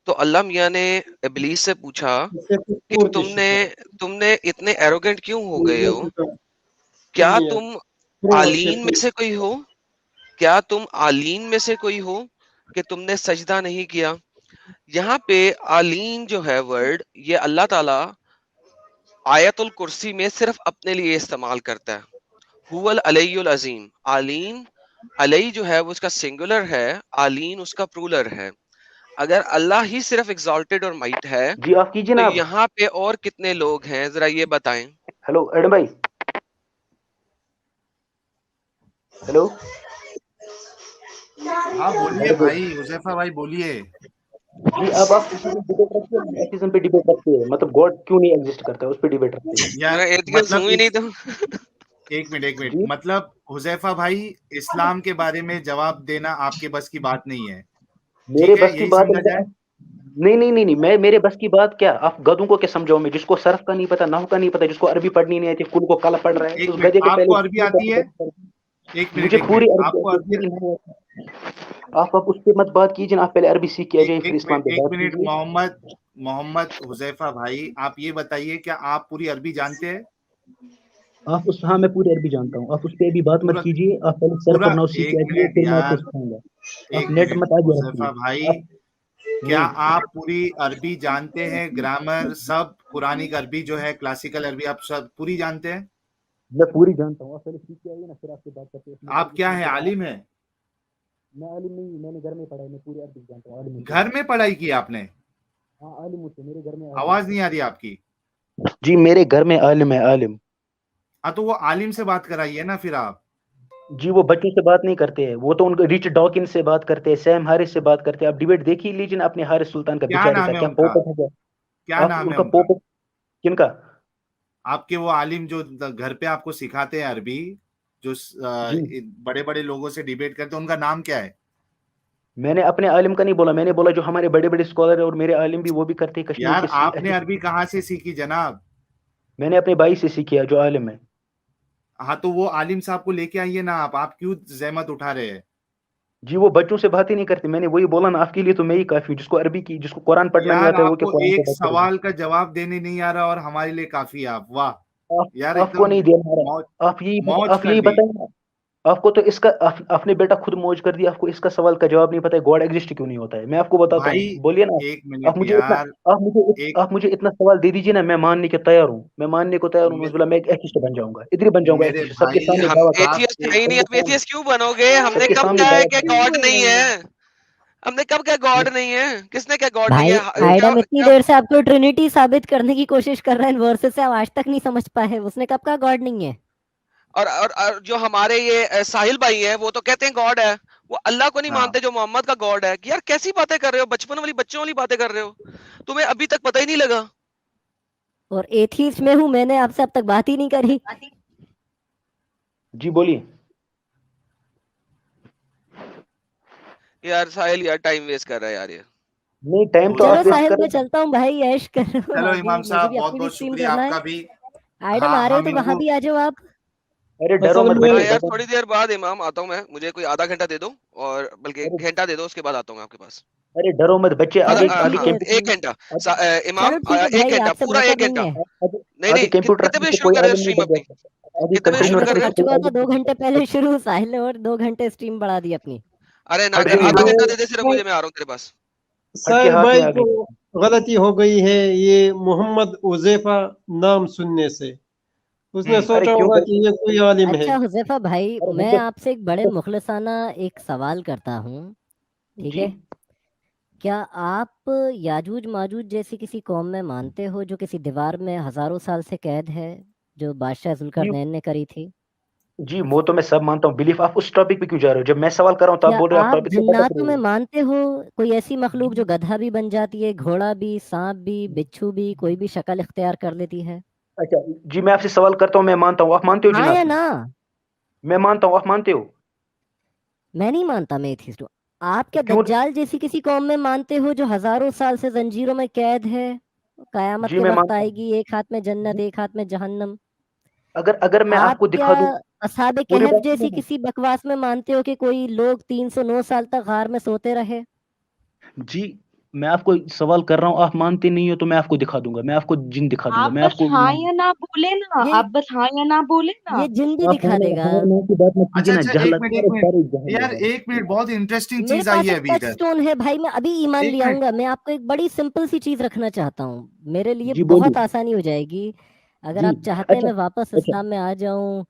तो अल्लाह मियाँ ने इबलीस से पूछा इसे कुछ कि और तुमने किसी तुमने इतने एरोगेंट क्यों हो गए हो? का क्या इंडिया तुम प्रो अच्छे आलीन में प्रो। से कोई हो? क्या तुम आलीन में से कोई हो कि तुमने सजदा नहीं किया? यहाँ पे आलीन जो है वर्ड, ये अल्लाह ताला आयतुल कुर्सी में सिर्फ अपने लिए इस्तेमाल करता है। हुवल अलैयुल अजीम। आलीन, अलई जो है वो उसका सिंगुलर है, आलीन उसका प्लूरल है। अगर अल्लाह ही सिर्फ एग्जॉल्टेड और माइट है, जी, आप कीजिए तो ना आप। यहाँ पे और कितने लोग हैं जरा ये बताएं। हेलो एडम भाई, हेलो। हाँ बोलिए भाई, हुजैफा भाई बोलिए। जी अब आप डिबेट रखते हैं, एथिज्म पे डिबेट रखते हैं, मतलब गॉड क्यों नहीं एग्जिस्ट करता है उस पे डिबेट रखते हैं। यार मैं एथियस्ट मतलब हूँ ही नहीं तो। एक मिनट जी मतलब हुजैफा भाई, इस्लाम के बारे में जवाब देना आपके बस की बात नहीं है, मेरे ठीक है, बस की यही बात समझा है, जाए। नहीं मैं मेरे बस की बात क्या, आप गधों को क्या समझाऊं मैं, जिसको सर्फ का नहीं पता, नहव का नहीं पता, जिसको अरबी पढ़नी नहीं आती, कुल को कल पढ़ रहा है, एक उस मिनट, गधे को आपको पहले अरबी आती है? मुझे एक पूरी मिनट, अरबी आपको आती है, अरबी? पूरी नहीं आती। आप उस पे मत बात कीजिए ना, आप पहले अरबी सीख के आ जाइए, फिर इस्लाम पे एक बात मिनट, कीजिए। मोहम्मद मोहम्मद हुजैफा भाई, आप ये बताइए क्या आप पूरी अरबी जानते हैं? आप उस, हाँ मैं पूरी अरबी जानता हूँ, आप उस पे अभी बात मत पूरा कीजिए, आप पहले सर्फ पूरा और नाव सीख के एक आ जाइए, मिनट फिर मैं आपको यार, सिखाऊंगा। आप एक नेट मिनट मत आगे हुजैफा रखिए भाई, आप। क्या आप पूरी अरबी जानते हैं? ग्रामर सब, कुरानिक अरबी जो है, क्लासिकल अरबी, आप सब पूरी जानते हैं? मैं पूरी जानता हूँ, आप पहले सीख के आइए ना, फिर आपसे बात करते हैं, इसमें आप क्या है, आलिम है? मैं आलिम नहीं हूँ, मैंने घर में पढ़ा है, मैं पूरी अरबी जानता हूँ, आलिम हूँ पूरा। घर में पढ़ाई की आपने? हाँ आलिम हूँ, मेरे घर में आलिम आवाज है। नहीं आ रही आपकी। जी मेरे घर में आलिम है, आलिम। हाँ तो वो आलिम से बात कराइए ना फिर आप। जी वो बच्चों से बात नहीं करते हैं, वो तो उनको रिच डॉकिन से बात करते हैं, सैम हारिस से बात करते हैं। आप डिबेट देख ही लीजिए ना अपने हारिस सुल्तान का, क्या बेचारे नाम का, है क्या उनका? पोपट है क्या? क्या आप नाम है उनका उनका? पोपट किनका? आपके वो आलिम जो घर पे आपको सिखाते हैं अरबी, जो जी बड़े बड़े लोगों से डिबेट करते हैं, उनका नाम क्या है? मैंने अपने आलिम का नहीं बोला, मैंने बोला जो हमारे बड़े बड़े स्कॉलर है, और मेरे आलिम भी वो भी करते हैं कश्मीर यार के आपने अरबी कहाँ से सीखी जनाब? मैंने अपने भाई से सीखी है जो आलिम है। हाँ तो वो आलिम साहब को लेके आइए ना, आप क्यों जहमत उठा रहे हैं? जी वो बच्चों से बात ही नहीं करते, मैंने वही बोला ना, आपके लिए तो मैं ही काफी हूँ, जिसको अरबी की, जिसको कुरान पढ़ना नहीं यार आता है, वो क्या आपको कुरान पे एक बात करेगा? सवाल का जवाब देने नहीं आ रहा और हमारे लिए काफी है आप, वाह। यार आपको एकदम नहीं देना आ मौज, रहा, मौज आप कर यही ली। बताएं ना। आपको तो इसका आपने बेटा खुद मौज कर दिया, आपको इसका सवाल का जवाब नहीं पता है, गॉड एग्जिस्ट क्यों नहीं होता है, मैं आपको बताता भाई हूँ, बोलिए ना। एक मिनट यार, एक आप मुझे इतना सवाल दे दीजिए ना, मैं मानने के तैयार हूँ, मैं मानने को तैयार हूँ, मे, बोला मैं एक एथिस्ट बन जाऊंगा, इधर ही बन जाऊंगा मेरे एथिस्ट, सबके भाई, सामने हम दावा कर, आप एथियस्ट है एक ही नहीं, सबके अब सामने, एथियस्ट क्यों बनोगे? हमने सबके कब सामने कहा है दावा कि करेंगे। गॉड नहीं है? हमने कब क्या गॉड नहीं है? किसने क्या गॉड नहीं भाई है? अरे क्या आइडम इतनी क्या? देर से आपको ट्रिनिटी साबित करने की कोशिश कर रहे हैं वर्सेस से, आप आज तक नहीं समझ पाए। उसने कब कहा गॉड नहीं है? और जो हमारे ये साहिल भाई हैं, वो तो कहते हैं गॉड है। वो अल्लाह को नहीं हाँ मानते जो मोहम्मद का गॉड है। कि यार कैसी बातें कर रहे हो? बचपन वाली, बच्चों वाली बातें कर रहे हो। तुम्हें अभी तक पता ही नहीं लगा? और एथीस्ट में हूं, मैंने आपसे अब तक बात ही नहीं करी। जी बोलिए। यार साहिल, यार टाइम वेस्ट कर रहा है यार ये। नहीं टाइम तो चलो आप वेस्ट हुजैफा, साहिल साहिल कर मैं रहे हैं। चलता हूँ भाई, ऐश करो चलो आगे, इमाम मुझे साहब भी बहुत अपनी भी बहुत स्ट्रीम शुक्रिया करना है। आपका भी। आइडम हाँ आ रहे हो हम तो वहां इनको, भी आ जाओ आप। अरे डरो असल मत हाँ बच्चे, में यार, डरो। थोड़ी देर बाद इमाम आता हूँ मैं। मुझे कोई आधा घंटा दे दो, और बल्कि अरे घंटा दे दो, उसके बाद आता हूँ मैं आपके पास। अरे डरो मत बच्चे, आधा चलो आगे आगे ठीक हाँ, है, कंप्यूटर, 1 घंटा। आगे इमाम, चलो ठीक है 1 भाई, घंटा, आपसे पूरा मुकर 1 नहीं घंटा। है। आगे, नहीं आगे नहीं, कंप्यूटर कितने रखने बजे से शुरू कोई कर रहे हो आलिम नहीं स्ट्रीम बन अपनी? जाता, आगे कितने बजे भाई शुरू मैं कंप्यूटर कर तो रहे कर हो? रखने से कोई चुका था आलिम 2 घंटे नहीं पहले शुरू, साहिल ने और 2 घंटे स्ट्रीम बढ़ा दी अपनी। अरे ना अरे कर, अभी आधा वो घंटा दे दे सिर्फ ये मुझे, मैं आ रहा हूँ तेरे पास। फट के साहिल हाथ में भाई आ को गई। गलती हो गई है, ये मोहम्मद उज़ैफा नाम सुनने से उसने हम्म, अरे सोचा क्यों होगा गलती? कि ये कोई आलिम है। अच्छा हुजैफा भाई, अरे मैं मुझे आपसे एक बड़े मुखलसाना एक सवाल करता हूँ, ठीक जी है? क्या आप याजूज माजूज जैसी किसी कौम में मानते हो जो किसी दीवार में हजारों साल से कैद है, जो बादशाह जी जुल्करनैन ने करी थी? जी, वो तो मैं सब मानता हूँ, बिलीफ। आप उस टॉपिक पे क्यों जा रहे हो? जब मैं सवाल कर रहा हूँ तो आप क्या बोल रहे हो, आप आप टॉपिक से भटक जन्नातों रहे में हो। मानते हो कोई ऐसी मखलूक जो गधा भी बन जाती है, घोड़ा भी, सांप भी, बिच्छू भी, कोई भी शक्ल इख्तियार कर लेती है? अच्छा जी, मैं आपसे सवाल करता हूँ, मैं मानता हूँ, आप मानते हो हाँ या जिन्नात में? ना? मैं मानता हूँ, आप मानते हो? मैं नहीं मानता, मैं एथिस्ट हूँ। आप क्या क्यों? दज्जाल जैसी किसी कौम में मानते हो जो हजारों साल से जंजीरों में कैद है? कयामत जी के मैं वक्त मानता हूँ। आएगी, एक हाथ में जन्नत जी, एक हाथ में जहन्नम। अगर अगर मैं आप आपको क्या दिखा दूं, असहाबे पूरी कहफ बात जैसी सुनो किसी बकवास में मानते हो कि कोई लोग 309 साल तक गार में सोते रहे? ना। जी मैं आपको सवाल कर रहा हूँ, आप मानते नहीं हो तो मैं आपको दिखा दूंगा, मैं आपको जिन दिखा दूंगा, आप मैं बस आपको। हाँ या ना बोले ना, ये आप बस हाँ या ना बोले ना। ये जिन भी आप दिखा हाँ देगा। हाँ ना की बात मत कीजिए अच्छा ना, अच्छा, जहलत, एक अरे मिनट सारे जहल है यार, यार। एक मिनट, बहुत इंटरेस्टिंग मेरे चीज आई पास है एक अभी टच इधर। स्टोन है भाई, मैं अभी ईमान एक ले मिनट, आऊंगा। मैं आपको एक बड़ी सिंपल सी चीज रखना चाहता हूँ, मेरे लिए जी बहुत बोलिए। आसानी हो जाएगी। अगर जी आप चाहते हैं अच्छा मैं वापस अच्छा। इस्लाम में आ जाऊं,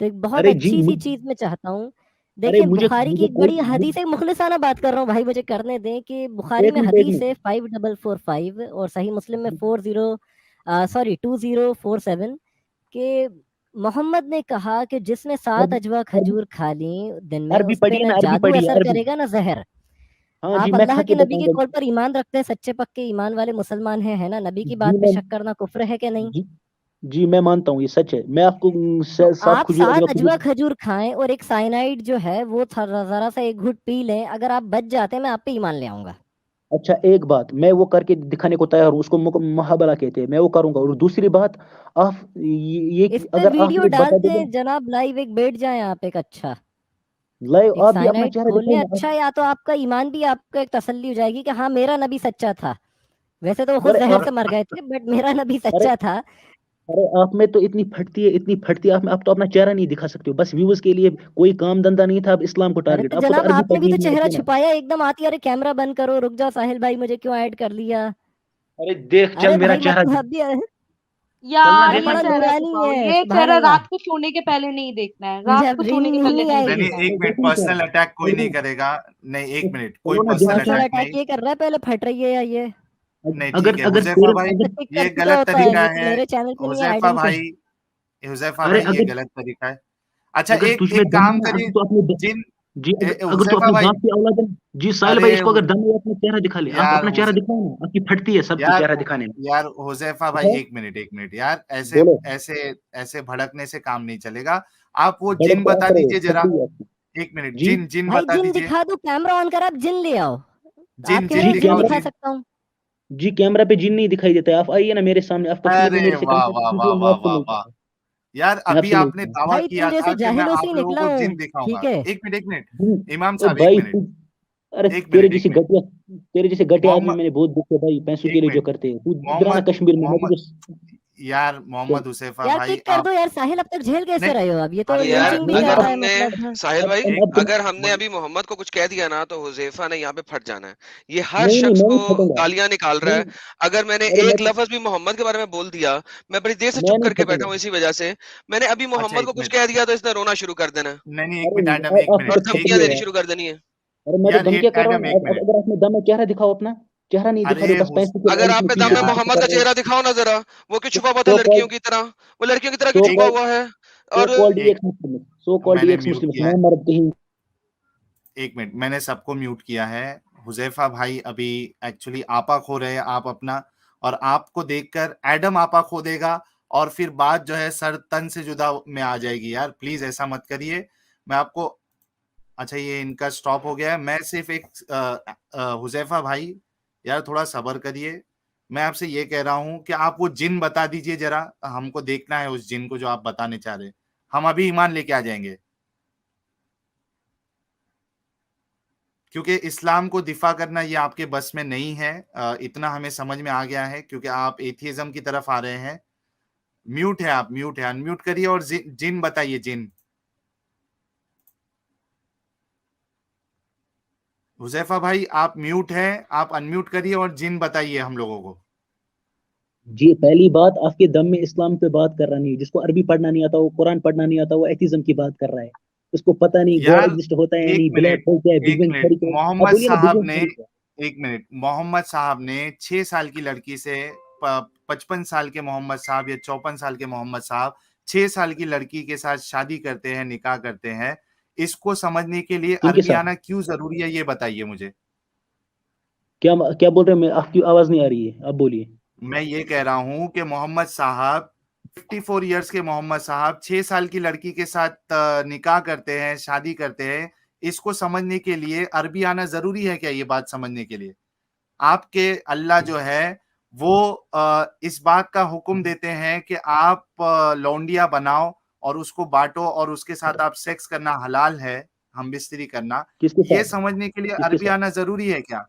तो एक बहुत अरे जी अच्छी सी चीज मैं चाहता हूँ। अरे देखिए मुझे बुखारी की मुझे एक कोई बड़ी हदीस है, मुखलिसाना बात कर रहा हूँ भाई, मुझे करने दें। कि बुखारी एक में मिनट एक हदीस मिनट। है 5445 और सही मुस्लिम में 2047 के मोहम्मद ने कहा कि जिसने 7 अरबी अजवा अरबी खजूर खा ली दिन में, अरबी उस पे पढ़िए न ना, अरबी जादू पढ़िए असर अरबी। करेगा न जहर। हाँ जी, आप मैं अल्लाह खा के के नबी के बताऊंगा। कॉल पर ईमान रखते हैं, सच्चे पक्के ईमान वाले मुसलमान हैं, है ना? नबी की जी बात पे मैं शक करना कुफ्र है क्या नहीं? जी जी मैं मानता हूँ, ये सच है। मैं आपको तो साफ आप खजूर 7 अजवा अजवा खजूर। खजूर खाएं और एक साइनाइड जो है वो जरा सा एक घुट पी लें, अगर आप बच जाते हैं मैं आप पे ईमान ले आऊंगा। अच्छा, एक बात मैं वो करके दिखाने को तैयार हूँ, उसको मुहाबला कहते हैं, मैं वो करूंगा। और दूसरी बात, आप इस पे अगर आप वीडियो ये बता डालते दोगे हैं जनाब, लाइव एक बैठ जाएं आप एक अच्छा, लाइव, एक आप भी अपना साइनाइड चेहरा खोल लें दिखाओ ना। अच्छा, या तो आपका ईमान भी आपका एक तसल्ली हो जाएगी कि हाँ मेरा नबी सच्चा था। वैसे तो वो खुद अरे जहर आप, से मर गए थे, बट मेरा नबी अरे सच्चा था। अरे आप में तो इतनी फटती है, इतनी फटती है, आप तो अपना चेहरा नहीं दिखा सकते हो, बस व्यूज के लिए। कोई काम धंधा नहीं था, अब इस्लाम को अरे टारगेट। तो आपको तो जनाब अरबी आपने भी तर्जुमे तो नहीं चेहरा आती है ना। छुपाया एकदम आती, अरे कैमरा बंद करो, रुक जाओ साहिल भाई मुझे क्यों ऐड कर लिया? अरे देख अरे चल मेरा भाई चेहरा, मतलब आप भी चलना यार अरे देखना। ये बड़ा चेहरा नूरानी छुपाओ, है, ये सुभान चेहरा अल्लाह। रात को सोने के पहले नहीं देखना है, मुझे रात अब को ड्रीम सोने के वीम पहले नहीं नहीं नहीं आएगी। नहीं, देखना है। एक मिनट, देखो ना चेहरा। पर्सनल अटैक कोई नहीं चलो करेगा। नहीं, एक मिनट, कोई चलो ना पर्सनल दिखा के। पर्सनल अटैक अटैक नहीं। ये कर रहा है, पहले फट रही है या ये? नहीं ठीक अगर है अगर हुजैफा तेरे भाई, अच्छा अगर टिक ये करके क्या गलत होता है, तेरे तरीका ये तो है। मेरे चैनल पे नहीं है, आई हुजैफा डोंट। भाई, हुजैफा अरे भाई ये अगर गलत तरीका है। अच्छा, अगर एक तुझमें एक दम काम है ना, करिए। जिन जी अगर तू हुजैफा अपनी भाई, बाप की औलाद है ना, जी साहिल भाई, अरे इसको अगर दम है अपना चेहरा दिखा ले। आप यार अपना चेहरा दिखाओ ना, आपकी फटती है सबकी यार चेहरा दिखाने में। यार हुजैफा भाई, दिखाओ, एक मिनट, एक मिनट यार, ऐसे बोलो। ऐसे ऐसे भड़कने से काम नहीं चलेगा। आप वो जिन बड़कवा बता करो, दीजिए जरा। फटती है आपकी। एक मिनट, जी जिन जिन भाई बता जिन दीजिए। दिखा दो, कैमरा ऑन कर, आप जिन ले आओ। आप जिन कह रहे जिन जी हैं जिन दिखाओ, कैमरा, दिखा जिन। सकता हूँ। जी कैमरा पे जिन नहीं दिखाई देता है। आप आइए ना मेरे सामने, आप कश्मीर में अरे मेरे से वाह कंसल्ट वाह वाह कीजिए, मैं वाह आपको वाह वाह, मिलता यार मैं अभी आपसे आपने मिलता हूँ। दावा भाई तुम किया जैसे था कि मैं जाहिलों से ही आप लोगों निकला को हूँ, जिन दिखाऊंगा। ठीक है। एक मिनट, एक मिनट, इमाम ओ साहब, एक भाई मिनट, तू, अरे एक मिनट, एक मिनट। तेरे जैसे घटिया आदमी मोहम्मद, मैंने बहुत देखे भाई, पैसों के एक लिए जो मिनट, करते हैं। तू इधर आना मोहम्मद कश्मीर में, मैं मोहम्मद तुझे यार मोहम्मद हुसैफा यार भाई किक कर आप। दो यार, साहिल अब तक झेल कैसे नहीं, रहे हो? अब ये तो अरे यार, लिंचिंग भी नहीं कर अगर रहा अब है हमने मतलब। साहिल भाई, एक अगर हमने बोल अभी मोहम्मद को कुछ कह दिया ना तो हुजैफा ने यहाँ पे फट जाना है। ये हर नहीं नहीं, शख्स मैं को नहीं फटूंगा। गालियां निकाल रहा नहीं, है। अगर मैंने अरे एक लफ्ज भी मोहम्मद के बारे में बोल दिया, मैं बड़ी देर से मैं चुप नहीं करके बैठा फटूंगा। हूँ इसी वजह से। मैंने अभी अच्छा, मोहम्मद एक को कुछ मिनट। कह दिया तो इसने रोना शुरू कर देना है नहीं नहीं, एक अरे मिनट नहीं, एडम, एक आप मिनट, तो और फट एक धमकियां लिए देनी मिनट। यार। शुरू कर देनी है। अरे मैं तो यार धमकियां कर रहा एडम, हूँ। एक मिनट। अगर आपने दम है, चेहरा दिखाओ अपना। चेहरा नहीं दिखा अरे रहे हो, बस पैसों के अगर लालच आप में पे चीजें दम है, यार बातें मोहम्मद कर का रहे हो। चेहरा दिखाओ ना जरा। वो क्यों छुपा हुआ था सो लड़कियों कॉल्ड की तरह? वो लड़कियों की तरह क्यों सो छुपा कॉल्ड हुआ है? सो और कॉल्ड एक, एक्स मुस्लिम, सो कॉल्ड मैंने एक्स म्यूट मुस्लिम, किया है। मैं मर्द कहीं। एक मिनट, मैंने सबको म्यूट किया है। हुजैफा भाई अभी एक्चुअली आपा खो रहे हैं आप अपना, और आपको देखकर एडम आपा खो देगा, और फिर बात जो है सर तन से जुदा में आ जाएगी। यार प्लीज ऐसा मत करिए। मैं आपको, अच्छा ये इनका स्टॉप हो गया है। मैं सिर्फ एक हुजैफा भाई, यार थोड़ा सब्र करिए। मैं आपसे ये कह रहा हूं कि आप वो जिन बता दीजिए जरा, हमको देखना है उस जिन को जो आप बताने चाह रहे हैं। हम अभी ईमान लेके आ जाएंगे, क्योंकि इस्लाम को दिफा करना ये आपके बस में नहीं है। इतना हमें समझ में आ गया है, क्योंकि आप एथियज्म की तरफ आ रहे हैं। म्यूट है, आप म्यूट है, अनम्यूट करिए और जिन बताइए, जिन। हुजैफा भाई आप म्यूट हैं, आप अनम्यूट करिए और जिन बताइए हम लोगों को। जी पहली बात, आपके दम में इस्लाम पे बात कर रहा नहीं है। जिसको अरबी पढ़ना नहीं आता, वो कुरान पढ़ना नहीं आता, वो एथिज्म की बात कर रहा है। उसको पता नहीं गॉड यार एग्जिस्ट होता है या एक नहीं, ब्लैक मिनट, होल क्या है, बिग एक बैंग मिनट, थ्योरी क्या है। आप मोहम्मद बोलिए ना बिग साहब बैंग ने, थ्योरी क्या है। एक मिनट, मोहम्मद साहब ने 6 साल की लड़की से, 55 साल के मोहम्मद साहब या 54 साल के मोहम्मद साहब 6 साल की लड़की के साथ शादी करते हैं, निकाह करते हैं। इसको समझने के लिए किनके अरबी साथ? आना क्यों जरूरी है, ये बताइए मुझे। क्या क्या बोल रहे हैं? मैं, आपकी आवाज नहीं आ रही है, आप बोलिए। मैं ये कह रहा हूं कि मोहम्मद साहब, 54 ईयर्स के मोहम्मद साहब 6 साल की लड़की के साथ निकाह करते हैं, शादी करते हैं। इसको समझने के लिए अरबी आना जरूरी है क्या, ये बात समझने के लिए? आपके अल्लाह जो है वो इस बात का हुक्म देते हैं कि आप लौंडिया बनाओ और उसको बांटो, और उसके साथ आप सेक्स करना हलाल है, हम बिस्तरी करना। किसके ये साथ? समझने के लिए किसके अरबी साथ आना जरूरी है क्या?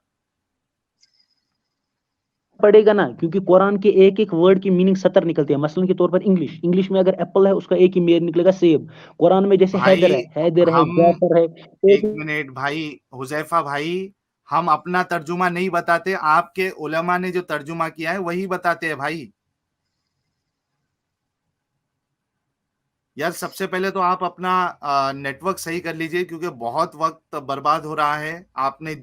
पड़ेगा ना, क्योंकि कुरान के एक एक वर्ड की मीनिंग 70 निकलती है। मसलन के तौर पर इंग्लिश इंग्लिश में अगर एप्पल है, उसका एक ही मीनिंग निकलेगा सेब। कुरान में जैसे हैदर भाई है, हैदर है, हम, जाफर है, एक। एक मिनट भाई, हुजैफा भाई, हम अपना तर्जुमा नहीं बताते, आपके उलमा ने जो तर्जुमा किया है वही बताते हैं भाई। यार सबसे पहले तो आप अपना नेटवर्क सही कर लीजिए, क्योंकि बहुत वक्त बर्बाद हो रहा है। आपने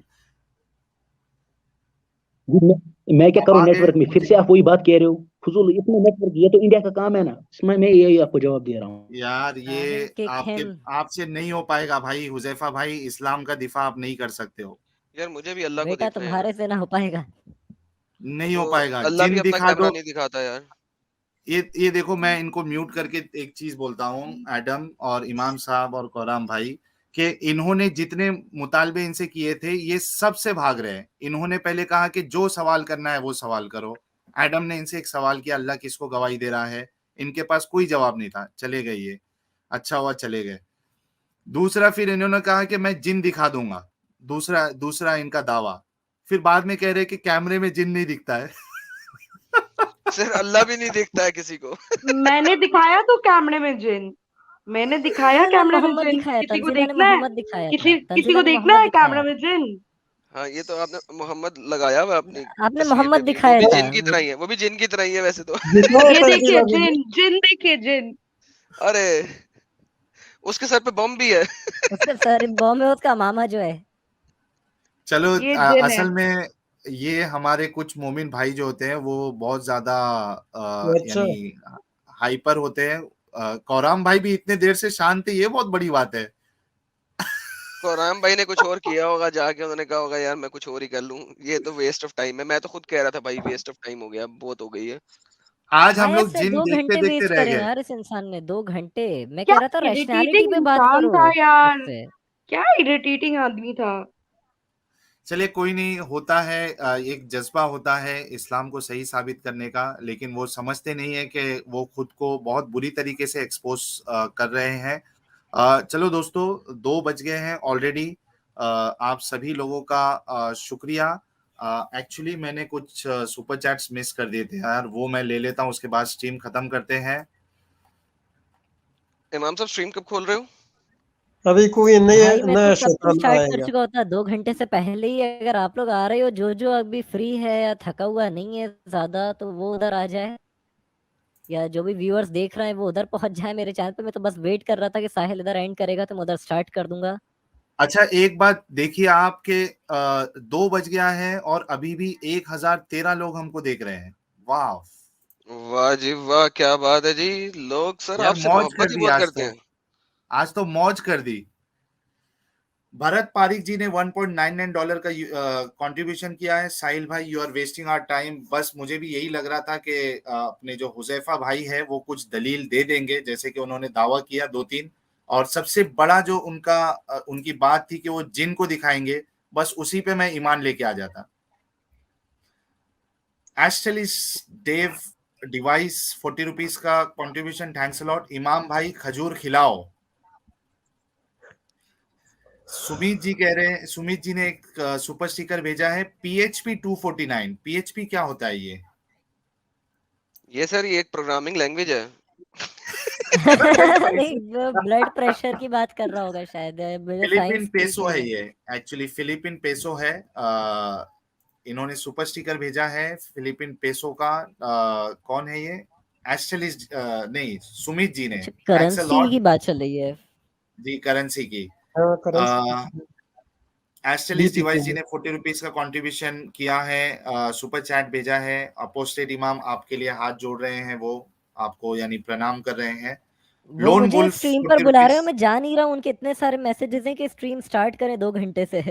जी, मैं क्या करूं आगे नेटवर्क में? फिर मुझे, से आप वही बात कह रहे हो, फजूल इतना नेटवर्क। ये तो इंडिया का काम है ना, इसमें मैं यही आपको जवाब दे रहा हूँ। यार ये साहिल किक आपके हिम। आपसे नहीं हो पाएगा भाई। हुजैफा भाई, इस्लाम का दिफा आप नहीं कर सकते हो। यार मुझे भी अल्लाह को बेटा देखना है यार। तुम्हारे से ना हो पाएगा। नहीं हो वो पाएगा, अल्लाह भी जिन अपना दिखा कैमरा दो। नहीं दिखाता यार। ये देखो, मैं इनको म्यूट करके एक चीज बोलता हूँ, एडम और इमाम साहब और कोराम भाई, कि इन्होंने जितने मुतालबे इनसे किए थे ये सब से भाग रहे हैं। इन्होंने पहले कहा कि जो सवाल करना है वो सवाल करो। एडम ने इनसे एक सवाल किया, अल्लाह किसको गवाही दे रहा है? इनके पास कोई जवाब नहीं था, चले गए ये। अच्छा हुआ चले गए। दूसरा, फिर इन्होंने कहा कि मैं जिन दिखा दूंगा। दूसरा दूसरा इनका दावा। फिर बाद में कह रहे कि कैमरे में जिन नहीं दिखता है। सर अल्लाह भी नहीं देखता है किसी को। मैंने दिखाया तो कैमरे में जिन, मैंने दिखाया तंजीला ने कैमरे में मोहम्मद जिन। दिखाया, किसी को तंजीला ने देखना है? मोहम्मद दिखाया था, किसी तंजीला को ने देखना मोहम्मद है कैमरा दिखाया। में जिन? हाँ ये तो आपने मोहम्मद लगाया हुआ अपनी आपने तस्वीर मोहम्मद पे भी, वो दिखाया भी था जिन की तरह ही है, वो भी जिन की तरह ही है वैसे तो। दिखाओ ये देखिए तंजीला को। जिन, जिन देखिए जिन। अरे उसके सर पे बम भी है। उसके सर बॉम्ब है, उसका मामा जो है। चलो, ये जिन है। असल में ये हमारे कुछ मोमिन भाई जो होते हैं वो बहुत ज्यादा अच्छा, यानी हाइपर होते हैं। कौराम भाई भी इतने देर से शांत है, ये बहुत बड़ी बात है। कोराम भाई ने कुछ और किया होगा जाके, उन्होंने कहा होगा यार मैं कुछ और ही कर लूं, ये तो वेस्ट ऑफ टाइम है। मैं तो खुद कह रहा था भाई वेस्ट ऑफ टाइम हो गया, बहुत हो गई है। आज हम शायद लोग से जिन 2 देखते घंटे देखते वेस्ट रह करे गए। यार इस इंसान ने, 2 घंटे। मैं क्या कह रहा था रैशनैलिटी इरिटेटिंग पे बात इंसान करो था यार, उससे। क्या इरिटेटिंग आदमी था। चलिए, कोई नहीं, होता है, एक जज्बा होता है इस्लाम को सही साबित करने का, लेकिन वो समझते नहीं है कि वो खुद को बहुत बुरी तरीके से एक्सपोज कर रहे हैं। चलो दोस्तों, 2 बज गए हैं ऑलरेडी। आप सभी लोगों का शुक्रिया। एक्चुअली मैंने कुछ सुपर चैट्स मिस कर दिए थे यार, वो मैं ले लेता हूँ, उसके बाद स्ट्रीम खत्म करते हैं। इमाम साहब स्ट्रीम कब खोल रहे हो? अभी कोई भाई मैं नया तो कब से शैतान स्टार्ट कर आएगा। चुका होता, 2 घंटे से पहले ही। अगर आप लोग आ रहे हो, जो अभी फ्री है या थका हुआ नहीं है ज्यादा, तो वो उधर आ जाए, या जो भी व्यूअर्स देख रहे हैं वो उधर पहुंच जाए मेरे चैनल पे। मैं तो बस वेट कर रहा था कि साहिल इधर एंड करेगा तो मैं उधर स्टार्ट कर दूंगा। अच्छा, एक बात देखिए, आपके 2 बज गया है और अभी भी 1013 लोग हमको देख रहे हैं। वाह वाह जी वाह, क्या बात है जी। लोग सर यार, आपसे मौज कर मोहब्बत ही दी बहुत आज करते तो। हैं। आज तो मौज कर दी। भरत पारिक जी ने $1.99 का कंट्रीब्यूशन किया है। साहिल भाई, you are wasting our time. बस मुझे भी यही लग रहा था कि अपने जो हुजैफा भाई है वो कुछ दलील दे देंगे, जैसे कि उन्होंने दावा किया 2-3। और सबसे बड़ा जो उनकी बात थी कि वो जिन को दिखाएंगे, बस उसी पे मैं ईमान लेके आ जाता। एस्टेलिस डेव डिवाइस 40 रुपीज का कंट्रीब्यूशन, थैंक्स अ लॉट। इमाम भाई खजूर खिलाओ। सुमित जी कह रहे हैं, सुमित जी ने एक सुपर स्टिकर भेजा है, PHP 249। PHP क्या होता है ये? सर ये एक प्रोग्रामिंग लैंग्वेज है। नहीं, ब्लड प्रेशर की बात कर रहा होगा शायद, मुझे फिलिपिन साइंस पेसो नहीं है है। ये, एक्चुअली फिलिपिन पेसो है। इन्होंने सुपर स्टिकर भेजा है फिलिपिन पेसो का। कौन है ये? एस्टेलिस नहीं, सुमित जी ने। अच्छा, थैंक्स अ करेंसी लॉट की बात चल रही है। जी, करेंसी की। हाँ, करेंसी एस्टेलिस डिवाइस जी ने 40 रुपीज का कंट्रीब्यूशन किया है, सुपर चैट भेजा है। अपोस्टेड इमाम आपके लिए हाथ जोड़ रहे हैं, वो आपको यानी प्रणाम कर रहे हैं। वो लोन मुझे वुल्फ स्ट्रीम पर 40 बुला रहे रुपीज। हो, मैं जा नहीं रहा हूँ। उनके इतने सारे मैसेजेस हैं कि स्ट्रीम स्टार्ट करें 2 घंटे से।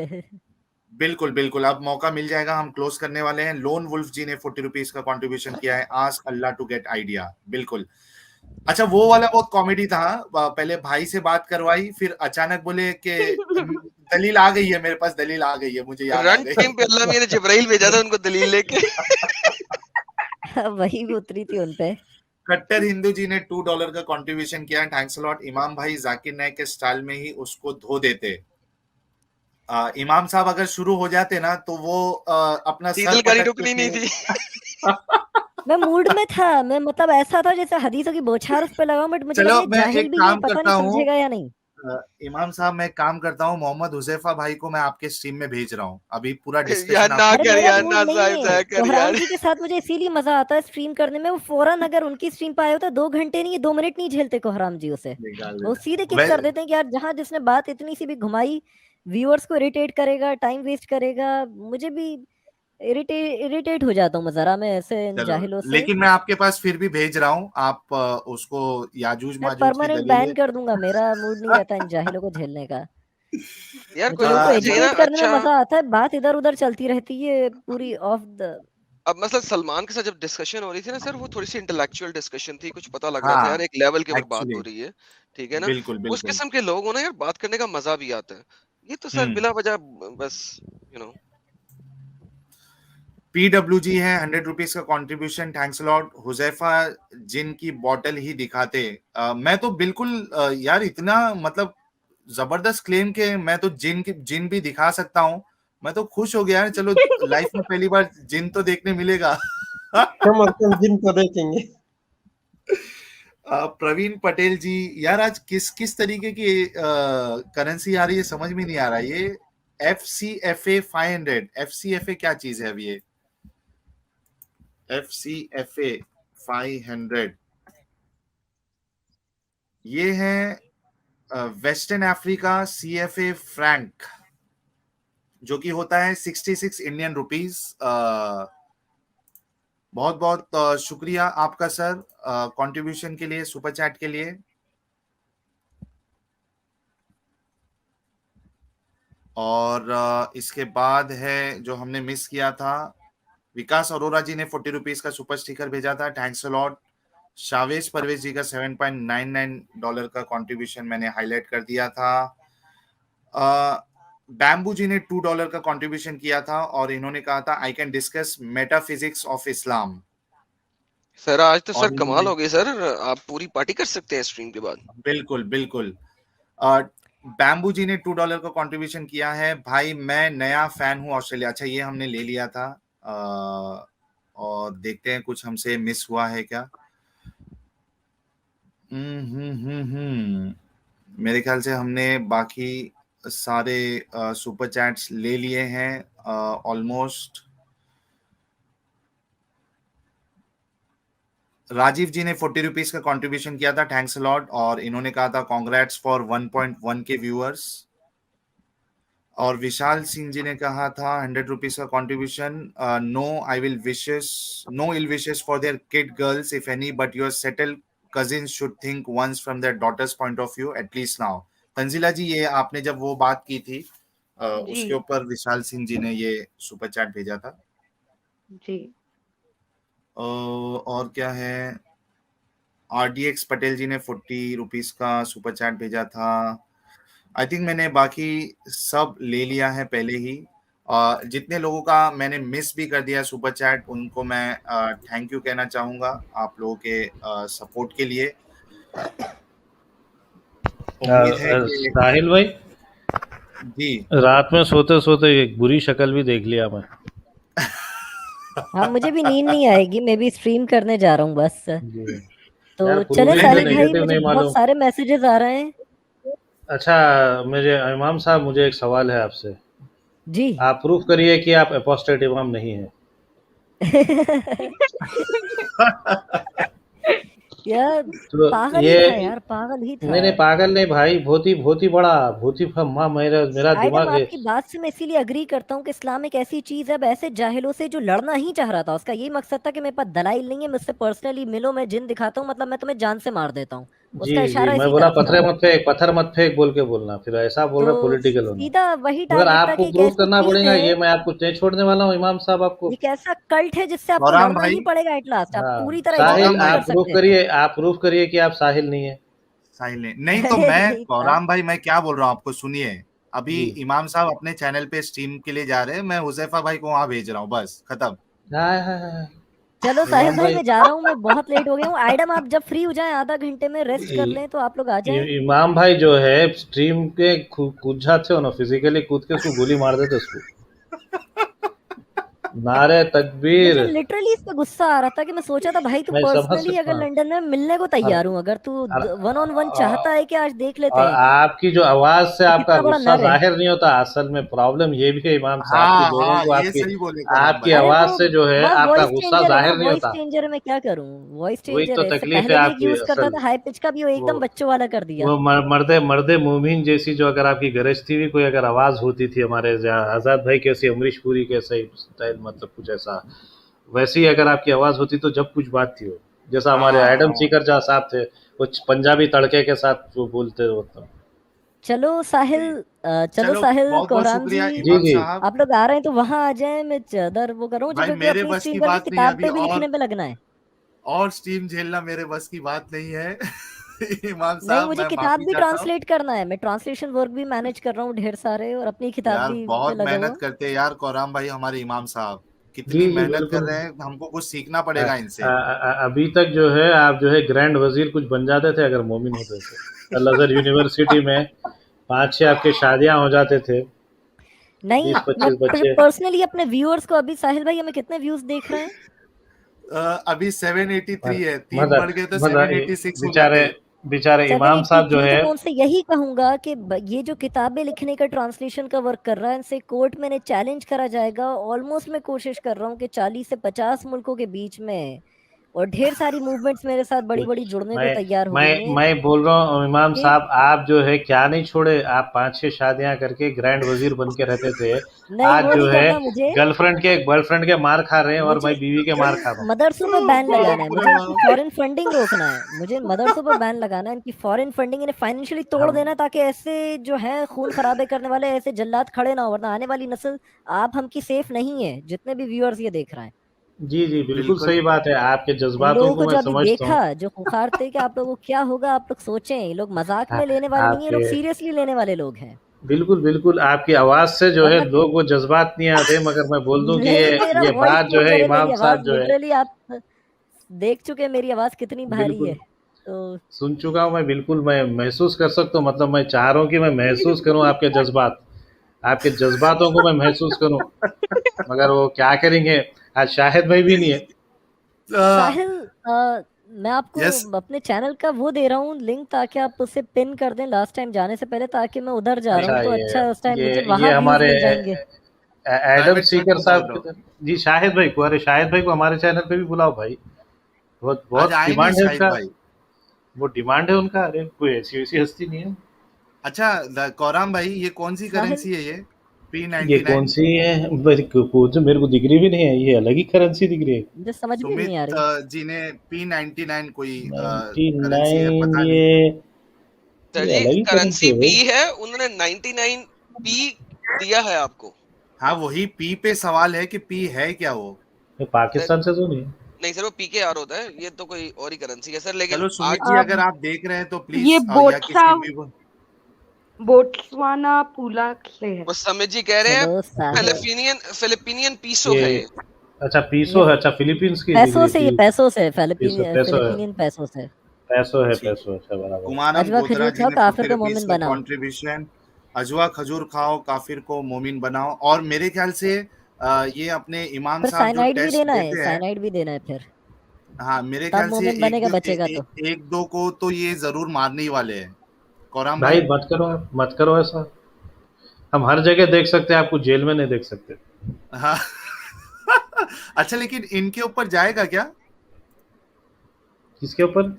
बिल्कुल बिल्कुल, अब मौका मिल जाएगा, हम क्लोज करने वाले हैं। लोन वुल्फ जी ने 40 रुपीज का कंट्रीब्यूशन किया है, ask Allah to get idea. बिल्कुल। अच्छा, वो वाला बहुत कॉमेडी था। पहले भाई से बात करवाई, फिर अचानक बोले कि दलील आ गई है मेरे पास, दलील आ गई है, मुझे याद आ रन गई। टाइम पे अल्लाह मियां ने जिब्राइल भेजा था उनको दलील लेके। वही उतरी थी उनपे। कट्टर हिंदू जी ने $2 का कंट्रीब्यूशन किया, थैंक्स लॉट। इमाम भाई जाकिर नाइक के स्टाइल में ही उसको धो देते। इमाम साहब अगर शुरू हो जाते ना तो वो अपना सर शीतल गाड़ी पटकते रुकनी नहीं थे। थी। मैं मूड में था, मैं मतलब ऐसा था जैसे हदीसों की बौछार उस पे लगाऊं, बट मुझे लगा चलो, ये मैं जाहिल एक भी है, काम पता करता नहीं हूँ, समझेगा या नहीं। इमाम साहब, मैं एक काम करता हूँ, मोहम्मद हुजैफा भाई को मैं आपके स्ट्रीम में भेज रहा हूँ, अभी पूरा यार डिस्कशन ना आप अरे कर मेरा यार, मूड ना नहीं है। जाया कर कोहराम यार। जी के साथ मुझे इसीलिए मजा आता है स्ट्रीम करने में। वो फौरन अगर उनकी स्ट्रीम पे आए होता 2 घंटे नहीं, 2 मिनट नहीं झेलते कोहराम जी उसे। निकाल वो देना। सीधे किक वे- कर देते हैं कि यार जहां जिसने बात इतनी सी भी घुमाई, व्यूअर्स को इरिटेट करेगा, टाइम वेस्ट करेगा। मुझे भी इरिटेट हो जाता हूँ मैं जरा, मैं ऐसे इन चलो, जाहिलों से। लेकिन मैं आपके पास फिर भी भेज रहा हूँ, आप उसको याजूज मैं माजूज की परमानेंट दलीलें। बैन कर दूंगा, मेरा मूड नहीं रहता इन जाहिलों को झेलने का। यार मुझे कोई उनको होना चाहिए ना एजुकेट करने में अच्छा। मजा आता है, बात इधर उधर चलती रहती है पूरी ऑफ द। अब मतलब सलमान के साथ जब डिस्कशन हो रही थी ना सर, वो थोड़ी सी इंटेलेक्चुअल डिस्कशन थी, कुछ पता लग रहा था यार हाँ एक लेवल के ऊपर बात हो एक्चुअली रही है, ठीक है ना। बिल्कुल उस बिल्कुल। किस्म के लोग हो ना यार, बात करने का मजा भी आता है। ये तो सर बिला वजह बस यू नो। PWG है 100 रुपीज का कंट्रीब्यूशन, थैंक्स लॉट। हुजैफा जिन की बॉटल ही दिखाते। मैं तो बिल्कुल यार इतना मतलब जबरदस्त क्लेम के मैं तो जिन भी दिखा सकता हूँ। मैं तो खुश हो गया यार, चलो लाइफ में पहली बार जिन तो देखने मिलेगा। कम और कम जिन तो देखेंगे। प्रवीण पटेल जी, यार आज किस किस तरीके की करेंसी आ रही है समझ में नहीं आ रहा। ये FCFA 500, FCFA क्या चीज है अभी ये? FCFA 500 ये है वेस्टर्न अफ्रीका CFA फ्रैंक, जो कि होता है 66 इंडियन रुपीज। बहुत बहुत शुक्रिया आपका सर कंट्रीब्यूशन के लिए, सुपर चैट के लिए। और इसके बाद है जो हमने मिस किया था, विकास अरोरा जी ने 40 रुपीज का सुपर स्टिकर भेजा था, thanks a lot. Shavez Parvez ji का $7.99 का कंट्रीब्यूशन मैंने हाईलाइट कर दिया था। बैम्बू जी ने $2 का कंट्रीब्यूशन किया था और इन्होंने कहा था I can discuss metaphysics of Islam. Sir आज तो सर और कमाल इन्होंने हो गई सर, आप पूरी पार्टी कर सकते हैं स्ट्रीम के बाद। बिल्कुल बिल्कुल। बैम्बू जी ने $2 का कंट्रीब्यूशन किया है। भाई मैं नया फैन हूँ ऑस्ट्रेलिया। अच्छा ये हमने ले लिया था। और देखते हैं कुछ हमसे मिस हुआ है क्या। मेरे ख्याल से हमने बाकी सारे सुपर चैट्स ले लिए हैं ऑलमोस्ट। राजीव जी ने 40 रुपीज का कंट्रीब्यूशन किया था, थैंक्स अ लॉट। और इन्होंने कहा था कांग्रेट्स फॉर 1.1 के व्यूअर्स। और विशाल सिंह जी ने कहा था 100 रुपीज का contribution, no I will wishes, no ill wishes for their kid girls if any, but your settled cousins should think once from their daughter's point of view at least now। Tanzila ji ये आपने जब वो बात की थी जी उसके ऊपर विशाल सिंह जी ने ये सुपर चैट भेजा था। जी और क्या है, RDX पटेल जी ने 40 रुपीज का सुपर चैट भेजा था। आई थिंक मैंने बाकी सब ले लिया है पहले ही। जितने लोगों का मैंने मिस भी कर दिया सुपर चैट उनको मैं थैंक यू कहना चाहूंगा आप लोगों के सपोर्ट के लिए। उम्मीद है कि साहिल भाई जी रात में सोते सोते एक बुरी शक्ल भी देख लिया मैं। हाँ मुझे भी नींद नहीं आएगी, मैं भी स्ट्रीम करने जा रहा हूँ बस। जी तो यार चले पॉजिटिव या साहिल भाई, नेगेटिव मुझे नहीं बहुत मालूम। सारे मैसेजेस आ रहे हैं। अच्छा मुझे इमाम साहब मुझे एक सवाल है आपसे। जी आप प्रूफ करिए कि आप अपोस्टेट इमाम नहीं है। यार तो पागल ही ये था यार, पागल ही था। मैंने पागल नहीं भाई, बहुत ही बड़ा बहुत ही माँ मेरा आइडम दिमाग है। आपकी बात से मैं इसीलिए अग्री करता हूँ कि इस्लाम एक ऐसी चीज है, अब ऐसे जाहिलों से जो लड़ना ही चाह रहा था, उसका यही मकसद था कि मेरे पास दलाइल नहीं है, मुझसे पर्सनली मिलो, मैं जिन दिखाता हूँ, मतलब मैं तुम्हें जान से मार देता हूँ। जी उसका जी इशारा मैं इसी बोला तरफ था। पत्थर मत फेंक बोल के बोलना, फिर ऐसा बोल रहे तो पॉलिटिकल होना। सीधा वही मगर टारगेट था आपको कि एक प्रूव ऐसी करना चीज पड़ेगा, है, ये मैं आपको नहीं छोड़ने वाला हूँ इमाम साहब आपको। एक ऐसा कल्ट है जिससे आपको गौराम लड़ना भाई, ही पड़ेगा एट लास्ट। आप हाँ पूरी तरह साहिल गौराम एजुकेट नहीं भाई कर सकते हैं। आप प्रूफ करिए कि आप साहिल नहीं है। साहिल ने नहीं तो अरे मैं नहीं था। गौराम भाई मैं क्या बोल रहा हूँ आपको सुनिए। अभी जी इमाम साहब अपने चैनल पे स्ट्रीम के लिए जा रहे हैं, मैं हुजैफा भाई को वहां भेज रहा हूँ, बस खत्म। हाँ। चलो साहिल इमाम भाई भाई मैं जा रहा हूँ, मैं बहुत लेट हो गया हूँ। आइडम आप जब फ्री हो जाएं आधा घंटे में रेस्ट कर लें तो आप लोग आ जाएं। इमाम भाई जो है स्ट्रीम के कूद जाते हो ना, फिजिकली कूद के उसको गोली मार देते उसको। नारे तकबीर। मुझे लिटरली इस पे गुस्सा आ रहा था कि मैं सोचा था भाई तू मैं समझ पर्सनली सकता अगर हूँ। लंदन में मिलने को और, तैयार हूँ, अगर तू और, 1 on 1 चाहता है कि आज देख लेते और हैं आपकी जो आवाज से तो आपका कितना बड़ा गुस्सा नर है। जाहिर नहीं होता। असल में प्रॉब्लम ये भी है इमाम साहब की, हाँ लोगों हाँ को ये आपकी सही बोले गौराम आपकी भाई। अरे आवाज वो से जो है बस आपका वॉइस गुस्सा चेंजर है ना, जाहिर नहीं वॉइस होता। चेंजर है, मैं क्या करूँ, वॉइस वही चेंजर तो है। इससे तकलीफ है पहले भी एक आपकी यूज करता असल। था, हाई पिच का भी वो वो एकदम बच्चों वाला कर दिया। वो मर्दे मोमिन जैसी जो अगर आपकी गरज थी भी, कोई अगर आवाज होती थी हमारे आजाद भाई कैसी, अमरीश पुरी कैसे स्टाइल, मतलब कुछ ऐसा वैसी अगर आपकी आवाज होती तो जब कुछ बात थी हो, जैसा हमारे हाँ एडम हाँ सीकर जहाँ साहब थे, कुछ पंजाबी तड़के के साथ वो बोलते होते। चलो साहिल चलो साहिल बहुत बहुत कोहराम शुक्रिया जी, इमाम जी साहब। आप लोग आ रहे हैं तो वहां आ जाएं, मैं चादर वो कर रहा हूँ भाई क्योंकि मेरे अपनी बस की स्ट्रीम करके बात नहीं है किताब अभी, पे भी लिखने पे लगना है। और स्ट्रीम झेलना मेरे बस की बात नहीं है। इमाम नहीं, साहब मुझे मैं किताब माफी भी चाहता हूँ। ट्रांसलेट करना है, मैं ट्रांसलेशन वर्क भी मैनेज कर रहा हूँ ढेर सारे, और अपनी किताब यार भी पे बहुत लगा हुआ। मेहनत करते हैं यार कोराम भाई, हमारे इमाम साहब जी कितनी जी मेहनत कर बिल्कुल। रहे हैं, हमको कुछ सीखना अ- पड़ेगा इनसे। अभी तक जो है आप जो है ग्रैंड वजीर कुछ बन जाते थे अगर मोमिन होते थे। अल अजहर यूनिवर्सिटी में 5-6 आपके शादियां हो जाते थे, नहीं, 20-25 मैं बच्चे। पर्सनली अपने व्यूअर्स को, अभी साहिल भाई हमें कितने व्यूज देख रहे हैं? अभी 783 है, 3 मदर बढ़ गए तो मदर 786 हो बेचारे जाते। बेचारे इमाम साहब जो 783। तो है। मैं उनसे यही कहूंगा कि ये जो किताबें लिखने का ट्रांसलेशन का वर्क कर रहा है, इनसे कोर्ट में इन्हें चैलेंज करा जाएगा। ऑलमोस्ट मैं कोशिश कर रहा हूँ कि 40 से 50 मुल्कों के बीच में, और ढेर सारी मूवमेंट्स मेरे साथ बड़ी बड़ी जुड़ने को मैं तैयार हो गई हैं मैं बोल रहा हूँ इमाम कि साहब, आप जो है क्या नहीं छोड़े, आप 5-6 शादियां करके ग्रैंड वजीर बन के रहते थे। नहीं, आज वो जो नहीं है करना मुझे। गर्लफ्रेंड के मार खा रहे हैं और मुझे मैं बीवी के मार खा रहा हूँ। मदरसों पे बैन लगाना है, बाप रे मुझे इनकी बाप। फॉरेन फंडिंग रोकना है, मुझे मदरसों पे बैन लगाना है, इनकी फॉरेन फंडिंग, इन्हें फाइनेंशियली तोड़ हम देना है, ताकि ऐसे जो है खून खराबे करने वाले ऐसे जल्लाद खड़े ना हो, वरना आने वाली नस्ल आप हम की सेफ नहीं है, जितने भी व्यूअर्स ये देख रहे हैं। जी जी बिल्कुल बिल्कुल सही बात है, आपके इन जज्बातों लोगों को को मैं जो अभी समझता देखा, हूँ। जो खुखार थे कि आप लोगों को क्या होगा, आप लोग सोचें, ये लोग मजाक आ- में लेने वाले नहीं है, ये लोग आपके सीरियसली लेने वाले लोग हैं। बिल्कुल बिल्कुल आपकी आवाज से जो है वरना लोग वो जज्बात नहीं आते, मगर मैं बोल दूं कि नहीं, मेरा ये वॉइस बात जो है चेंजर है, मेरी इमाम आवाज साहब जो है। लिटरली आप देख चुके हैं मेरी आवाज कितनी भारी है, बिल्कुल तो सुन चुका हूँ मैं, बिल्कुल मैं महसूस कर सकता हूँ, मतलब मैं चाह रहा हूँ कि मैं महसूस करूँ आपके जज्बात, आपके जज्बातों को मैं महसूस करूँ, मगर वो क्या करेंगे, आज शाहिद भाई भी नहीं है। साहिल, मैं आपको यस अपने चैनल का वो दे रहा हूँ लिंक, ताकि आप उसे पिन कर दें लास्ट टाइम जाने से पहले, ताकि मैं उधर जा रहा अच्छा हूँ तो अच्छा है, उस टाइम मुझे ये वहां व्यूज हमारे मिल जाएंगे। एडम प्राइवेट चैट सीकर को बोल साहब दो। जी शाहिद भाई को, अरे शाहिद भाई को हमारे चैनल पे भी बुलाओ भाई, बहुत आज बहुत आए नहीं डिमांड है शाहिद उसका, भाई। वो डिमांड है उनका, अरे कोई ऐसी वैसी हस्ती नहीं है। अच्छा कोराम भाई, ये कौन सी साहिल, करेंसी है ये? पी ये नाइनटी कौन नाइन सी है मेरे को दिख रही भी नहीं है, ये अलग ही करेंसी दिख रही है। मुझे समझ में नहीं आ सुमित रही। जी ने P99 कोई 99 करेंसी है, पता नहीं। सर ये जी अलग ही करेंसी करेंसी है पी भाई। है, उन्होंने 99 पी दिया है आपको। हाँ वही पी पे सवाल है कि पी है क्या वो। ये सर पाकिस्तान से तो नहीं है। नहीं सर, वो पीकेआर होता है, ये तो कोई और ही करेंसी है सर, लेकिन चलो सुमित आज जी अब अगर आप देख रहे हैं तो ये प्लीज या बोट्सा किसी भी बोट्सवाना पूला से है। वो समित जी कह रहे हैं चलो साहिल, फिलिपिनियन पीसो ये है ये। अच्छा ये पीसो है, अच्छा फिलीपींस की दिख पैसों रही से, ये थी। पैसों से, पैसो है, फिलिपिनियन पैसों से। पैसो है, ठीक। पैसो, अच्छा बराबर। कुमारम अजवा गोत्रा खजूर जी खाओ, ने काफिर 50 को रुपीज मोमिन का बनाओ। कंट्रीब्यूशन। अजवा खजूर खाओ काफिर को मोमिन बनाओ। और मेरे ख्याल से ये अपने इमाम पर साहब जो साइनाइड भी टेस्ट देना है, देते हैं, साइनाइड भी देना है फिर, हाँ मेरे तब ख्याल से मोमिन बनेगा बचेगा तो। एक दो को तो ये जरूर मारने ही वाले हैं कोराम भाई भाई। मत करो ऐसा, हम हर जगह देख सकते हैं, आपको जेल में नहीं देख सकते। हाँ। अच्छा लेकिन इनके ऊपर जाएगा क्या? किसके ऊपर?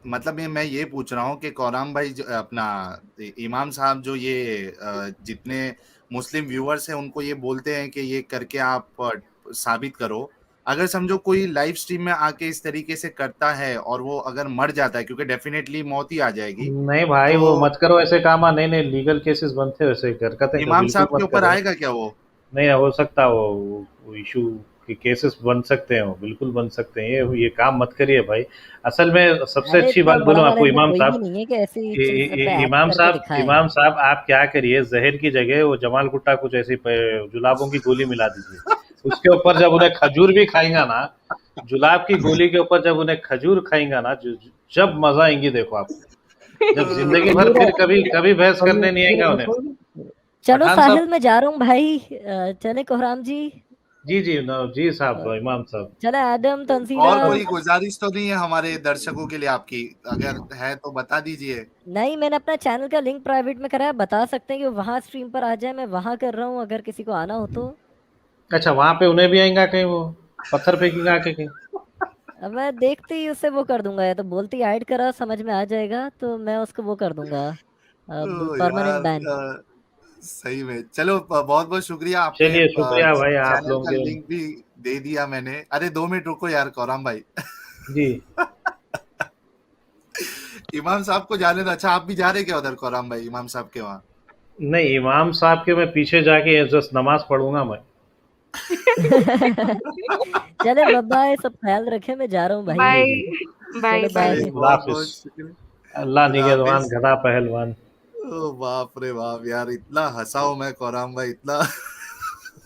मतलब मैं ये पूछ रहा हूँ कि कोराम भाई जो अपना इमाम साहब जो ये जितने मुस्लिम व्यूअर्स हैं उनको ये बोलते हैं कि ये करके आप साबित करो, अगर समझो कोई लाइव स्ट्रीम में आके इस तरीके से करता है और वो अगर मर जाता है, क्योंकि डेफिनेटली मौत ही आ जाएगी, नहीं भाई वो तो मत करो ऐसे काम, नहीं नहीं लीगल केसेस बनते हैं वैसे, हरकतें इमाम बिल्कुल साहब के मत ऊपर करो। आएगा क्या वो? नहीं हो सकता वो इशू के केसेस बन सकते हैं, वो बिल्कुल बन सकते हैं, ये काम मत करिए भाई। असल में सबसे अरे अच्छी इतना बात बड़ा बोलूं वाला आपको इनमें इमाम कोई भी साहब, नहीं है कि ऐसी चीज पे एक्ट इमाम करके साहब, दिखाएं। इमाम साहब आप क्या करिए, जहर की जगह वो जमाल कुट्टा कुछ ऐसी जुलाबों की गोली मिला दीजिए, उसके ऊपर जब उन्हें खजूर भी खाएंगा ना, जुलाब की गोली के ऊपर जब उन्हें खजूर खाएंगा ना, जब मजा आएंगी देखो आपको, जब जिंदगी भर खजूर फिर कभी कभी बहस करने नहीं आएगा उन्हें। चलो पठान साहिल, साहब। मैं जा रहा हूँ भाई, चले कोहराम जी। जी जी जी अ, साहब, इमाम साहब। चले एडम, तंजीला। और कोई गुजारिश तो नहीं है हमारे दर्शकों के लिए आपकी? अगर है तो बता दीजिए। नहीं, मैंने अपना चैनल का लिंक प्राइवेट में करा है, बता सकते हैं कि वो वहाँ स्ट्रीम पर आ जाए, मैं वहाँ कर रहा हूँ, अगर किसी को आना हो तो। अच्छा वहां पे उन्हें भी आएगा कहीं, वो पत्थर फेंकेगा आके कहीं? अब मैं देखते ही उससे वो कर दूंगा, या तो बोलती ऐड करा, समझ में आ जाएगा तो मैं उसको वो कर दूंगा, परमानेंट यार बैन। सही में चलो बहुत बहुत शुक्रिया, आपके चलिए शुक्रिया भाई आप चैनल लोगों का के। लिंक भी दे दिया मैंने। अरे 2 मिनट रुको यार कोराम भाई। जी इमाम साहब को जाने दो। अच्छा, आप भी जा रहे क्या उधर कोराम भाई, इमाम साहब के वहाँ? नहीं, इमाम साहब के मैं पीछे जाके जस्ट नमाज पढ़ूंगा मैं। चले बाय, सब ख्याल रखे, मैं जा रहा हूँ भाई। बाय जी जी, बाय चलो बाय। बाय। चलिए, अल्लाह बहुत बहुत हाफिज। शुक्रिया। अल्लाह खुदा निगहबान, हाफिज। गधा पहलवान। ओ बाप रे बाप यार, इतना हंसाओ मैं कोराम भाई, इतना।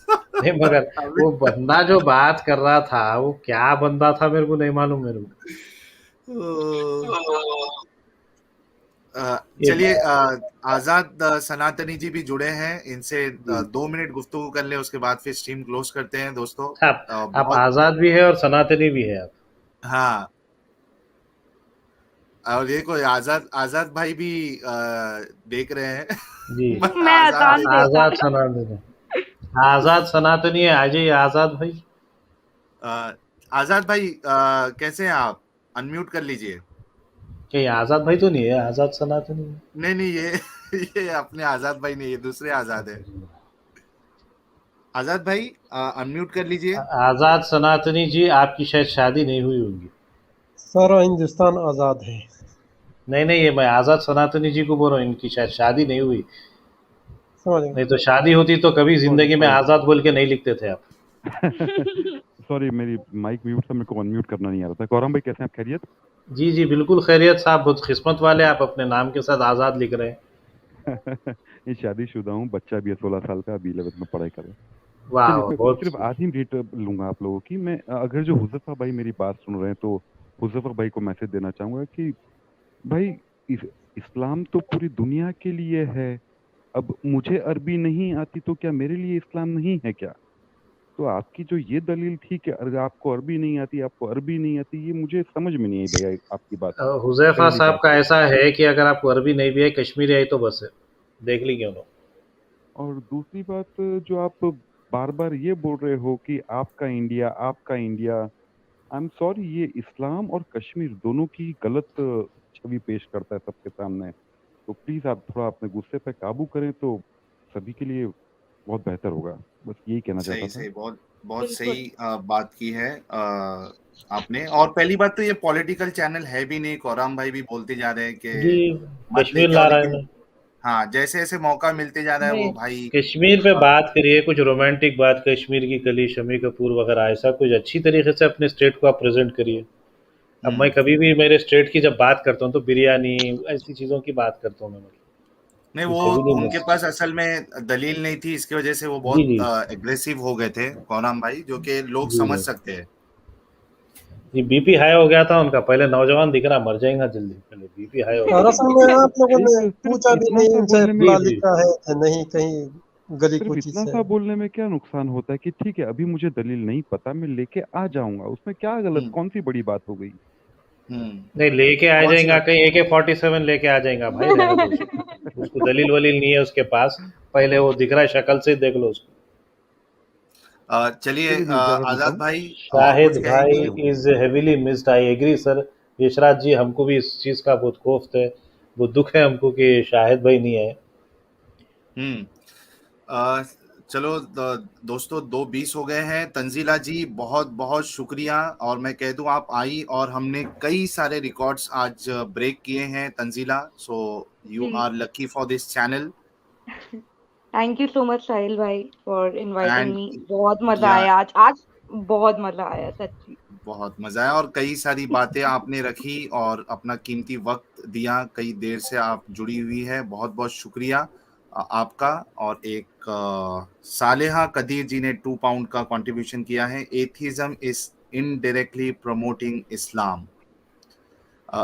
नहीं मगर अभी वो बंदा जो बात कर रहा था वो क्या बंदा था मेरे को नहीं मालूम मेरे को। ये चलिए, आजाद सनातनी जी भी जुड़े हैं, इनसे 2 मिनट गुफ्तगू कर ले, उसके बाद फिर स्ट्रीम क्लोज करते हैं दोस्तों। आप बहुत आजाद भी है और सनातनी भी है आप। हाँ, और ये कोई आजाद आजाद भाई भी देख रहे हैं। जी, मैं आजाद अजान देख, देता आजाद सनातनी, आजाद सनातनी है। आ जाइए आजाद भाई। अ, आजाद भाई कैसे हैं आप? अनम्यूट कर लीजिए। कहीं आजाद भाई तो नहीं है, आजाद सनातनी है। नहीं नहीं, ये ये अपने आजाद भाई नहीं, ये दूसरे आजाद है। आजाद भाई अनम्यूट कर लीजिए। आजाद सनातनी जी, आपकी शायद शादी नहीं हुई होगी। सारा हिंदुस्तान आजाद है। नहीं नहीं, ये मैं आजाद सनातनी जी को बोल रहा हूँ, इनकी शायद शादी नहीं हुई। समझ गए? नहीं तो शादी होती तो कभी जिंदगी में आजाद बोल के नहीं लिखते थे आप। सॉरी, मेरी माइक म्यूट था, मेरे को अनम्यूट करना नहीं आ रहा था। गौरव भाई कैसे हैं आप? खैरियत? जी जी बिल्कुल खैरियत साहब, बहुत किस्मत वाले आप, अपने नाम के साथ आजाद लिख रहे हैं। ये शादीशुदा हूँ, बच्चा भी है 16 साल का, अभी 11th में पढ़ाई कर रहा है। वाह, चलिए, मैं बहुत सिर्फ आधी मिनट लूंगा आप लोगों की। मैं अगर जो हुज़ैफा भाई मेरी बात सुन रहे हैं तो हुज़ैफा भाई को मैसेज देना चाहूंगा कि भाई इस्लाम तो पूरी दुनिया के लिए है। अब मुझे अरबी नहीं आती तो क्या मेरे लिए इस्लाम नहीं है क्या? तो आपकी जो ये दलील थी कि अगर आपको अरबी नहीं आती, आपको अरबी नहीं आती, ये मुझे समझ में नहीं आई भैया आपकी बात। हुज़ैफा पहली साहब बात। का ऐसा है कि अगर आपको अरबी नहीं भी है, कश्मीरी आई तो बस है, देख ली क्यों लो। और दूसरी बात, जो आप बार बार ये बोल रहे हो कि आपका इंडिया, आपका इंडिया, आई एम सॉरी, ये इस्लाम और कश्मीर दोनों की गलत छवि पेश करता है सबके सामने। तो प्लीज आप थोड़ा अपने गुस्से पे काबू करें तो सभी के लिए बहुत बेहतर होगा। बस यही कहना चाहता सही था। सही, बहुत बहुत बिल्कुल। सही बात की है आपने। और पहली बात तो ये पॉलिटिकल चैनल है भी नहीं, कोराम भाई भी बोलते जा रहे हैं जी, कि मत कश्मीर लेके आओ, ला रहा है लेकिन ना। हाँ, जैसे जैसे मौका मिलते जा रहा है नहीं, वो भाई कश्मीर पे बात करिए, कुछ रोमांटिक बात, कश्मीर की कली, शमी कपूर वगैरह, ऐसा कुछ अच्छी तरीके से अपने स्टेट को आप प्रेजेंट करिए। अब मैं कभी भी मेरे स्टेट की जब बात करता हूँ तो बिरयानी ऐसी चीज़ों की बात करता हूँ मैं, नहीं, कुछ वो हेवी नहीं उनके बस। पास असल में दलील नहीं थी, इसकी वजह से वो जी बहुत जी एग्रेसिव हो गए थे कोराम भाई, जो कि लोग जी समझ जी सकते हैं। जी, बीपी हाई हो गया था उनका। पहले नौजवान दिख रहा, मर जाएगा जल्दी, पहले बीपी हाई हो गया। और असल में आप लोगों ने एक पूछा सिर्फ भी इतना नहीं सा इनसे बोलने में, जी पढ़ा जी लिखा है कि नहीं, कहीं गली सिर्फ कूची इतना से। सा बोलने में क्या नुकसान होता है कि ठीक है अभी मुझे दलील नहीं पता, मैं लेके आ जाऊंगा, उसमें क्या गलत, हम्म कौन सी बड़ी बात हो गई? नहीं, लेके आ कौन सी जाएगा, बात? कहीं AK-47 लेके आ जाएगा भाई, रहने दो उसको। उसको दलील वलील नहीं है उसके पास, पहले वो दिख रहा है, शक्ल से देख लो उसको। चलिए, चलिए मैं इजाजत लेता आजाद हूँ। भाई और शाहिद कुछ भाई कहेंगे? Is heavily missed, I agree sir. Yashraj ji, हमको भी इस चीज़ का बहुत खौफ है, वो दुख है हमको कि शाहिद भाई नहीं है। हम्म अ, चलो दोस्तों, 2:20 हो गए हैं। तंजीला जी, बहुत बहुत शुक्रिया। और मैं कह दूं, आप आई और हमने कई सारे रिकॉर्ड्स आज ब्रेक किए हैं तंजीला, सो यू जी, are lucky for this channel. Thank you so much Sahil भाई फॉर इनवाइटिंग एंड मी। बहुत मजा या आया आज आज बहुत मजा आया सच्ची। बहुत मजा आया, और कई सारी बातें आपने रखी और अपना कीमती वक्त दिया, कई देर से आप जुड़ी हुई है, बहुत बहुत शुक्रिया आपका। और एक सालेहा कदीर जी ने 2 पाउंड का कंट्रीब्यूशन किया है। एथिज्म इज इनडायरेक्टली प्रमोटिंग इस्लाम।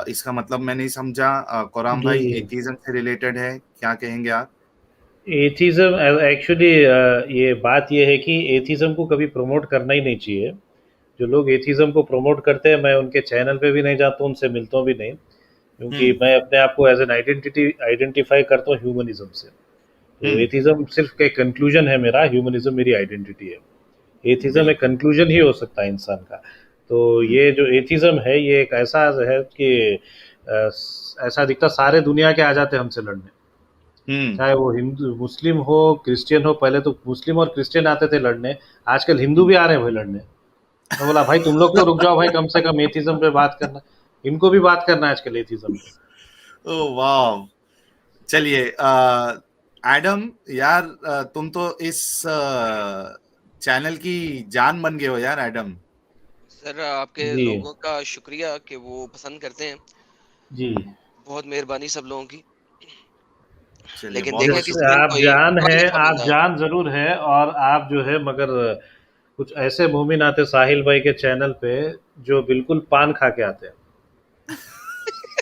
इसका मतलब मैं नहीं समझा, कोराम जी भाई, जी, एथिज्म से रिलेटेड है, क्या कहेंगे आप? एथिज्म एक्चुअली, ये बात ये है कि एथिज्म को कभी प्रमोट करना ही नहीं चाहिए। जो लोग एथिज्म को प्रमोट करते हैं, मैं उनके चैनल पे भी नहीं जाता हूँ, उनसे मिलता भी नहीं, क्योंकि हम्म मैं अपने आप को एज एन आइडेंटिटी आइडेंटिफाई करता हूँ ह्यूमनिज्म से। तो हम्म एथिज्म सिर्फ एक कंक्लूजन है मेरा, ह्यूमनिज्म मेरी आइडेंटिटी है। एथिज्म एक बिल्कुल। कंक्लूजन ही हो सकता है इंसान का। तो हम्म ये जो एथिज्म है, ये एक ऐसा है कि ऐसा दिखता सारे दुनिया के आ जाते हमसे लड़ने, हम्म चाहे वो हिंदू मुस्लिम हो, क्रिश्चियन हो। पहले तो मुस्लिम और क्रिश्चियन आते थे लड़ने, आजकल हिंदू हम्म। भी आ रहे हैं भाई लड़ने। मैं बोला भाई तुम लोग तो रुक जाओ भाई, कम से कम एथिज्म पे बात करना, इनको भी बात करना है आजकल एथिज्म पे। ओ वाह, चलिए एडम यार, तुम तो इस चैनल की जान बन गए हो यार एडम। सर आपके जी लोगों का शुक्रिया कि वो पसंद करते हैं, जी। बहुत मेहरबानी सब लोगों की। चलिए लेकिन बहुत देखें बहुत किसी शुक्रिया। दिन आप कोई जान है, खालिद का आप बंदा। जान जरूर है, और आप जो है मगर कुछ ऐसे मोमिन आते साहिल भाई के चैनल पे जो बिल्कुल पान खा के आते हैं।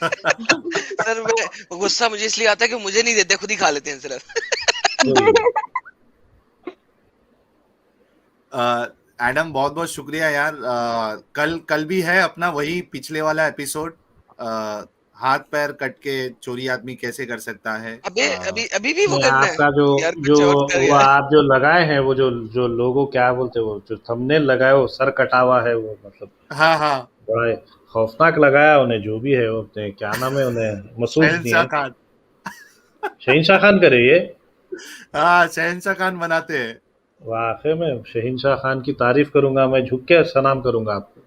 सर मैं गुस्सा मुझे इसलिए आता है कि मुझे नहीं देते, खुद ही खा लेते हैं सर। एडम बहुत बहुत शुक्रिया यार। कल कल भी है अपना वही पिछले वाला एपिसोड, हाथ पैर कट के चोरी आदमी कैसे कर सकता है। अबे अभी अभी भी वो नहीं, करना है आपका जो यार, जो कुछ वक्त कर वो गया है। आप जो लगाए हैं, वो जो जो लोगो क्या बोलते हैं, वो जो थंबनेल लगाए, वो सर कटा हुआ है, वो मतलब हाँ हाँ, बड़ा खौफनाक लगाया उन्हें, जो भी है वो अपने क्या नाम है, उन्हें मसूद नहीं शहनशाह है, खान। शहीनशाह खान करे ये। हाँ शहनशाह खान बनाते हैं। वाकई में शहीनशाह खान की तारीफ करूंगा, मैं झुक के सलाम करूंगा आपको।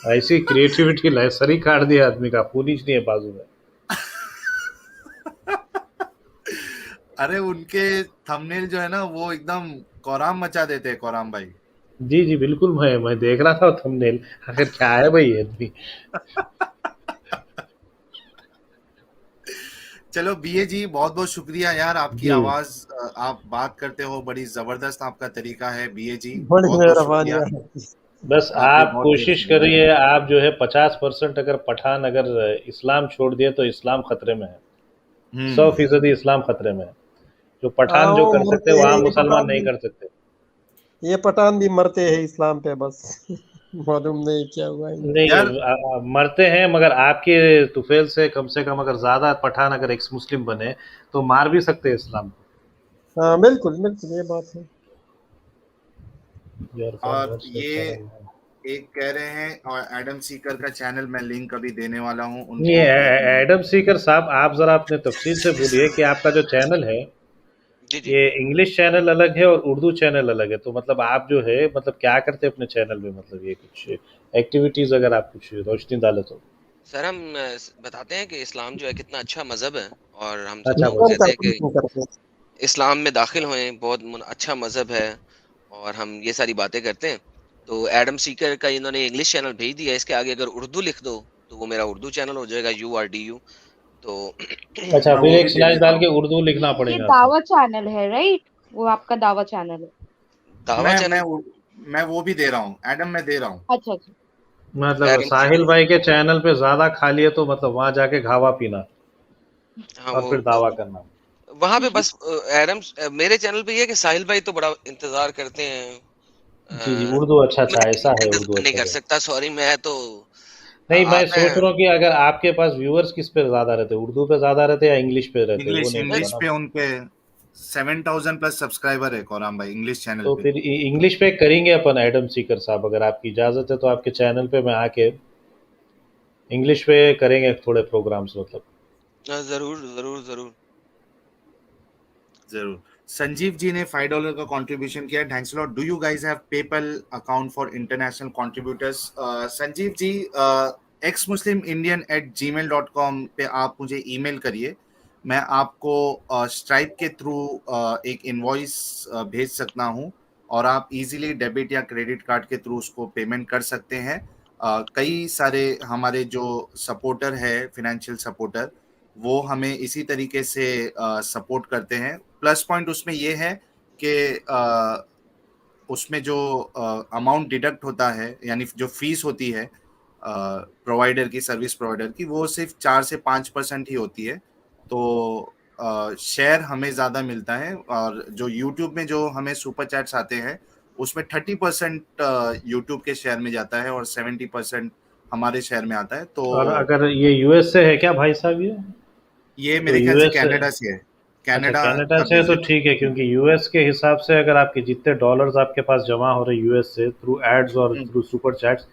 ऐसी क्रिएटिविटी लाए, सर ही काट दिया आदमी का, पुलिस नहीं है बाजू में। अरे उनके थंबनेल जो है ना वो एकदम कोराम मचा देते हैं कोराम भाई। जी जी बिल्कुल, मैं देख रहा था थंबनेल, आखिर क्या है भाई ये आदमी। चलो बीए जी बहुत बहुत शुक्रिया यार, आपकी जी आवाज, आप बात करते हो, बड़ी जबरदस्त आपका तरीका है बीए जी, बड़ी बहुत बहुत मेहरबानी शुक्रिया। है। बस आपकी आप बहुत बहुत कोशिश शुक्रिया। करिए, आप जो है 50% अगर पठान अगर इस्लाम छोड़ दिए तो इस्लाम खतरे में है, हम्म। 100% इस्लाम खतरे में है। जो पठान जो वो कर सकते मरते हैं वहां ये मुसलमान पठान नहीं भी, कर सकते। ये पठान भी मरते हैं इस्लाम पे बस। मालूम नहीं क्या हुआ इनको। नहीं, यार मरते हैं, मगर आपके तुफेल से कम अगर ज्यादा पठान अगर एक्स मुस्लिम बने तो मार भी सकते हैं इस्लाम को। हाँ बिल्कुल बिल्कुल, ये बात है। Your phone और won't switch ये channel. एक कह रहे हैं, और एडम सीकर का चैनल मैं लिंक अभी देने वाला हूँ नहीं, उनको एक मिनट। एडम सीकर साहब, आप जरा अपने तफसील से बोलिए कि आपका जो चैनल है, जी जी। ये इंग्लिश चैनल अलग है और उर्दू चैनल अलग है, तो मतलब आप जो है मतलब क्या करते हैं अपने चैनल में, मतलब ये कुछ एक्टिविटीज अगर आप कुछ रोशनी डाले तो। सर हम बताते हैं कि इस्लाम जो है कितना अच्छा मजहब है, और हम सब अच्छा लोगों को बोलिए। इस्लाम का कहते हैं कि प्रमोशन करते हैं। इस्लाम में दाखिल होएं, बहुत अच्छा मजहब है, और हम ये सारी बातें करते हैं। तो एडम सीकर का इन्होंने इंग्लिश चैनल भेज दिया है, इसके आगे अगर उर्दू लिख दो तो वो मेरा उर्दू चैनल हो जाएगा, URDU। तो अच्छा, मैं फिर वो एक भी दे स्लैश देता डाल हूँ। के उर्दू लिखना ये पड़ेगा उसमें। दावा चैनल है राइट, वो आपका दावा चैनल है। दावा मैं मैं चैनल। मैं वो भी दे रहा हूँ एडम, मैं दे रहा हूँ। अच्छा अच्छा। मतलब एडम साहिल भाई के चैनल पे ज्यादा खाली है तो मतलब वहां जाके घावा पीना हाँ और फिर वो दावा करना। वहां पे बस एडम मेरे चैनल पे ये है कि साहिल भाई तो बड़ा इंतजार करते हैं। जी जी, अ, उर्दू अच्छा मैं अच्छा, ऐसा है उर्दू इंतजार नहीं अच्छा कर है। सकता, सॉरी, मैं तो नहीं, मैं आते सोच हैं। रहा हूँ कि अगर आपके पास व्यूअर्स किस पे ज्यादा रहते, उर्दू पे ज्यादा रहते या इंग्लिश पे रहते, वो इंग्लिश नहीं पता इंग्लिश ना। पे उनके 7,000 प्लस सब्सक्राइबर है कोराम भाई इंग्लिश चैनल तो पे। फिर इंग्लिश पे करेंगे अपन एडम सीकर साहब, अगर आपकी इजाजत है तो आपके चैनल पे मैं आके इंग्लिश पे करेंगे थोड़े प्रोग्राम्स मतलब। जरूर जरूर जरूर। जरूर। संजीव जी ने $5 का कंट्रीब्यूशन किया, thanks lot. Do you guys have PayPal account for international contributors? Sanjeev ji, xmuslimindian@gmail.com पे आप मुझे ईमेल करिए, मैं आपको स्ट्राइप के थ्रू एक इनवॉइस भेज सकता हूं, और आप इजीली डेबिट या क्रेडिट कार्ड के थ्रू उसको पेमेंट कर सकते हैं। कई सारे हमारे जो सपोर्टर है, फाइनेंशियल सपोर्टर, वो हमें इसी तरीके से सपोर्ट करते हैं। प्लस पॉइंट उसमें ये है कि उसमें जो अमाउंट डिडक्ट होता है, यानी जो फीस होती है प्रोवाइडर की, सर्विस प्रोवाइडर की, वो सिर्फ 4 से 5% ही होती है। तो शेयर हमें ज़्यादा मिलता है, और जो यूट्यूब में जो हमें सुपर चैट्स आते हैं उसमें 30% यूट्यूब के शेयर में जाता है और 70% हमारे शेयर में आता है। और तो अगर ये यूएस से है क्या भाई साहब ये तो मेरे ख्याल से यूएस, कनाडा से है, अच्छा कनाडा कनाडा का से है तो बिजनेस। ठीक है, क्योंकि यूएस के हिसाब से अगर आपके जितने डॉलर्स आपके पास जमा हो रहे यूएस से थ्रू एड्स और थ्रू सुपर चैट्स,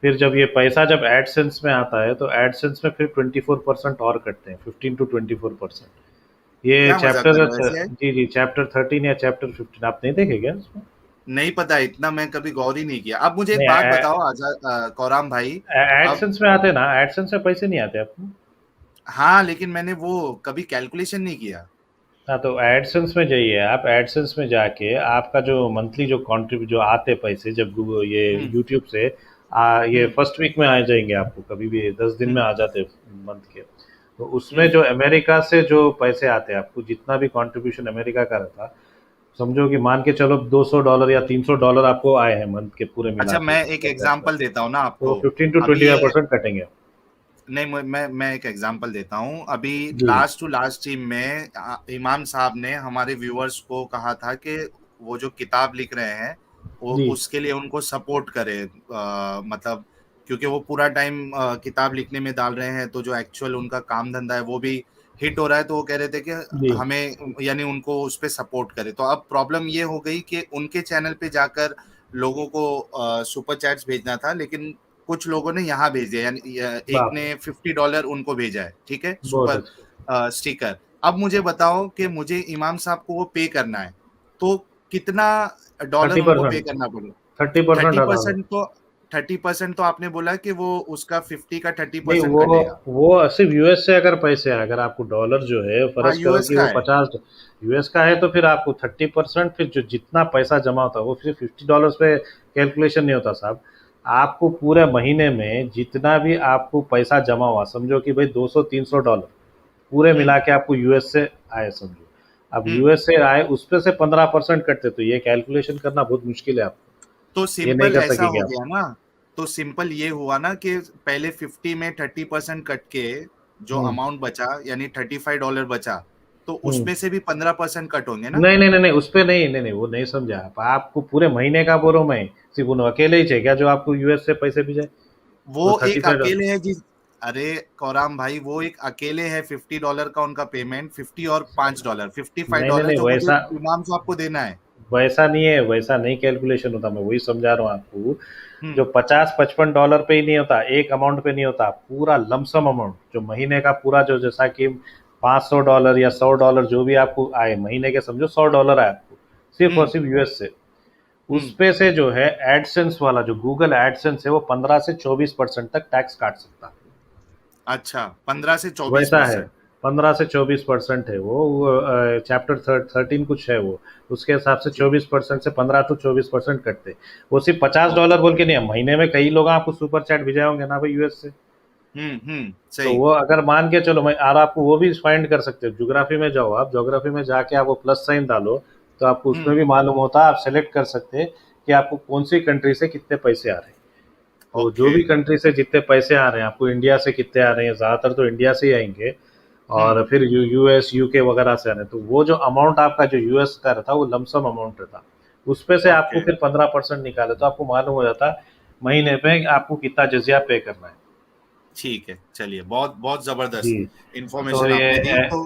फिर जब ये पैसा जब एडसेंस में आता है तो एडसेंस में फिर 24% और कटते हैं, 15 to 24%। ये क्या मजाक कर चैप्टर, रहे हो, ऐसे है? जी जी, चैप्टर 13 या चैप्टर 15 आप नहीं देखे क्या इसमें? नहीं पता, इतना मैं कभी गौर ही नहीं किया। अब मुझे एक बात नहीं, बताओ आजाद, कौराम भाई। अब एडसेंस में आते हैं ना, एडसेंस में पैसे नहीं आते आपको। हाँ, लेकिन मैंने वो कभी कैलकुलेशन नहीं किया। हाँ, तो एडसेंस में जाइए आप। एडसेंस में जाके आपका जो मंथली जो कॉन्ट्रीब्यूट जो आते पैसे जब ये हम्म यूट्यूब से ये हम्म फर्स्ट वीक में आ जाएंगे आपको, कभी भी 10 दिन में हम्म आ जाते मंथ के। तो उसमें जो अमेरिका से जो पैसे आते हैं आपको, जितना भी कंट्रीब्यूशन अमेरिका का रहता, समझो कि मान के चलो $200 या $300 आपको आए हैं मंथ के पूरे मिला अच्छा, के मैं एक सुपर चैट पर, एग्जांपल देता हूँ ना तो आपको। 15 to 25% अभी कटेंगे। नहीं, मैं एक एग्जांपल देता हूँ। अभी जी लास्ट टू लास्ट टीम में इमाम साहब ने हमारे व्यूअर्स को कहा था कि वो जो किताब लिख रहे हैं वो जी उसके लिए उनको सपोर्ट करे, मतलब क्योंकि वो पूरा टाइम किताब लिखने में डाल रहे हैं, तो जो एक्चुअल उनका काम धंधा है वो भी हिट हो रहा है। तो वो कह रहे थे कि जी हमें यानी उनको उस पर सपोर्ट करे। तो अब प्रॉब्लम ये हो गई कि उनके चैनल पे जाकर लोगों को सुपर चैट्स भेजना था, लेकिन कुछ लोगों ने यहाँ भेज दिया, यानी एक बाप ने $50 उनको भेजा है, ठीक है, बहुत सुपर अच्छा। स्टिकर। अब मुझे बताओ कि मुझे इमाम साहब को वो पे करना है, तो कितना डॉलर थर्टी उनको पे परसेंट करना पड़ेगा? 30% थर्टी डाला। परसेंट तो 30% तो आपने बोला कि वो उसका 50 का थर्टी नहीं, परसेंट कटेगा। वो सिर्फ यूएस से अगर पैसे आए, अगर आपको डॉलर जो है हाँ, फर्ज करो यूएस कि का वो है। 50 यूएस का है, तो फिर आपको 30%, फिर जो जितना पैसा जमा होता है वो फिर $50 पे कैलकुलेशन नहीं होता साहब। आपको पूरे महीने में जितना भी आपको पैसा जमा हुआ, समझो कि भाई $200-300 पूरे हम्म मिला के आपको यूएस से आए, समझो। अब हम्म यूएस से आए, उस पे से 15% कटते, तो ये कैलकुलेशन करना बहुत मुश्किल है आपको, तो ये नहीं सिंपल कर ऐसा सकेंगे हो आप। गया ना। तो सिंपल ये हुआ ना कि पहले 50 में 30% कट के जो हम्म अमाउंट बचा, यानी $35 बचा, तो हम्म उसमें से भी 15% कट होंगे ना। नहीं नहीं नहीं नहीं, उस पे नहीं नहीं नहीं, वो नहीं समझा आप। आपको पूरे महीने का बोल रहा हूँ मैं, सिर्फ उन अकेले ही चाहिए क्या जो आपको यूएस से पैसे भी जाए, वो वो एक 35। अकेले है जिस अरे कौराम भाई, वो एक अकेले है, $50 का उनका पेमेंट, 50 और $5, नहीं नहीं $55 नहीं, जो मुझे वैसा इमाम साहब को देना है। वैसा नहीं है, वैसा नहीं कैलकुलेशन होता, मैं वही समझा रहा हूँ आपको। जो हम्म 50-55 डॉलर पे ही नहीं होता, एक अमाउंट पे नहीं होता, पूरा लमसम अमाउंट जो महीने का पूरा, जो जैसा कि $500 या $100 जो भी आपको आए महीने के, समझो $100 आए आपको सिर्फ और हम्म सिर्फ यूएस से। उस हम्म पे से जो है एडसेंस वाला, जो गूगल एडसेंस है, वो 15 से 24% तक टैक्स काट सकता है। अच्छा, 15 से चौबीस वैसा है, परसेंट 15 से 24% है वो। चैप्टर 13 कुछ है वो, उसके हिसाब से ठीक। 24% से 15 to 24% कटते। वो सिर्फ $50 बोल के नहीं है, महीने में कई लोग आपको सुपर चैट भेजे होंगे ना भाई यूएस से। तो सही। वो अगर मान के चलो, मैं और आपको वो भी फाइंड कर सकते हो, ज्योग्राफी में जाओ आप, ज्योग्राफी में जाके आप वो प्लस साइन डालो, तो आपको उसमें हम्म भी मालूम होता है, आप सेलेक्ट कर सकते हैं कि आपको कौन सी कंट्री से कितने पैसे आ रहे हैं। तो जो ओके। भी कंट्री से जितने पैसे आ रहे हैं आपको, इंडिया से कितने आ रहे हैं, ज़्यादातर तो इंडिया से ही आएंगे, और फिर यूएस यूके वगैरह से आ रहे हैं, तो वो जो अमाउंट आपका जो यूएस का रहता वो लमसम अमाउंट रहता, उस पे से आपको ओके, फिर 15% निकाले, तो आपको मालूम हो जाता महीने पे आपको कितना जजिया पे करना है। ठीक है, चलिए, बहुत बहुत जबरदस्त जी। तो इंफॉर्मेशन ये आपने दी। तो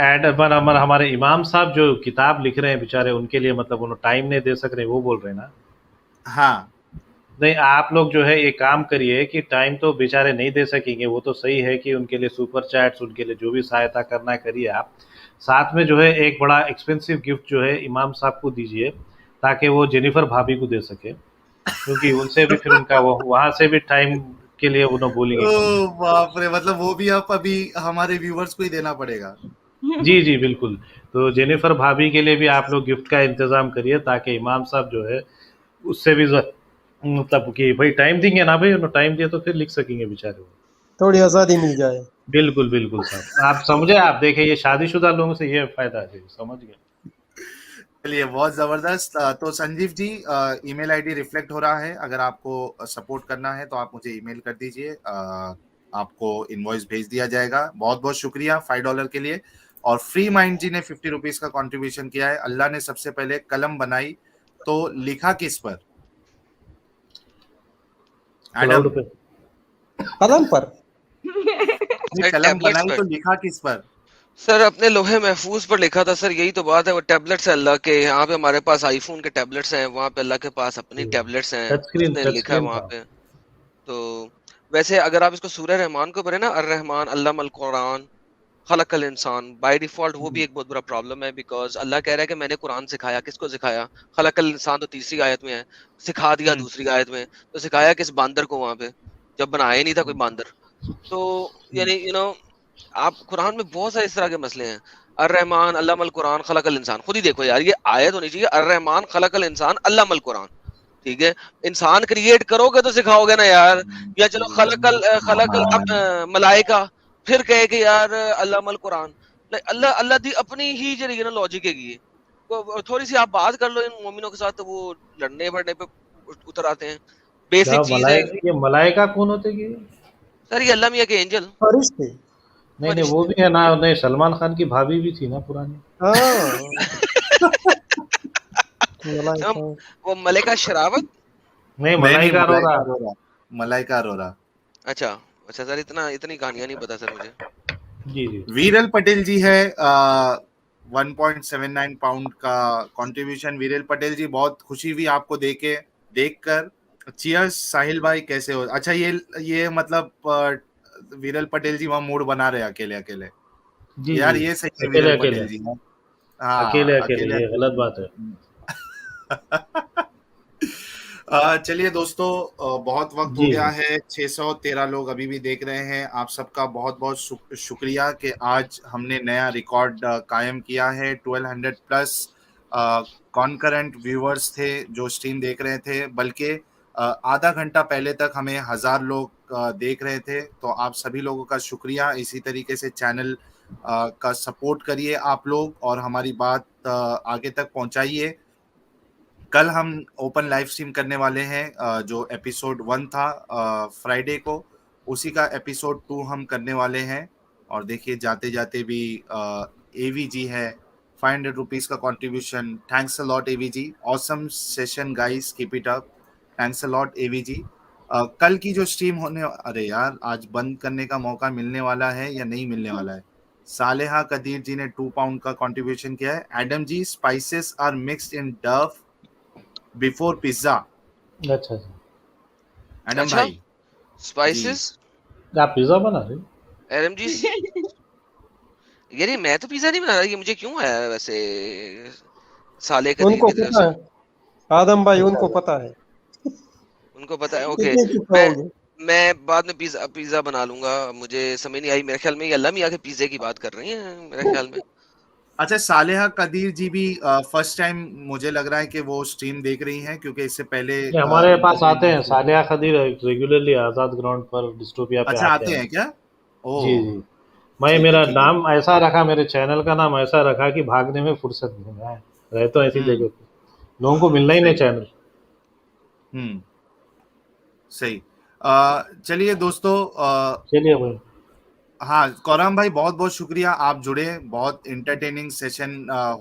एड हमारे इमाम साहब जो किताब लिख रहे हैं बेचारे, उनके लिए मतलब उन्हें टाइम नहीं दे सक रहे, वो बोल रहे हैं ना। हाँ, नहीं, आप लोग जो है ये काम करिए कि टाइम तो बेचारे नहीं दे सकेंगे, वो तो सही है कि उनके लिए सुपर चैट्स, उनके लिए जो भी सहायता करना है करिए आप। साथ में जो है एक बड़ा एक्सपेंसिव गिफ्ट जो है इमाम साहब को दीजिए, ताकि वो जेनिफर भाभी को दे सके, क्योंकि उनसे भी फिर उनका वो वहां से भी टाइम के लिए उन्हें बोलेंगे कम से ओ बाप रे, मतलब वो भी आप अभी हमारे व्यूवर्स को ही देना पड़ेगा। कम। जी जी बिल्कुल। तो जेनिफर भाभी के लिए भी आप लोग गिफ्ट का इंतजाम करिए, ताकि इमाम साहब जो है उससे भी मतलब कि भाई टाइम देंगे ना भाई, उन्हें टाइम दिया तो फिर लिख सकेंगे बेचारे वो। थोड़ी आज़ादी मिल जाए। बिल्कुल बिल्कुल साहब, आप समझे, आप देखें ये शादीशुदा लोगों से ये फायदा है, समझ गए। चलिए, बहुत जबरदस्त। तो Sanjeev ji, email ID reflect हो रहा है, अगर आपको सपोर्ट करना है तो आप मुझे ईमेल कर दीजिए, आपको इनवॉइस भेज दिया जाएगा। बहुत बहुत शुक्रिया $5 के लिए। और फ्री माइंड जी ने ₹50 का कंट्रीब्यूशन किया है। अल्लाह ने सबसे पहले कलम बनाई, तो लिखा किस पर? क्लाउड एडम, पे। कलम पर। ने कलम टैबलेट्स बनाई पर तो लिखा किस पर? सर, अपने लोहे महफूज पर लिखा था सर, यही तो बात है। वो टैबलेट्स है अल्लाह के, यहाँ पे हमारे पास आईफोन के टैबलेट्स हैं, वहाँ पे अल्लाह के पास अपनी टैबलेट्स हैं, उसने टच लिखा है स्क्रीन वहाँ था। पे। तो वैसे अगर आप इसको सूरह रहमान को पढ़े ना, अर रहमान अल्लामल कुरान खलकल इंसान, बाय डिफॉल्ट वो भी एक बहुत बड़ा प्रॉब्लम है, बिकॉज अल्लाह कह रहा है कि मैंने कुरान सिखाया। किसको सिखाया? खलकल इंसान तो तीसरी आयत में है, सिखा दिया हम्म दूसरी आयत में। तो सिखाया किस बांदर को वहां पे, जब बनाया ही नहीं था कोई बांदर। तो यानी आप कुरान में बहुत सारे इस तरह के मसले हैं। अर्रहमान अल्लामल कुरान खलकल इंसान, खुद ही देखो यार, ये आयत होनी चाहिए, अर्रहमान खलकल इंसान अल्लामल कुरान। ठीक है, इंसान क्रिएट करोगे तो सिखाओगे ना यार। या चलो खलकल मलाइका, फिर कहे कि यार अल्लामल कुरान। अल्लाह अल्लाह दी अपनी ही जरिए ना लॉजिक है। थोड़ी सी आप बात कर लो इन मोमिनों के साथ, तो वो लड़ने बढ़ने पे उतर आते हैं। बेसिक चीज है ये मलाइका कौन होते कि? सर, ये अल्लाह मियाँ के एंजल फरिश्ते। नहीं वो भी है ना, नहीं सलमान खान की भाभी भी थी ना पुरानी। वो मलाइका शरावत, नहीं मलाइका अरोरा। मलाइका अरोरा। अच्छा सर, इतनी कहानियां नहीं पता सर मुझे। जी। वीरल पटेल जी है 1.79 पाउंड का कंट्रीब्यूशन। वीरल पटेल जी, बहुत खुशी हुई आपको देखकर। चियर्स साहिल भाई, कैसे हो? अच्छा, ये मतलब वीरल पटेल जी वहां मूड बना रहे अकेले अकेले। जी यार जी, ये सही है अकेले वीरल अकेले, पटेल जी। हाँ, अकेले ये गलत बात है। चलिए दोस्तों, बहुत वक्त हो जी गया जी। है। 613 लोग अभी भी देख रहे हैं। आप सबका बहुत बहुत शुक्रिया कि आज हमने नया रिकॉर्ड कायम किया है। 1200 प्लस कॉन्करेंट व्यूअर्स थे जो स्ट्रीम देख रहे थे, बल्कि आधा घंटा पहले तक हमें 1000 लोग देख रहे थे। तो आप सभी लोगों का शुक्रिया। इसी तरीके से चैनल का सपोर्ट करिए आप लोग, और हमारी बात आगे तक पहुंचाइए। कल हम ओपन लाइव स्ट्रीम करने वाले हैं, जो एपिसोड 1 था फ्राइडे को, उसी का एपिसोड 2 हम करने वाले हैं। और देखिए, जाते जाते भी एवी जी है, 500 रुपीज का contribution. Thanks a lot Avi ji, awesome session guys, keep it up, thanks a lot Avi ji. कल की जो स्ट्रीम होने, अरे यार आज बंद करने का मौका मिलने वाला है या नहीं मिलने वाला है? सालेहा कदीर जी ने 2 पाउंड का कंट्रीब्यूशन किया है। Adam ji, spices are mixed in dough before pizza. अच्छा एडम अच्छा, भाई स्पाइसेस आप पिज्जा बना रहे? एरम जी, यार मैं तो पिज्जा नहीं बना रहा, ये मुझे क्यों आया है वैसे साले कदीर उनको की तरफ पता से? है आदम भाई, अच्छा उनको पता है। उनको पता है, ओके। कितने की मैं खाओगे? मैं बाद में पिज्जा बना लूंगा। मुझे समझ नहीं आई, मेरे ख्याल में ये अल्लाह मियाँ के पिज्जे की बात कर रही हैं मेरे ख्याल में। अच्छा, सालेहा कदीर जी भी फर्स्ट टाइम मुझे लग रहा है कि वो स्ट्रीम देख रही हैं, क्योंकि इससे पहले ये हमारे इनको पास कोई आते नहीं हैं, किया। सालिया खदीर रेगुलरली आजाद ग्राउंड पर डिस्टोपिया पे अच्छा, आते आते हैं। हैं क्या? जी ओ, जी। मैं ठीक है मेरा ठीक है। नाम ऐसा रखा, मेरे चैनल का नाम ऐसा रखा कि भागने में फुर्सत नहीं है, रहे तो ऐसी जगह पे लोगों को मिलना ही नहीं सही। चैनल। सही। चलिए दोस्तों, चलिए भाई, हाँ, कौराम भाई, बहुत बहुत शुक्रिया, आप जुड़े। बहुत इंटरटेनिंग सेशन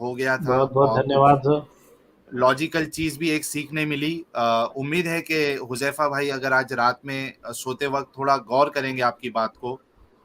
हो गया था, बहुत बहुत और कुछ धन्यवाद सर। लॉजिकल चीज भी एक सीखने मिली। उम्मीद है कि हुजैफा भाई अगर आज रात में सोते वक्त थोड़ा गौर करेंगे आपकी बात को,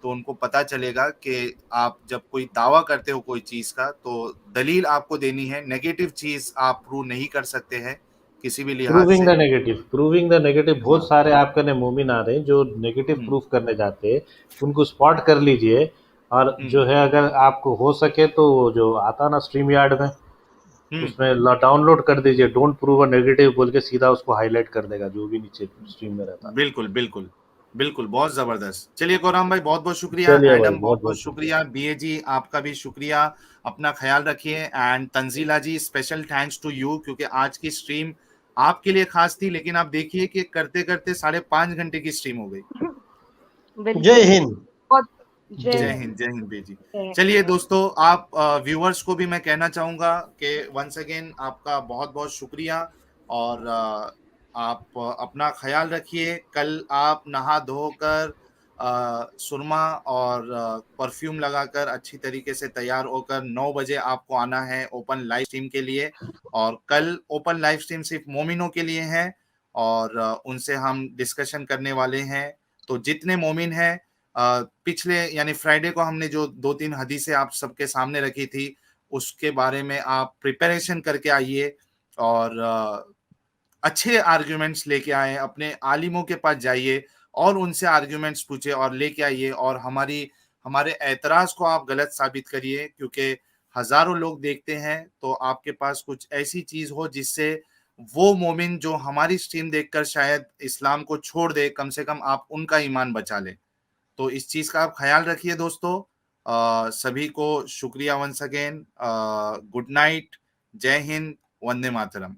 तो उनको पता चलेगा कि आप जब कोई दावा करते हो कोई चीज का, तो दलील आपको देनी है। नेगेटिव चीज आप प्रूव नहीं कर सकते हैं किसी भी लिहाज प्रूविंग द से। नेगेटिव, प्रूविंग द नेगेटिव, बहुत हाँ। सारे आपके ने मोमिन आ रहे हैं जो नेगेटिव हम्म। प्रूफ करने जाते हैं, उनको स्पॉट कर लीजिए। और हम्म। जो है, अगर आपको हो सके तो वो जो आता ना स्ट्रीम यार्ड में, हम्म। उसमें डाउनलोड कर दीजिए, डोंट प्रूव अ नेगेटिव बोल के, सीधा उसको हाईलाइट कर देगा जो भी नीचे स्ट्रीम में रहता। बिल्कुल बिल्कुल बिल्कुल, बहुत जबरदस्त। चलिए कोराम भाई, बहुत बहुत शुक्रिया। चलिए भाई, एडम, बहुत बहुत बहुत बहुत शुक्रिया। शुक्रिया। बीए जी, आपका भी शुक्रिया। अपना ख्याल रखिए। And Tanzeela ji, special thanks to you, क्योंकि आज की स्ट्रीम आपके लिए खास थी, लेकिन आप देखिए कि करते करते 5.5 घंटे की स्ट्रीम हो गई। जय बिल्कुल। हिंद। बहुत जय जय हिंद, जय हिंद जी। हिंद। चलिए दोस्तों, आप व्यूअर्स को भी मैं कहना चाहूंगा कि वंस अगेन आपका बहुत बहुत शुक्रिया। और आप अपना ख्याल रखिए। कल आप नहा धोकर सुरमा और परफ्यूम लगाकर अच्छी तरीके से तैयार होकर 9 बजे आपको आना है ओपन लाइव स्ट्रीम के लिए। और कल ओपन लाइव स्ट्रीम सिर्फ मोमिनों के लिए है, और उनसे हम डिस्कशन करने वाले हैं। तो जितने मोमिन हैं, पिछले यानी फ्राइडे को हमने जो 2-3 हदीसें आप सबके सामने रखी थी, उसके बारे में आप प्रिपरेशन करके आइए, और अच्छे आर्ग्यूमेंट्स लेके आए, अपने आलिमों के पास जाइए और उनसे आर्ग्यूमेंट्स पूछिए और लेके आइए, और हमारे एतराज को आप गलत साबित करिए, क्योंकि हजारों लोग देखते हैं। तो आपके पास कुछ ऐसी चीज हो जिससे वो मोमिन जो हमारी स्ट्रीम देखकर शायद इस्लाम को छोड़ दे, कम से कम आप उनका ईमान बचा लें। तो इस चीज का आप ख्याल रखिए दोस्तों। सभी को शुक्रिया वंस अगेन। गुड नाइट, जय हिंद, वंदे मातरम।